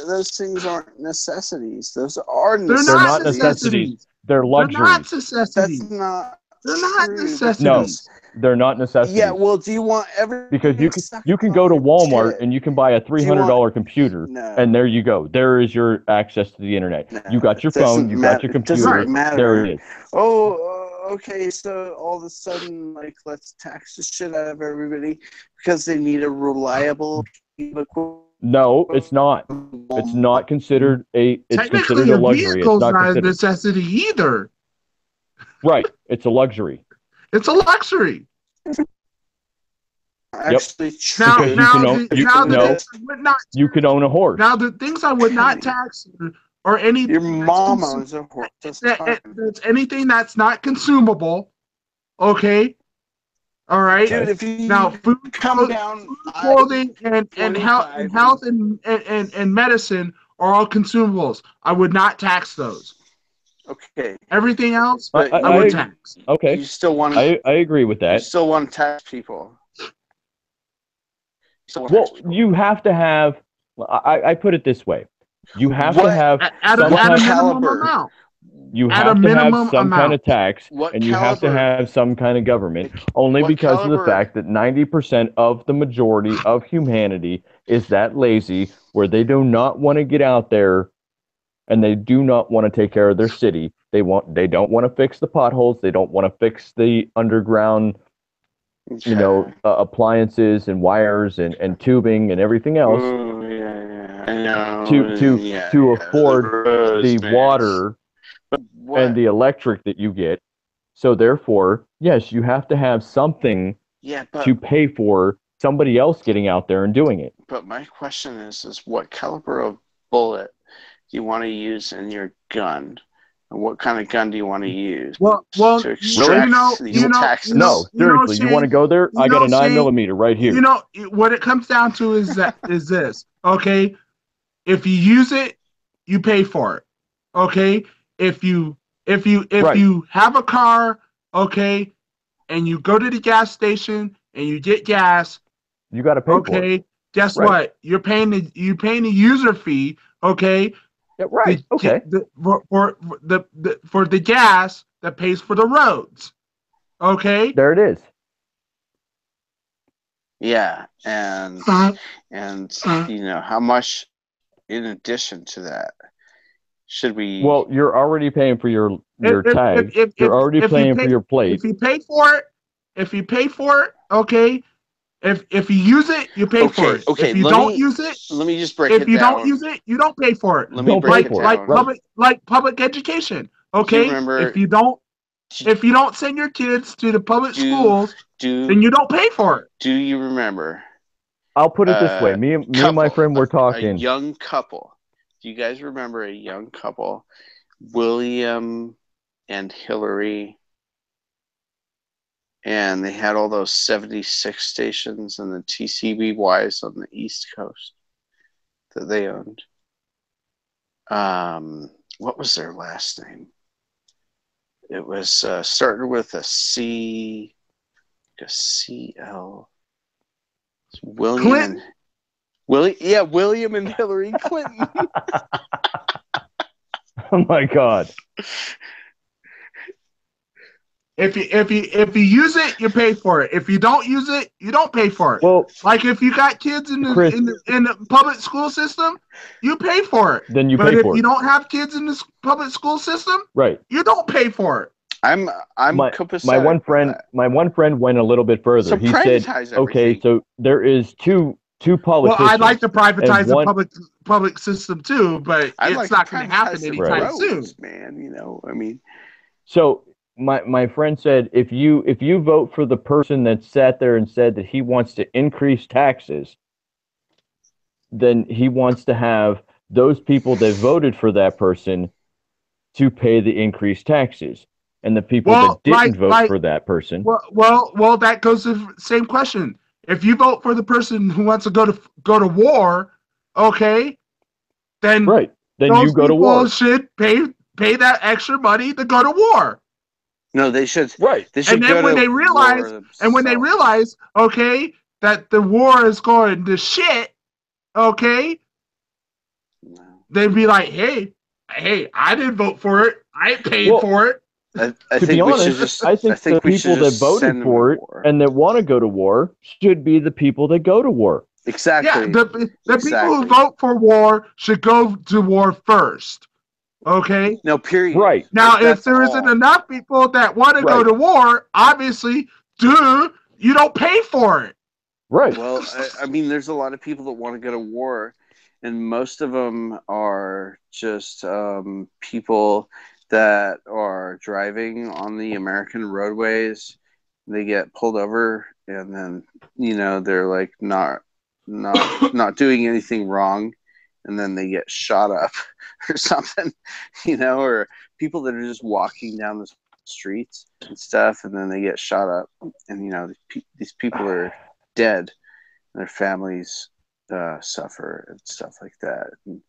those things aren't necessities? Those are necessities. They're not necessities. They're luxuries. They're not necessities. That's not. They're not necessities. No, they're not necessities. Yeah, well, do you want because you can go to Walmart and you can buy a $300 computer, and there you go. There is your access to the internet. You got your phone. You got your computer. There it is. Okay, so all of a sudden, like, let's tax the shit out of everybody because they need a reliable. No, it's not. It's not considered a. It's considered a luxury. It's not a necessity either. Right, it's a luxury. It's a luxury. Actually, you can own a horse. Now, the things I would not tax or any. Your mom owns a horse. It's anything that's not consumable. Okay. All right. Dude, if you now food, clothing, and health and medicine are all consumables. I would not tax those. Okay. Everything else, I would tax. Okay. You still want to? I agree with that. You still want to tax people. You have to have. I put it this way: you have to have at a minimum amount. You have to have some kind of tax, and you have to have some kind of government, only because of the fact that 90% of the majority of humanity is that lazy, where they do not want to get out there, and they do not want to take care of their city. They don't want to fix the potholes. They don't want to fix the underground, appliances and wires and tubing and everything else. To afford the water and the electric that you get. So therefore, yes, you have to have something to pay for somebody else getting out there and doing it. But my question is what caliber of bullet do you want to use in your gun? And what kind of gun do you want to use? Well, to extract these taxes? No, seriously, you want to go there? I got a 9mm right here. What it comes down to is this. Okay, if you use it, you pay for it. Okay, if you have a car, okay, and you go to the gas station and you get gas, you got to pay for it. Okay, guess what? You're paying the user fee. Okay. Yeah, right. Okay. For the gas that pays for the roads. Okay. There it is. Yeah, and how much in addition to that should we? Well, you're already paying for your tag. You're already paying for your plate. If you pay for it, okay. If you use it, you pay for it. Okay, if you don't use it, let me just break it down. If you don't use it, you don't pay for it. Let me break it down. Like public education. Okay. If you don't send your kids to the public schools, then you don't pay for it. Do you remember? I'll put it this way: me and my friend were talking. A young couple. Do you guys remember a young couple, William and Hillary? And they had all those 76 stations and the TCBYs on the East Coast that they owned. What was their last name? It was started with a C. CL. William. Clinton. William and Hillary Clinton. Oh my God. If you use it, you pay for it. If you don't use it, you don't pay for it. Well, like if you got kids in the public school system, you pay for it. Then you but pay if for you it. don't have kids in this public school system, right, you don't pay for it. My one friend went a little bit further. So he said, "Okay, so there is two politicians." Well, I'd like to privatize one, the public system too, but it's not going to happen anytime soon. Man, you know, I mean, so my friend said, if you vote for the person that sat there and said that he wants to increase taxes, then he wants to have those people that voted for that person to pay the increased taxes. And the people that didn't vote for that person. Well, that goes to the same question. If you vote for the person who wants to go to war, okay, then you go to war. Should pay that extra money to go to war. No, they should. Right. They should. And then when they realize, okay, that the war is going to shit, okay, they'd be like, hey, I didn't vote for it. I ain't paid for it. To be honest, I think the people that voted for it and that want to go to war should be the people that go to war. Exactly. Yeah, the people who vote for war should go to war first. Okay? No, period. Right. Now, if there isn't enough people that want to go to war, obviously, you don't pay for it. Right. Well, I mean, there's a lot of people that want to go to war, and most of them are just people that are driving on the American roadways. They get pulled over, and then they're like not doing anything wrong, and then they get shot up or something, or people that are just walking down the streets and stuff, and then they get shot up, and these people are dead, and their families suffer and stuff like that. And,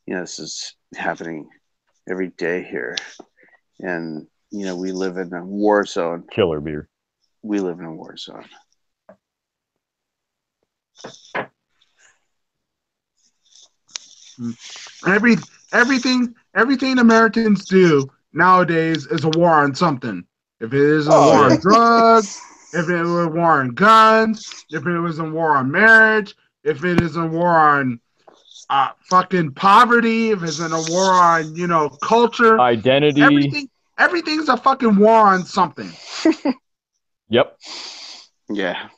this is happening every day here, and we live in a war zone. Killer beer. We live in a war zone. Everything Americans do nowadays is a war on something. If it is a war on drugs, if it was a war on guns, if it was a war on marriage, if it is a war on fucking poverty, if it's in a war on, culture, identity, everything's a fucking war on something. Yep. Yeah.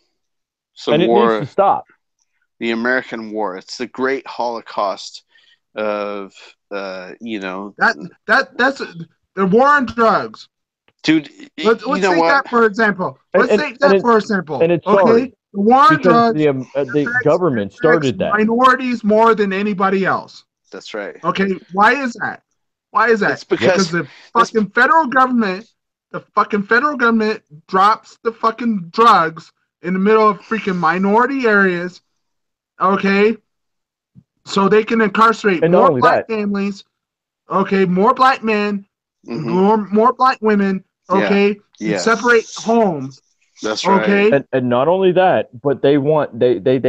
So and war, it needs to stop. The American War. It's the great Holocaust of that's the war on drugs. Dude, let's take that for example. And it's okay. The war on drugs. The government started that. Minorities more than anybody else. That's right. Okay, why is that? It's because the fucking federal government, drops the fucking drugs in the middle of freaking minority areas. Okay, so they can incarcerate more black families. Okay, more black men, more black women. Okay, separate homes. That's right. Okay, and not only that, but they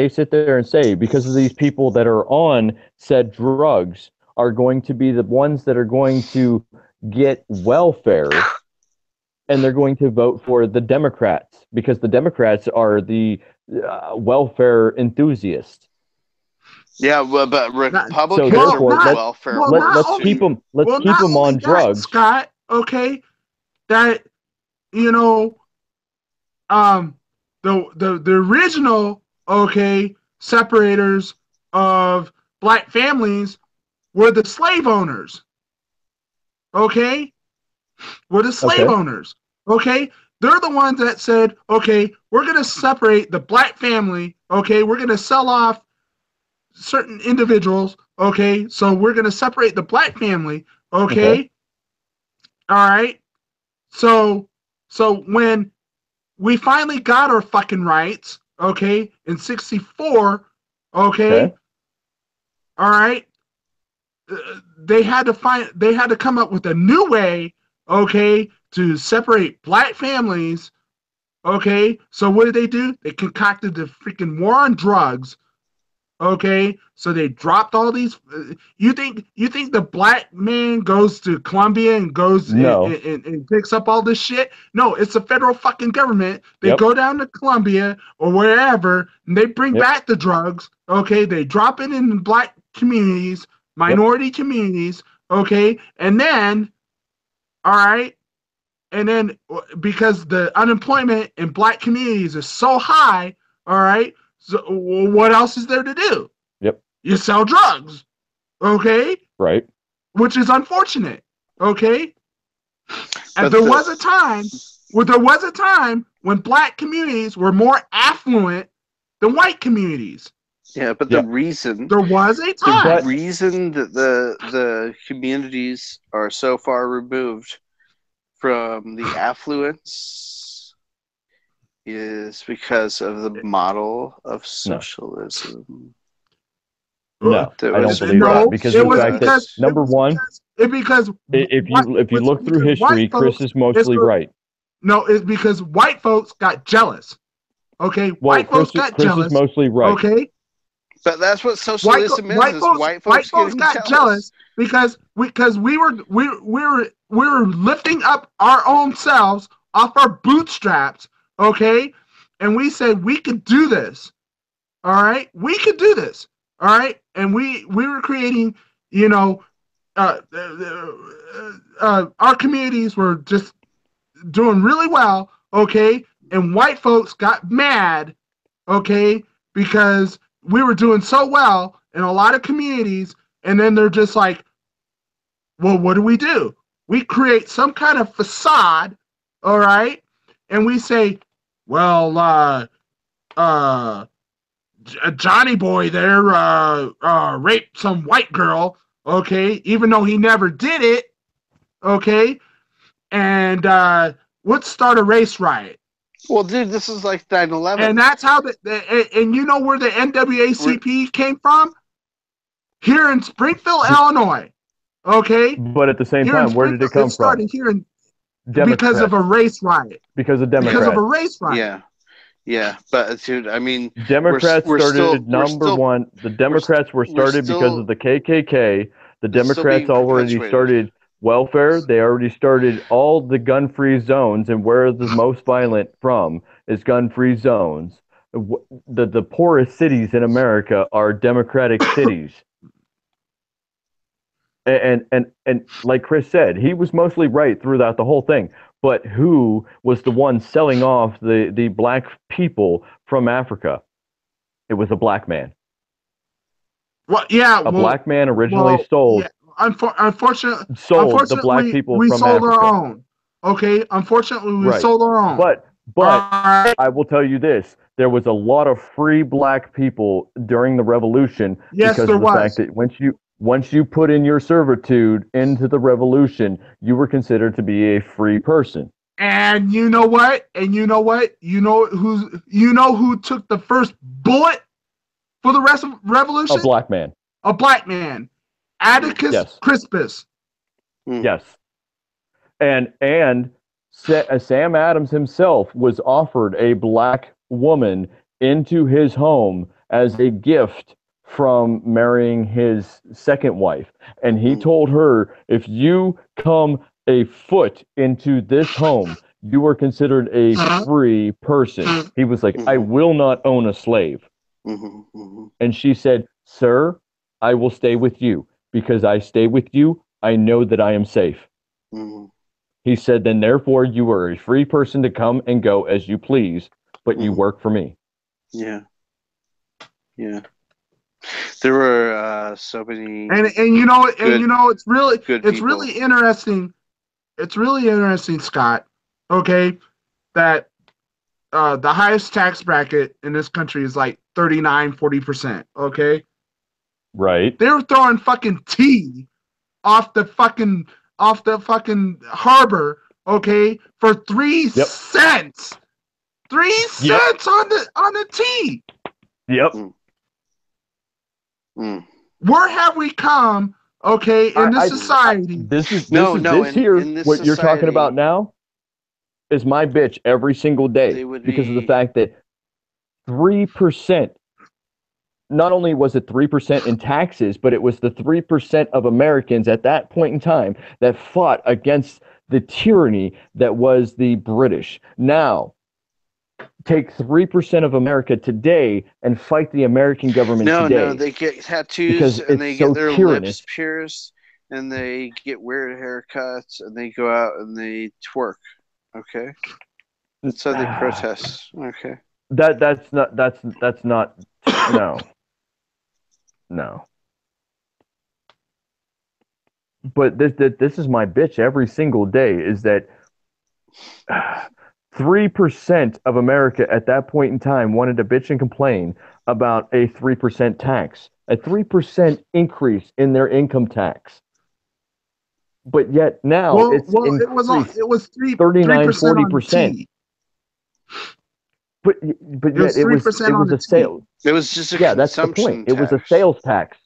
sit there and say, because of these people that are on said drugs are going to be the ones that are going to get welfare, and they're going to vote for the Democrats because the Democrats are the welfare enthusiasts. Yeah, well, but Republicans so therefore, are welfare. Let's keep them. Let's keep them on drugs, Scott. Okay, that the original separators of black families were the slave owners. Okay, were the slave owners. Okay, they're the ones that said, okay, we're going to separate the black family. Okay, we're going to sell off certain individuals. Okay, so we're going to separate the black family. Okay. All right. So when we finally got our fucking rights, okay, in 1964, okay, all right, they had to come up with a new way, okay, to separate black families, Okay, so what did they do? They concocted the freaking war on drugs. Okay, so they dropped all these. You think the black man goes to Colombia and goes and picks up all this shit? No, it's the federal fucking government. They go down to Colombia or wherever, and they bring back the drugs. Okay, they drop it in black communities, minority communities. Okay, and then, all right, and then because the unemployment in black communities is so high, all right. So what else is there to do? Yep. You sell drugs, okay? Right. Which is unfortunate, okay? And there was a time when black communities were more affluent than white communities. Yeah, but the reason there was a time. The reason that the communities are so far removed from the affluence is because of the model of socialism. No, I don't believe that, because of the fact that, number one, if you look through history, Chris is mostly right. No, it's because white folks got jealous. Okay, white folks got jealous. Chris is mostly right. Okay, but that's what socialism is. White folks got jealous because we were lifting up our own selves off our bootstraps. Okay, and we said we could do this. All right, we could do this. All right, and we were creating, our communities were just doing really well. Okay, and white folks got mad. Okay, because we were doing so well in a lot of communities, and then they're just like, well, what do? We create some kind of facade. All right, and we say, well, Johnny Boy there raped some white girl, okay, even though he never did it, okay, and let's start a race riot. Well, dude, this is like 9/11. And that's how and you know where the NAACP came from? Here in Springfield, Illinois, okay? But at the same time, where did it come from? Here in because of a race riot. Because of Democrats. Because of a race riot. Yeah, but dude, I mean, Democrats started number one. The Democrats were started because of the KKK. The Democrats already started welfare. They already started all the gun-free zones, and where the most violent from is gun-free zones. The poorest cities in America are Democratic cities. And like Chris said, he was mostly right throughout the whole thing. But who was the one selling off the black people from Africa? It was a black man. Well, yeah, a black man originally sold. Yeah, unfortunately, the black people we from sold Africa. Our own. Okay, unfortunately, we sold our own. But I will tell you this: there was a lot of free black people during the revolution because of the fact that once you put in your servitude into the revolution, you were considered to be a free person. And you know what? You know who took the first bullet for the rest of revolution? A black man. A black man. Atticus Crispus. Yes. And Sam Adams himself was offered a black woman into his home as a gift from marrying his second wife. And he told her, if you come a foot into this home, you are considered a free person. He was like, I will not own a slave. And she said, sir, I will stay with you. Because I stay with you, I know that I am safe. He said, then therefore you are a free person to come and go as you please, but you work for me. Yeah. There were so many, and it's really interesting. It's really interesting, Scott. Okay, that the highest tax bracket in this country is like 39-40%. Okay, right? They're throwing fucking tea off the fucking harbor. Okay, for 3 cents. 3 cents on the tea. Yep. Where have we come? Okay, in this society. What you're talking about now. is my bitch every single day because of the fact that 3%, not only was it 3% in taxes, but it was the 3% of Americans at that point in time that fought against the tyranny that was the British. Now, take 3% of America today and fight the American government today. No, they get tattoos and they get their lips pierced and they get weird haircuts and they go out and they twerk. Okay, that's how they protest. Okay, that's not no. But this is my bitch every single day. Is that 3% of America at that point in time wanted to bitch and complain about a 3% tax, a 3% increase in their income tax. But yet now it was 39-40%. But yet it was a sales. It was just a that's the point. Tax. It was a sales tax.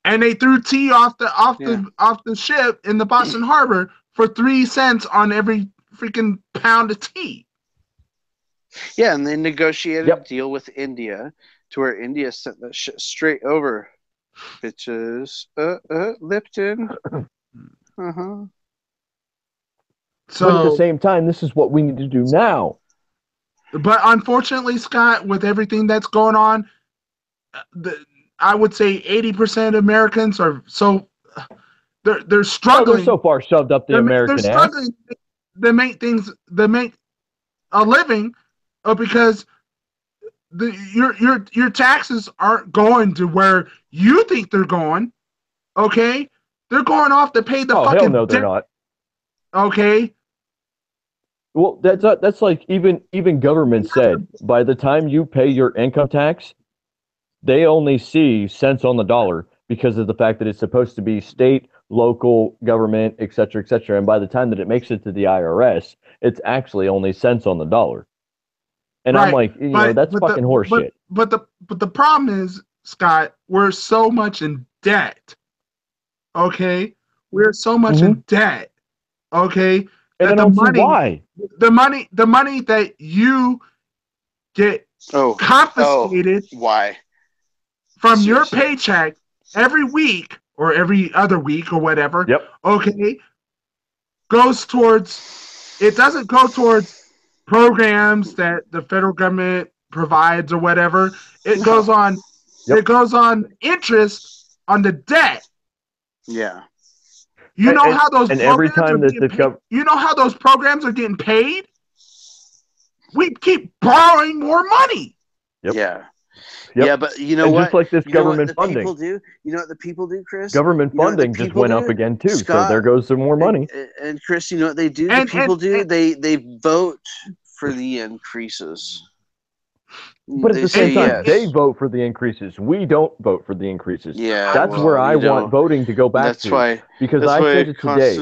And they threw tea off the ship in the Boston Harbor for 3 cents on every freaking pound of tea. Yeah, and they negotiated a deal with India to where India sent that shit straight over. Bitches. Lipton. So but at the same time, this is what we need to do now. But unfortunately, Scott, with everything that's going on, I would say 80% of Americans are they're struggling. They're so far shoved up the American ass. They're struggling to make a living because your taxes aren't going to where you think they're going. Okay, they're going off to pay the fucking. Hell no, they're not. Okay. Well, that's like even government said by the time you pay your income tax, they only see cents on the dollar because of the fact that it's supposed to be state, local government, et cetera, and by the time that it makes it to the IRS, it's actually only cents on the dollar. And I'm like, that's fucking horseshit. But the problem is, Scott, we're so much in debt. Okay, we're so much in debt. Okay. And I don't see why. The money that you get confiscated why? From your paycheck every week or every other week or whatever. Yep. Okay. It doesn't go towards programs that the federal government provides or whatever. It goes on. It goes on interest on the debt. Yeah. You know how those and every time that you know how those programs are getting paid? We keep borrowing more money. Yep. Yeah. Yep. Yeah, but you know what? Just like this government funding. People do? You know what the people do, Chris? Government funding just went up again too. Scott, so there goes some more money. And Chris, you know what they do? The people do? They vote for the increases. But at the same time, they vote for the increases. We don't vote for the increases. Yeah, that's where I want voting to go back to. Because I said it today.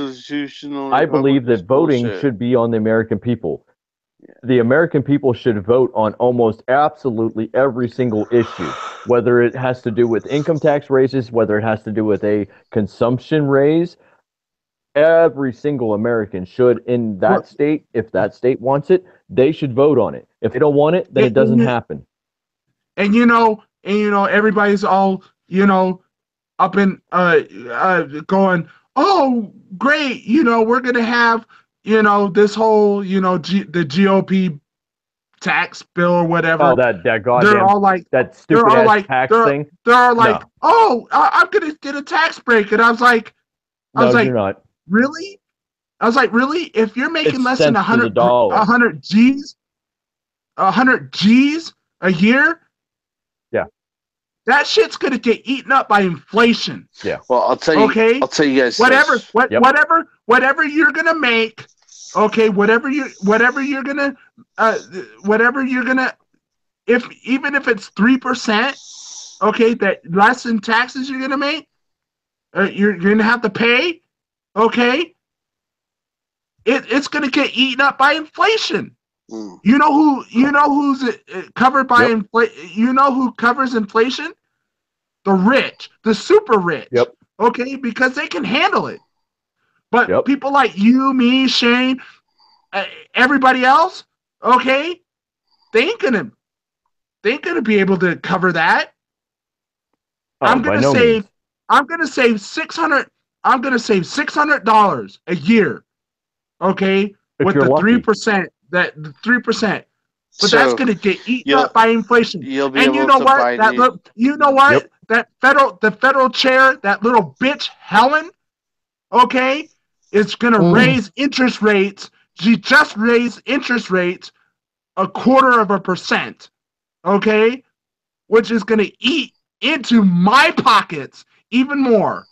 I believe that voting should be on the American people. Yeah. The American people should vote on almost absolutely every single issue, whether it has to do with income tax raises, whether it has to do with a consumption raise. Every single American should, in that state, if that state wants it, they should vote on it. If they don't want it, then it doesn't happen. And everybody's all up in going, oh great, we're gonna have this whole the GOP tax bill or whatever. Oh, that goddamn. They're all like that stupid ass tax thing. They're all like, oh, I'm gonna get a tax break, and I was like, you're not. Really? I was like, really? If you're making less than 100 G's, 100 G's a year, yeah, that shit's gonna get eaten up by inflation. Yeah. Well, I'll tell you. Okay. I'll tell you guys. Whatever you're gonna make. Okay. Whatever you're gonna. Even if it's 3%. Okay, that less in taxes you're gonna make. You're gonna have to pay. Okay, it's gonna get eaten up by inflation. You know who's covered by inflation? You know who covers inflation? The rich, the super rich. Yep. Okay, because they can handle it. But people like you, me, Shane, everybody else, okay, they ain't gonna be able to cover that. I'm gonna save $600 a year, okay, with the 3%. That the 3%. But that's going to get eaten up by inflation. You'll be and able you know to what? buy Yep. The federal chair, that little bitch Helen, okay, is going to raise interest rates. She just raised interest rates 0.25%, okay, which is going to eat into my pockets even more.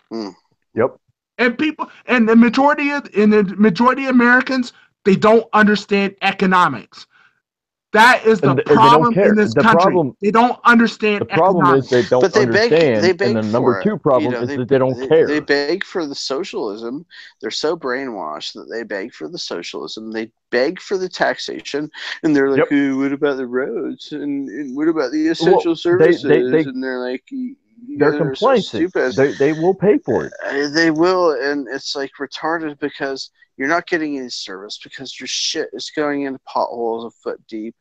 Yep. And the majority of Americans, they don't understand economics. That is the problem in this country. They don't understand economics. The problem is they don't understand. They beg and the number two problem is that they don't care. They beg for the socialism. They're so brainwashed that they beg for the socialism. They beg for the taxation, and they're like, "Hey, what about the roads? And what about the essential services?" And they're like, they're complacent. So they will pay for it. They will, and it's like retarded because you're not getting any service because your shit is going into potholes a foot deep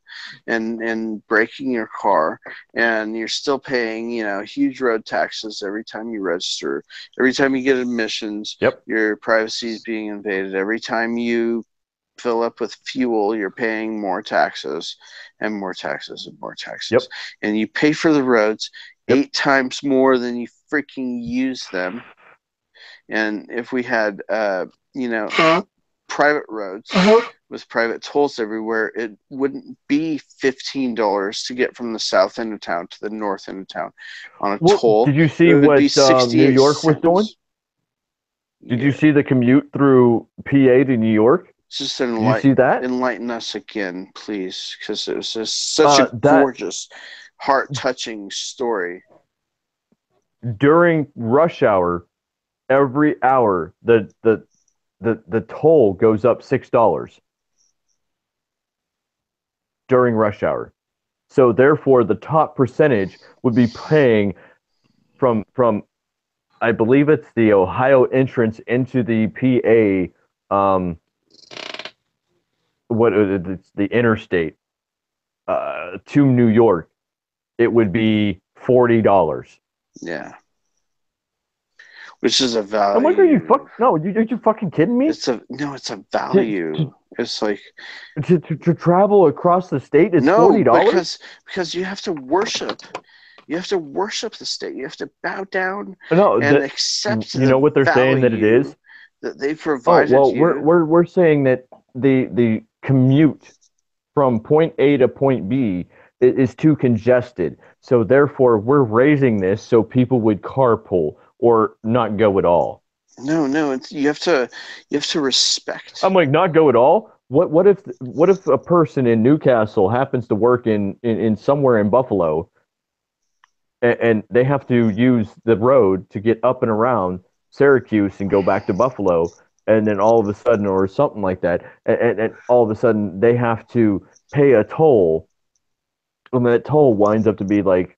and breaking your car, and you're still paying, huge road taxes every time you register, every time you get admissions. Yep. Your privacy is being invaded. Every time you fill up with fuel, you're paying more taxes and more taxes and more taxes. Yep. And you pay for the roads 8 times more than you freaking use them. And if we had, private roads with private tolls everywhere, it wouldn't be $15 to get from the south end of town to the north end of town on a toll. Did you see what New York was doing? Did you see the commute through PA to New York? Just Did you see that? Enlighten us again, please, because it was just such a gorgeous, heart-touching story. During rush hour, every hour, the toll goes up $6 during rush hour. So therefore, the top percentage would be paying from I believe it's the Ohio entrance into the PA. It's the interstate to New York. It would be $40. Yeah. Which is a value. I'm like, are you fucking kidding me? It's a value. It's like to travel across the state is $40. Because you have to worship. You have to worship the state. You have to bow down and accept. You know what they're saying that it is? That they provided. Oh, well, we're saying that the commute from point A to point B is too congested. So therefore, we're raising this so people would carpool or not go at all. No, you have to respect. I'm like, not go at all? What if a person in Newcastle happens to work in somewhere in Buffalo, and they have to use the road to get up and around Syracuse and go back to Buffalo, and then all of a sudden, or something like that, and all of a sudden they have to pay a toll, and that toll winds up to be like,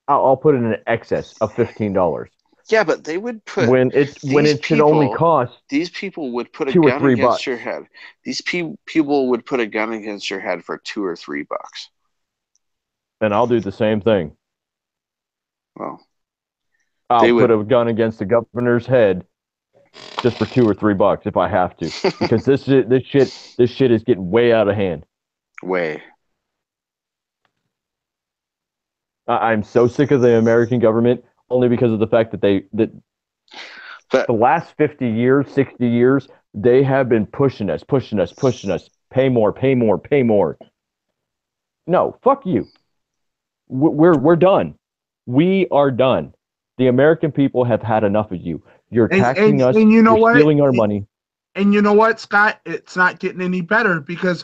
I'll put it in an excess of $15. Yeah, but they would put when it should only cost. These people would put a $2 or gun $3 against your head. These people would put a gun against your head for $2 or $3. And I'll do the same thing. Well, I'll put a gun against the governor's head just for $2 or $3 if I have to, because this shit is getting way out of hand. Way. I'm so sick of the American government, only because of the fact that the last 50 years, 60 years, they have been pushing us. Pay more. No, fuck you. We're done. We are done. The American people have had enough of you. You're taxing us. And you know what? Stealing our money. And you know what, Scott? It's not getting any better because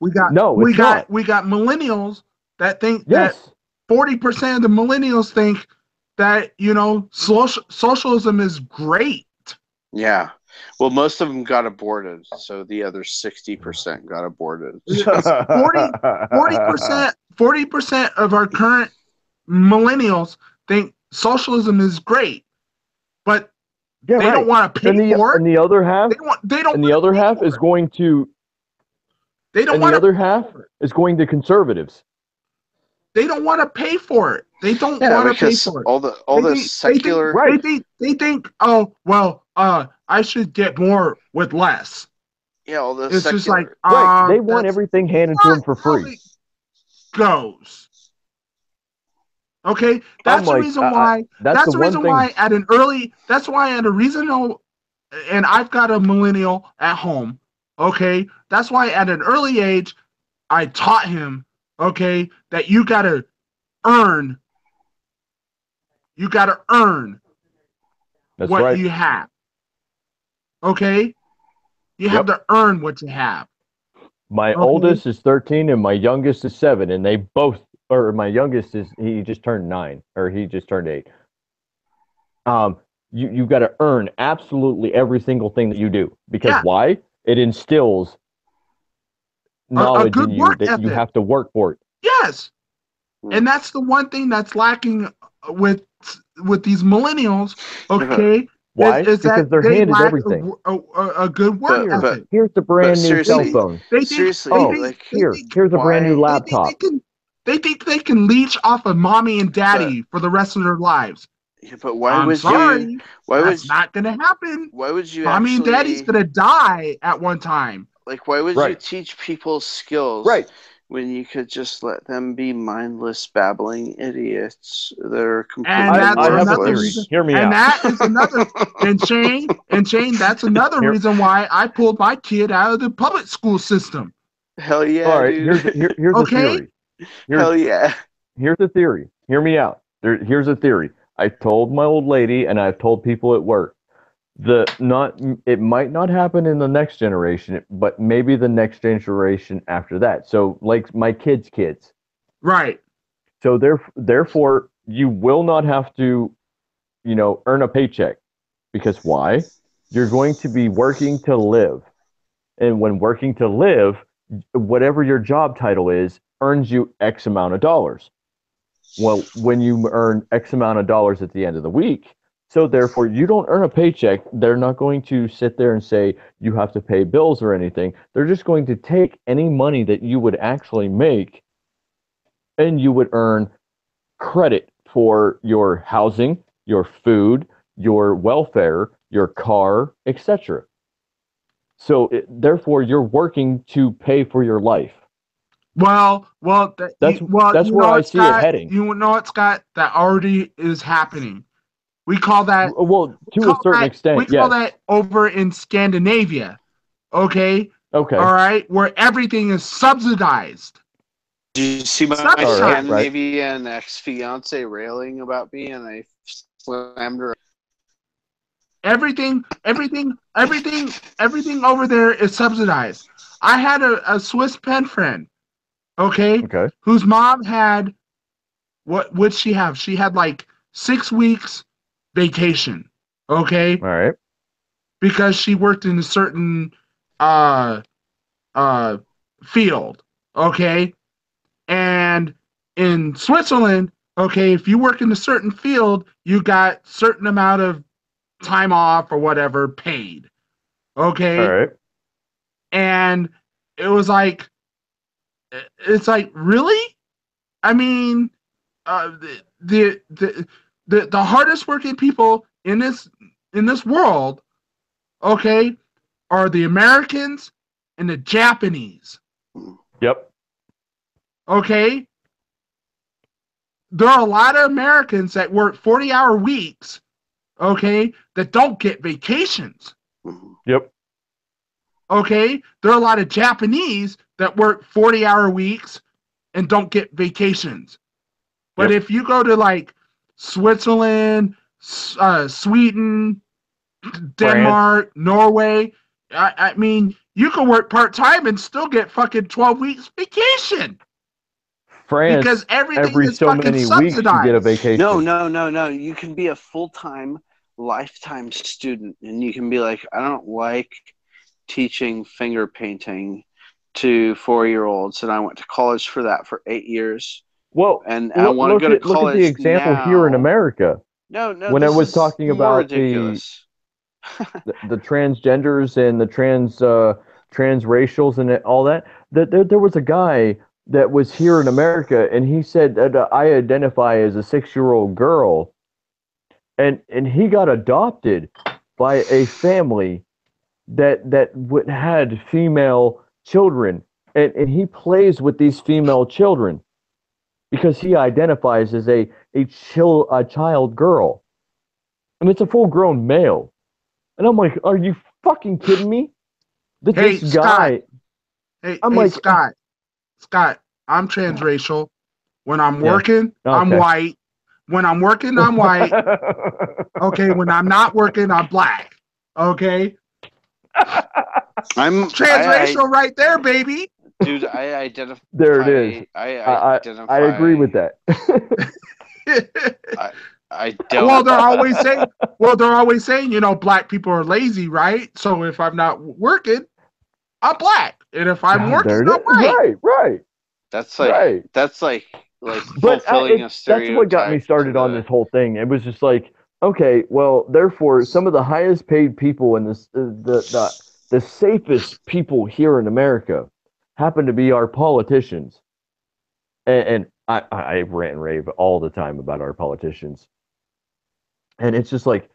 we got millennials that think that 40% of the millennials think that socialism is great. Yeah. Well, most of them got aborted, so the other 60% got aborted. 40% of our current millennials think socialism is great, but Yeah, they don't want to pay for it. And the other half, they don't. And the other half is going to. They don't. And the other half is going to conservatives. They don't want to pay for it. They don't want to pay for it. All the secular. They think, oh well, I should get more with less. Yeah, all the it's secular. Just like right. They want everything handed to them for free. Goes. Okay, that's the reason why. That's the reason why at an early. That's why at a reasonable, and I've got a millennial at home. Okay, that's why at an early age, I taught him. Okay, that you gotta earn. You gotta earn. That's what right. you have. Okay, you have to earn what you have. My oldest is 13 and my youngest is 7, and they both. Or my youngest he just turned 9, or he just turned 8. You've got to earn absolutely every single thing that you do, because why? It instills knowledge in you that you have to work for it. Yes, and that's the one thing that's lacking with these millennials. Okay, why? Because they're handed everything. A good work ethic. Here's the brand new cell phone. Here's a brand new laptop. They think they can leech off of mommy and daddy for the rest of their lives. Yeah, but why that's not going to happen. Why would you? Mommy and daddy's going to die at one time. Like, why would you teach people skills? Right. When you could just let them be mindless, babbling idiots. They're completely. And that's another reason. Hear me out. And that is another. and Shane, that's another reason why I pulled my kid out of the public school system. Hell yeah! All right, dude. here's the theory. Hell yeah! Here's the theory. Hear me out. Here's a theory. I told my old lady, and I've told people at work. It might not happen in the next generation, but maybe the next generation after that. So, like my kids' kids. Right. So therefore, you will not have to, earn a paycheck, because why? You're going to be working to live, and when working to live, whatever your job title is, earns you X amount of dollars. Well, when you earn X amount of dollars at the end of the week, so therefore you don't earn a paycheck, they're not going to sit there and say you have to pay bills or anything. They're just going to take any money that you would actually make, and you would earn credit for your housing, your food, your welfare, your car, etc. So therefore you're working to pay for your life. Well, that's where I see it heading. You know what, Scott? That already is happening. We call that to a certain extent. We call that over in Scandinavia. Okay. All right, where everything is subsidized. Did you see my Scandinavian ex-fiance railing about me, and I slammed her? Everything over there is subsidized. I had a Swiss pen friend. Okay. Whose mom had, what would she have? She had like 6 weeks vacation. Okay. All right. Because she worked in a certain field. Okay. And in Switzerland, okay, if you work in a certain field, you got certain amount of time off or whatever paid. Okay. All right. And it's like, really? I mean, the hardest working people in this world, okay, are the Americans and the Japanese. Yep. Okay. There are a lot of Americans that work 40-hour weeks, okay, that don't get vacations. Yep. Okay. There are a lot of Japanese that work 40-hour weeks and don't get vacations. But if you go to like Switzerland, Sweden, Denmark, Norway, I mean, you can work part-time and still get fucking 12 weeks vacation. France, because everything every is so fucking many subsidized. weeks you get a vacation. No. You can be a full-time, lifetime student, and you can be like, I don't like teaching finger painting to 4-year-olds, and I went to college for that for 8 years. Well, and I want to go to college. Look at the example now. here in America. No. When I was talking about the transgenders and the transracials and all that. There was a guy that was here in America, and he said that I identify as a 6-year-old girl, and he got adopted by a family that had female children, and he plays with these female children because he identifies as a child girl. I mean, it's a full-grown male. And I'm like, are you fucking kidding me? Hey, this guy. Scott. Scott, I'm transracial. When I'm working, I'm white. When I'm working, I'm white. Okay, when I'm not working, I'm black. Okay? I'm transracial right there, baby. Dude, I identify. There it is. I agree with that. I don't. Well, they're always saying, you know, black people are lazy, right? So if I'm not working, I'm black, and if I'm working, I'm white. Right. That's like fulfilling a stereotype. That's what got me started on this whole thing. It was just like, okay, well, therefore, some of the highest paid people and the safest people here in America happen to be our politicians, and I rant and rave all the time about our politicians. And it's just like,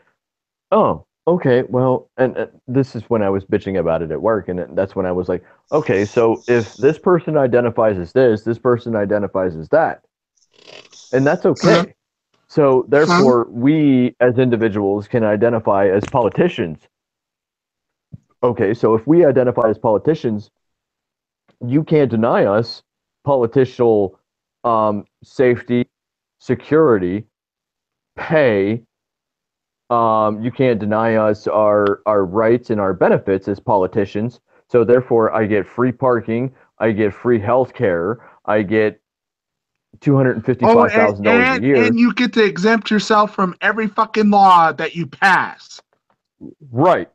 oh, okay, well, and this is when I was bitching about it at work, and that's when I was like, okay, so if this person identifies as this person identifies as that, and that's okay. So therefore, we as individuals can identify as politicians. Okay, so if we identify as politicians, you can't deny us political safety, security, pay. You can't deny us our rights and our benefits as politicians. So therefore, I get free parking, I get free health care, I get $255,000 a year. And you get to exempt yourself from every fucking law that you pass. Right.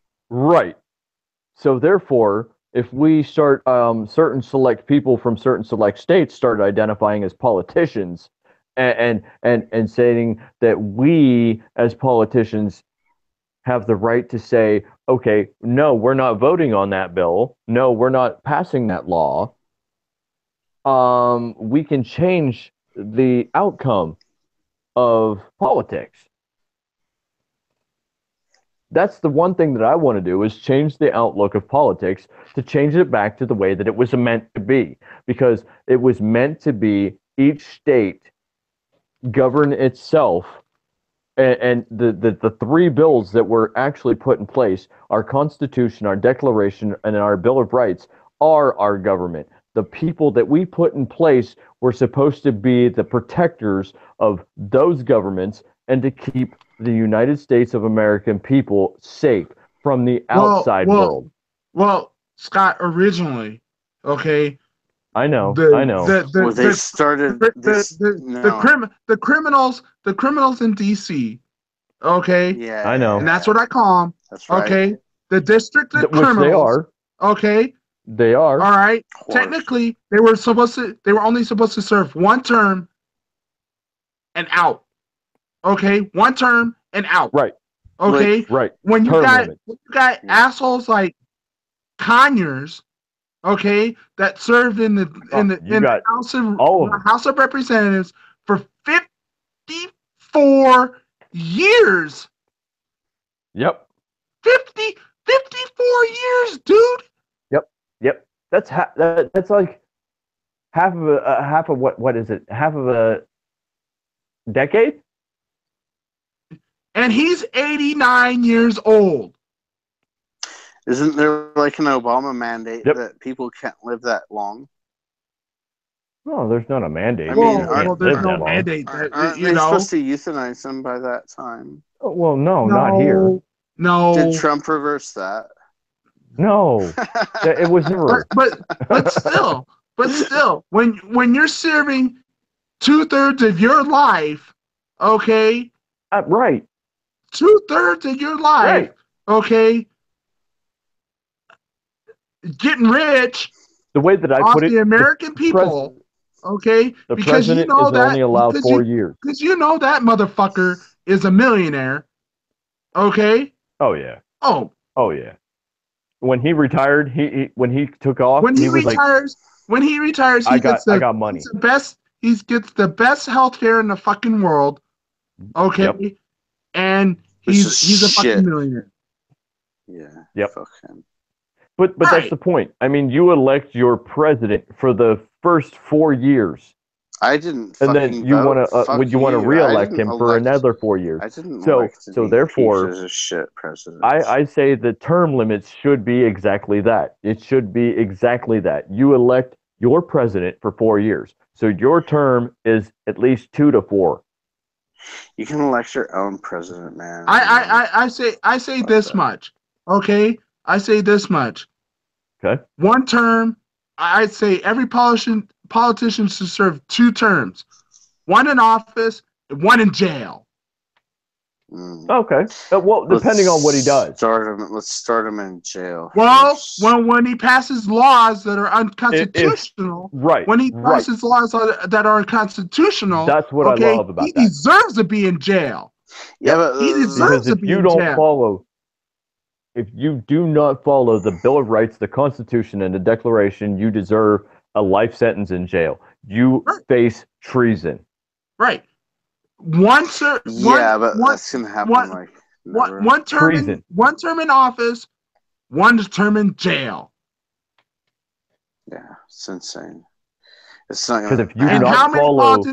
So therefore, if we start certain select people from certain select states start identifying as politicians, and saying that we as politicians have the right to say, okay, no, we're not voting on that bill. No, we're not passing that law. We can change the outcome of politics. That's the one thing that I want to do, is change the outlook of politics, to change it back to the way that it was meant to be, because it was meant to be each state govern itself, and the three bills that were actually put in place, our Constitution, our Declaration, and our Bill of Rights, are our government. The people that we put in place were supposed to be the protectors of those governments and to keep the United States of American people safe from the outside world. Well, Scott, originally, okay, I know. The criminals in DC. Okay. Yeah. I know. And that's what I call them. That's right. Okay. The district of criminals. Which they are. Okay. They are. All right. Technically, they were only supposed to serve one term and out. Okay. One term and out. Right. Okay. Right. When you got assholes like Conyers, okay, that served in the House of Representatives for 54 years. Yep. 54 years, dude. Yep. That's that's like half of what is it? Half of a decade? And he's 89 years old. Isn't there like an Obama mandate that people can't live that long? No, there's not a mandate. I mean, there's no mandate. Aren't they supposed to euthanize them by that time? Oh, well, no, not here. No. Did Trump reverse that? No, it was never. But still, when you're serving 2/3 of your life, okay, right, 2/3 of your life, right. Okay, getting rich. The way that I put it, the American people, okay, the because president you know is that only allowed 4 years. Because you know that motherfucker is a millionaire, okay. Oh yeah. Oh yeah. When he retired, when he took off, when he was retires, he gets I got money. He gets the best healthcare in the fucking world. Okay, Yep. And he's a fucking millionaire. Yeah. Yep. Fuck him. But that's the point. I mean, you elect your president for the first 4 years. I didn't. And then you want to re-elect him for another 4 years. I didn't. So therefore, a shit president. I say the term limits should be exactly that. It should be exactly that. You elect your president for 4 years. So your term is at least 2 to 4. You can elect your own president, man. I say this much. Okay? I say this much. Okay. One term, I'd say every politician should serve 2 terms. 1 in office and 1 in jail. Okay. Well, depending on what he does. Let's start him in jail. Well, when he passes laws that are unconstitutional, right? When he passes laws that are unconstitutional, that's what I love about that. He deserves to be in jail. Yeah, but he deserves to be in jail. If you do not follow the Bill of Rights, the Constitution, and the Declaration, you deserve a life sentence in jail. You face treason. Right. That's gonna happen. One term in office, 1 term in jail. Yeah, it's insane. It's not because if you do not follow.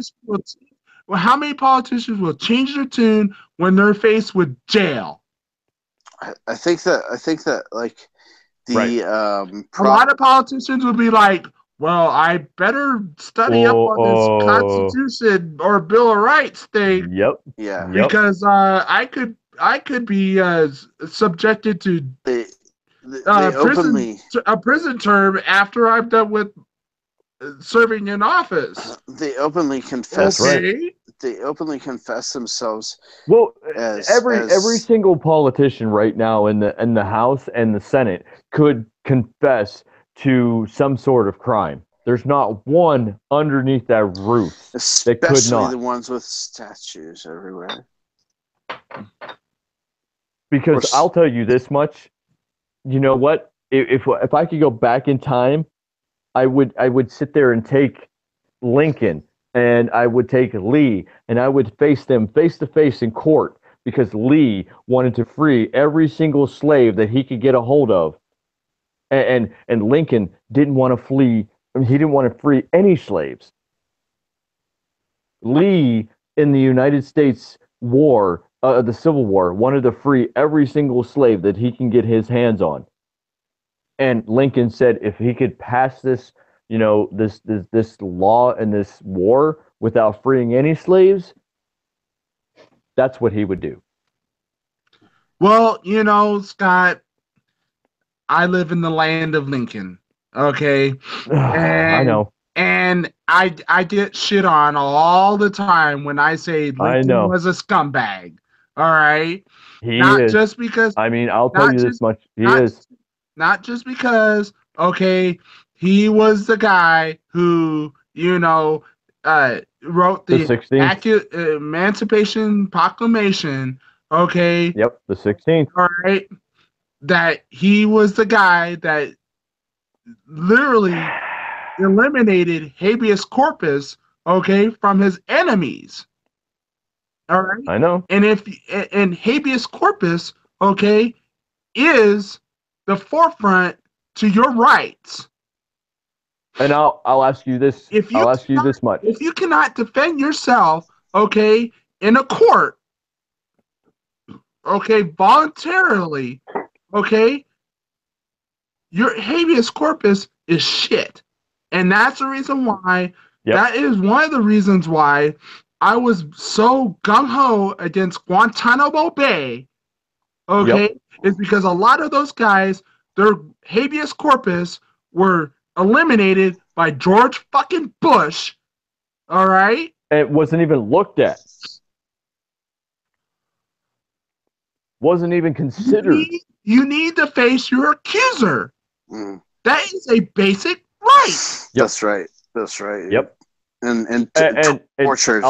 How many politicians will change their tune when they're faced with jail? I think that like the a lot of politicians will be like, well, I better study up on this Constitution or Bill of Rights thing. Yep. Yeah. Because I could be subjected to a prison term after I'm done with serving in office. They openly confess. Okay. They openly confess themselves. Well, every single politician right now in the House and the Senate could confess to some sort of crime. There's not one underneath that roof that could not. Especially the ones with statues everywhere. Because I'll tell you this much. You know what? If I could go back in time, I would sit there and take Lincoln and I would take Lee and I would face them face to face in court because Lee wanted to free every single slave that he could get a hold of. And Lincoln didn't want to flee. I mean, he didn't want to free any slaves. Lee, in the United States War, the Civil War, wanted to free every single slave that he can get his hands on. And Lincoln said if he could pass this, this law and this war without freeing any slaves, that's what he would do. Well, Scott, I live in the land of Lincoln, okay? I know. And I get shit on all the time when I say Lincoln was a scumbag, all right? He is. Just because... I mean, I'll tell you this much. He is. Not just because, okay, he was the guy who, wrote the Emancipation Proclamation, okay? Yep, the 16th. All right. That he was the guy that literally eliminated habeas corpus, okay, from his enemies. All right. I know. And habeas corpus, okay, is the forefront to your rights. And I'll ask you this. I'll ask you this much. If you cannot defend yourself, okay, in a court, okay, voluntarily, okay, your habeas corpus is shit. And that's the reason why, that is one of the reasons why I was so gung-ho against Guantanamo Bay, okay, is because a lot of those guys, their habeas corpus were eliminated by George fucking Bush, all right? It wasn't even looked at. Wasn't even considered. You need to face your accuser. Mm. That is a basic right. Yep. That's right. That's right. Yep. And tortured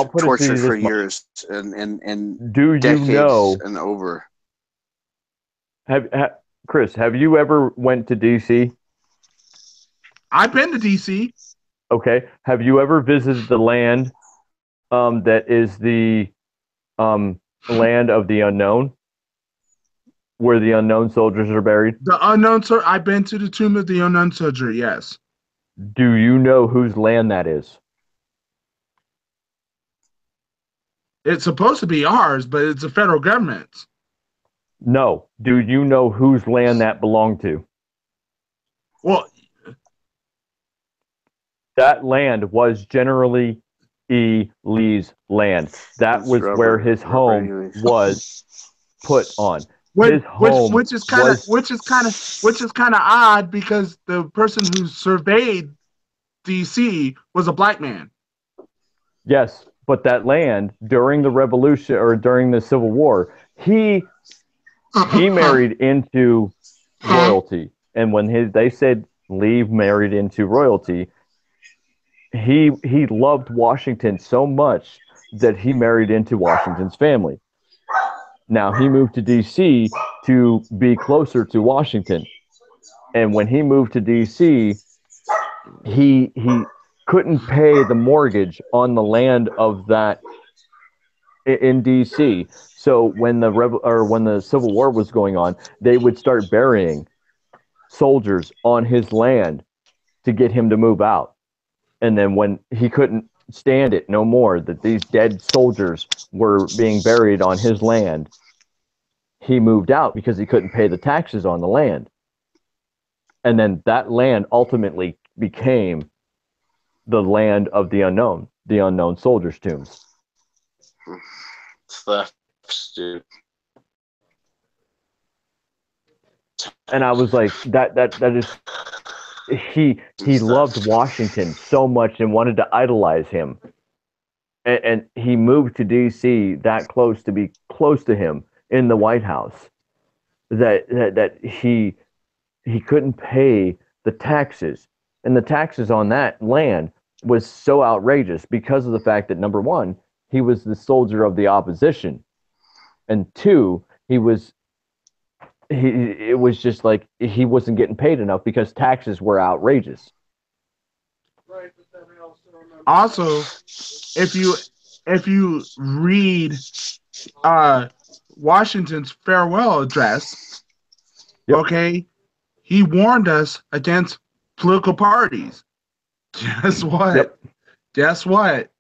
for years and do decades you know and over. Chris, have you ever went to DC? I've been to DC. Okay. Have you ever visited the land that is the land of the unknown, where the unknown soldiers are buried? The unknown soldier. I've been to the tomb of the unknown soldier. Yes. Do you know whose land that is? It's supposed to be ours, but it's the federal government's. No. Do you know whose land that belonged to? Well, that land was Generally E. Lee's land. That was where his home was put on. Which is kind of odd, because the person who surveyed DC was a black man. Yes, but that land during the Revolution or during the Civil War, he married into royalty, and when they said Lee married into royalty, he loved Washington so much that he married into Washington's family. Now he moved to DC to be closer to Washington, and when he moved to DC, he couldn't pay the mortgage on the land of that in DC. So when the Civil War was going on, they would start burying soldiers on his land to get him to move out. And then when he couldn't stand it no more, that these dead soldiers were being buried on his land, he moved out because he couldn't pay the taxes on the land. And then that land ultimately became the land of the unknown soldiers' tombs. Thefts, dude. And I was like, that is, he loved Washington so much and wanted to idolize him, and he moved to DC that close to be close to him in the White House, that he couldn't pay the taxes, and the taxes on that land was so outrageous because of the fact that, number one, he was the soldier of the opposition, and two, it was just like he wasn't getting paid enough because taxes were outrageous. Also, if you read Washington's farewell address, yep. Okay, he warned us against political parties. Guess what? Yep. Guess what?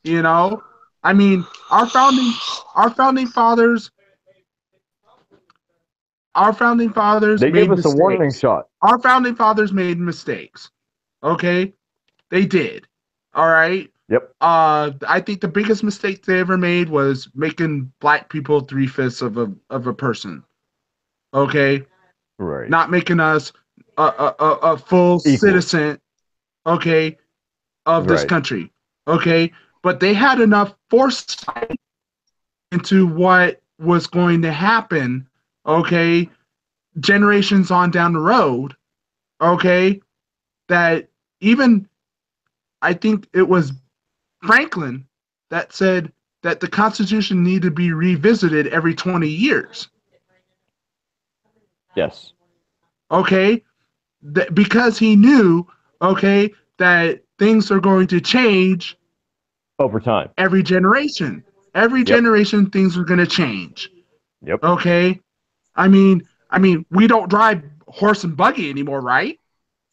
You know, I mean, our founding fathers. They gave us a warning shot. Our founding fathers made mistakes. Okay, they did. All right. Yep. I think the biggest mistake they ever made was making black people 3/5 of a person. Okay. Right. Not making us a full citizen. Okay, of this country. Okay, but they had enough foresight into what was going to happen. Okay, generations on down the road. Okay, that even I think it was Franklin that said that the Constitution needed to be revisited every 20 years. Yes. Okay, because he knew, okay, that things are going to change over time. Every generation. Every generation, things are going to change. Yep. Okay. I mean, we don't drive horse and buggy anymore, right?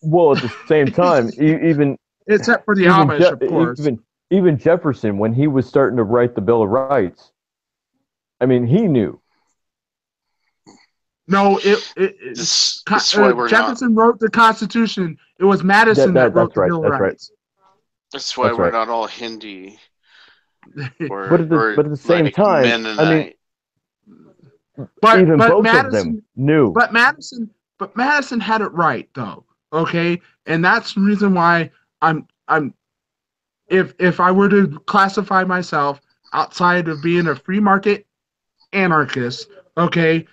Well, at the same time, even except for the Amish, of course. Even Jefferson, when he was starting to write the Bill of Rights, I mean, he knew. No, Jefferson wrote the Constitution. It was Madison that wrote the Bill of Rights. That's why we're not all Hindi. But at the same time, Mennonite. I mean, even both of them knew. But Madison had it right, though. Okay, and that's the reason why I'm. If I were to classify myself outside of being a free market anarchist, okay,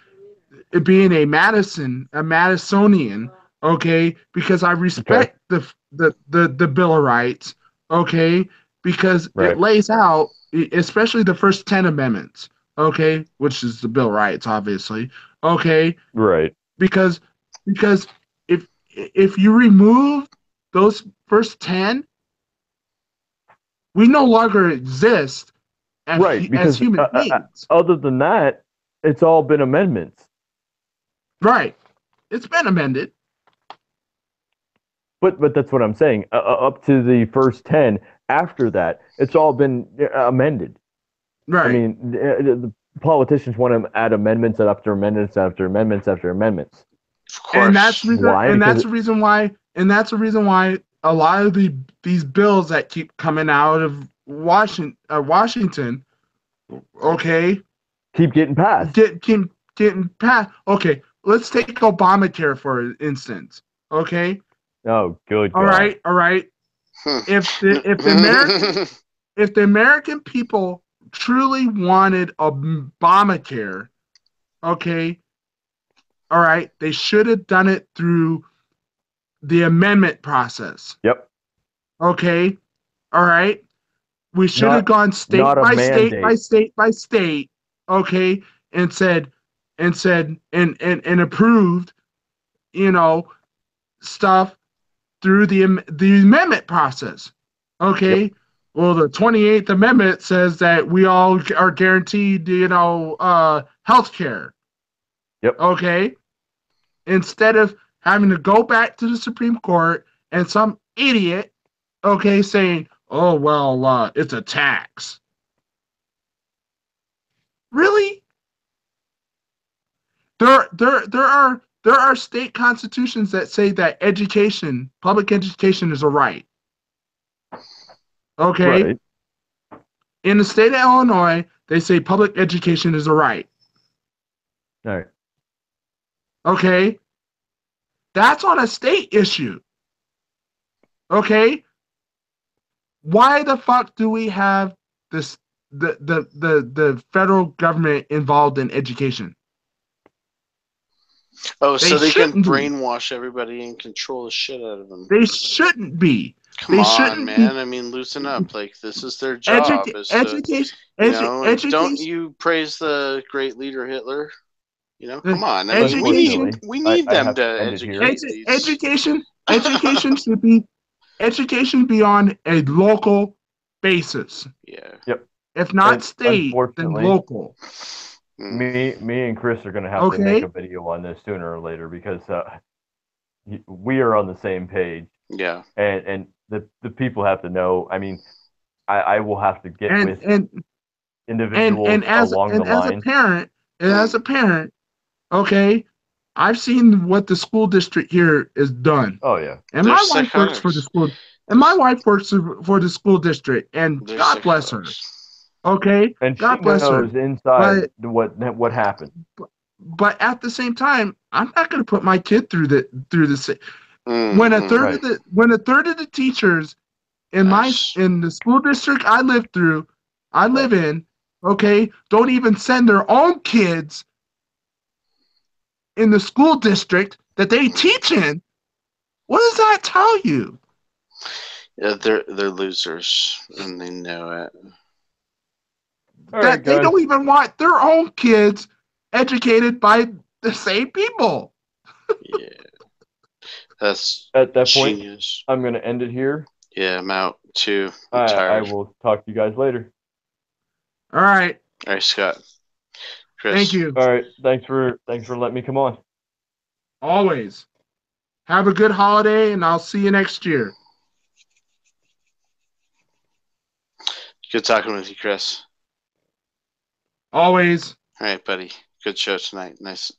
being a Madisonian, okay, because I respect the Bill of Rights, okay, because it lays out, especially the first 10 amendments, okay, which is the Bill of Rights, obviously, Okay, right? Because if you remove those first 10, we no longer exist as human beings. Other than that, it's all been amendments. Right. It's been amended. But that's what I'm saying. Up to the first 10, after that, it's all been amended. Right. I mean, the politicians want to add amendments after amendments after amendments after amendments. Of course. And that's the reason why a lot of these bills that keep coming out of Washington, okay, keep getting passed. Getting passed. Okay, let's take Obamacare for instance. Okay. Oh, good God. All right. If the American people truly wanted Obamacare, okay, all right, they should have done it through the amendment process. Yep. Okay. All right. We should have gone state by state by state by state. Okay. And said and approved, stuff through the amendment process. Okay. Yep. Well, the 28th Amendment says that we all are guaranteed, health care. Yep. Okay. Instead of having to go back to the Supreme Court and some idiot, okay, saying, "Oh well, it's a tax." Really? There are state constitutions that say that public education, is a right. Okay. Right. In the state of Illinois, they say public education is a right. All right. Okay. That's on a state issue. Okay. Why the fuck do we have this the federal government involved in education? Oh, so they can brainwash everybody and control the shit out of them. They shouldn't be. Come on, man. I mean, loosen up. Like, this is their job. Don't you praise the great leader Hitler? Come on. I mean, we need them to educate these. Education should be on a local basis. Yeah. Yep. If not state, then local. Me and Chris are going to have to make a video on this sooner or later because we are on the same page. Yeah. And the people have to know. I mean, I will have to get with individuals along the line. As a parent, okay, I've seen what the school district here has done. Oh yeah. And my wife works for the school. And my wife works for the school district, and God bless her. Okay, and God bless her. Inside what happened. But at the same time, I'm not going to put my kid through the. When a third of the teachers in the school district I live in, okay, don't even send their own kids in the school district that they teach in. What does that tell you? Yeah, they're losers, and they know it. That they don't even want their own kids educated by the same people. Yeah, that's at that genius. Point. I'm going to end it here. Yeah, I'm out too. I will talk to you guys later. All right. All right, Scott. Chris. Thank you. All right. Thanks for letting me come on. Always. Have a good holiday, and I'll see you next year. Good talking with you, Chris. Always. All right, buddy. Good show tonight. Nice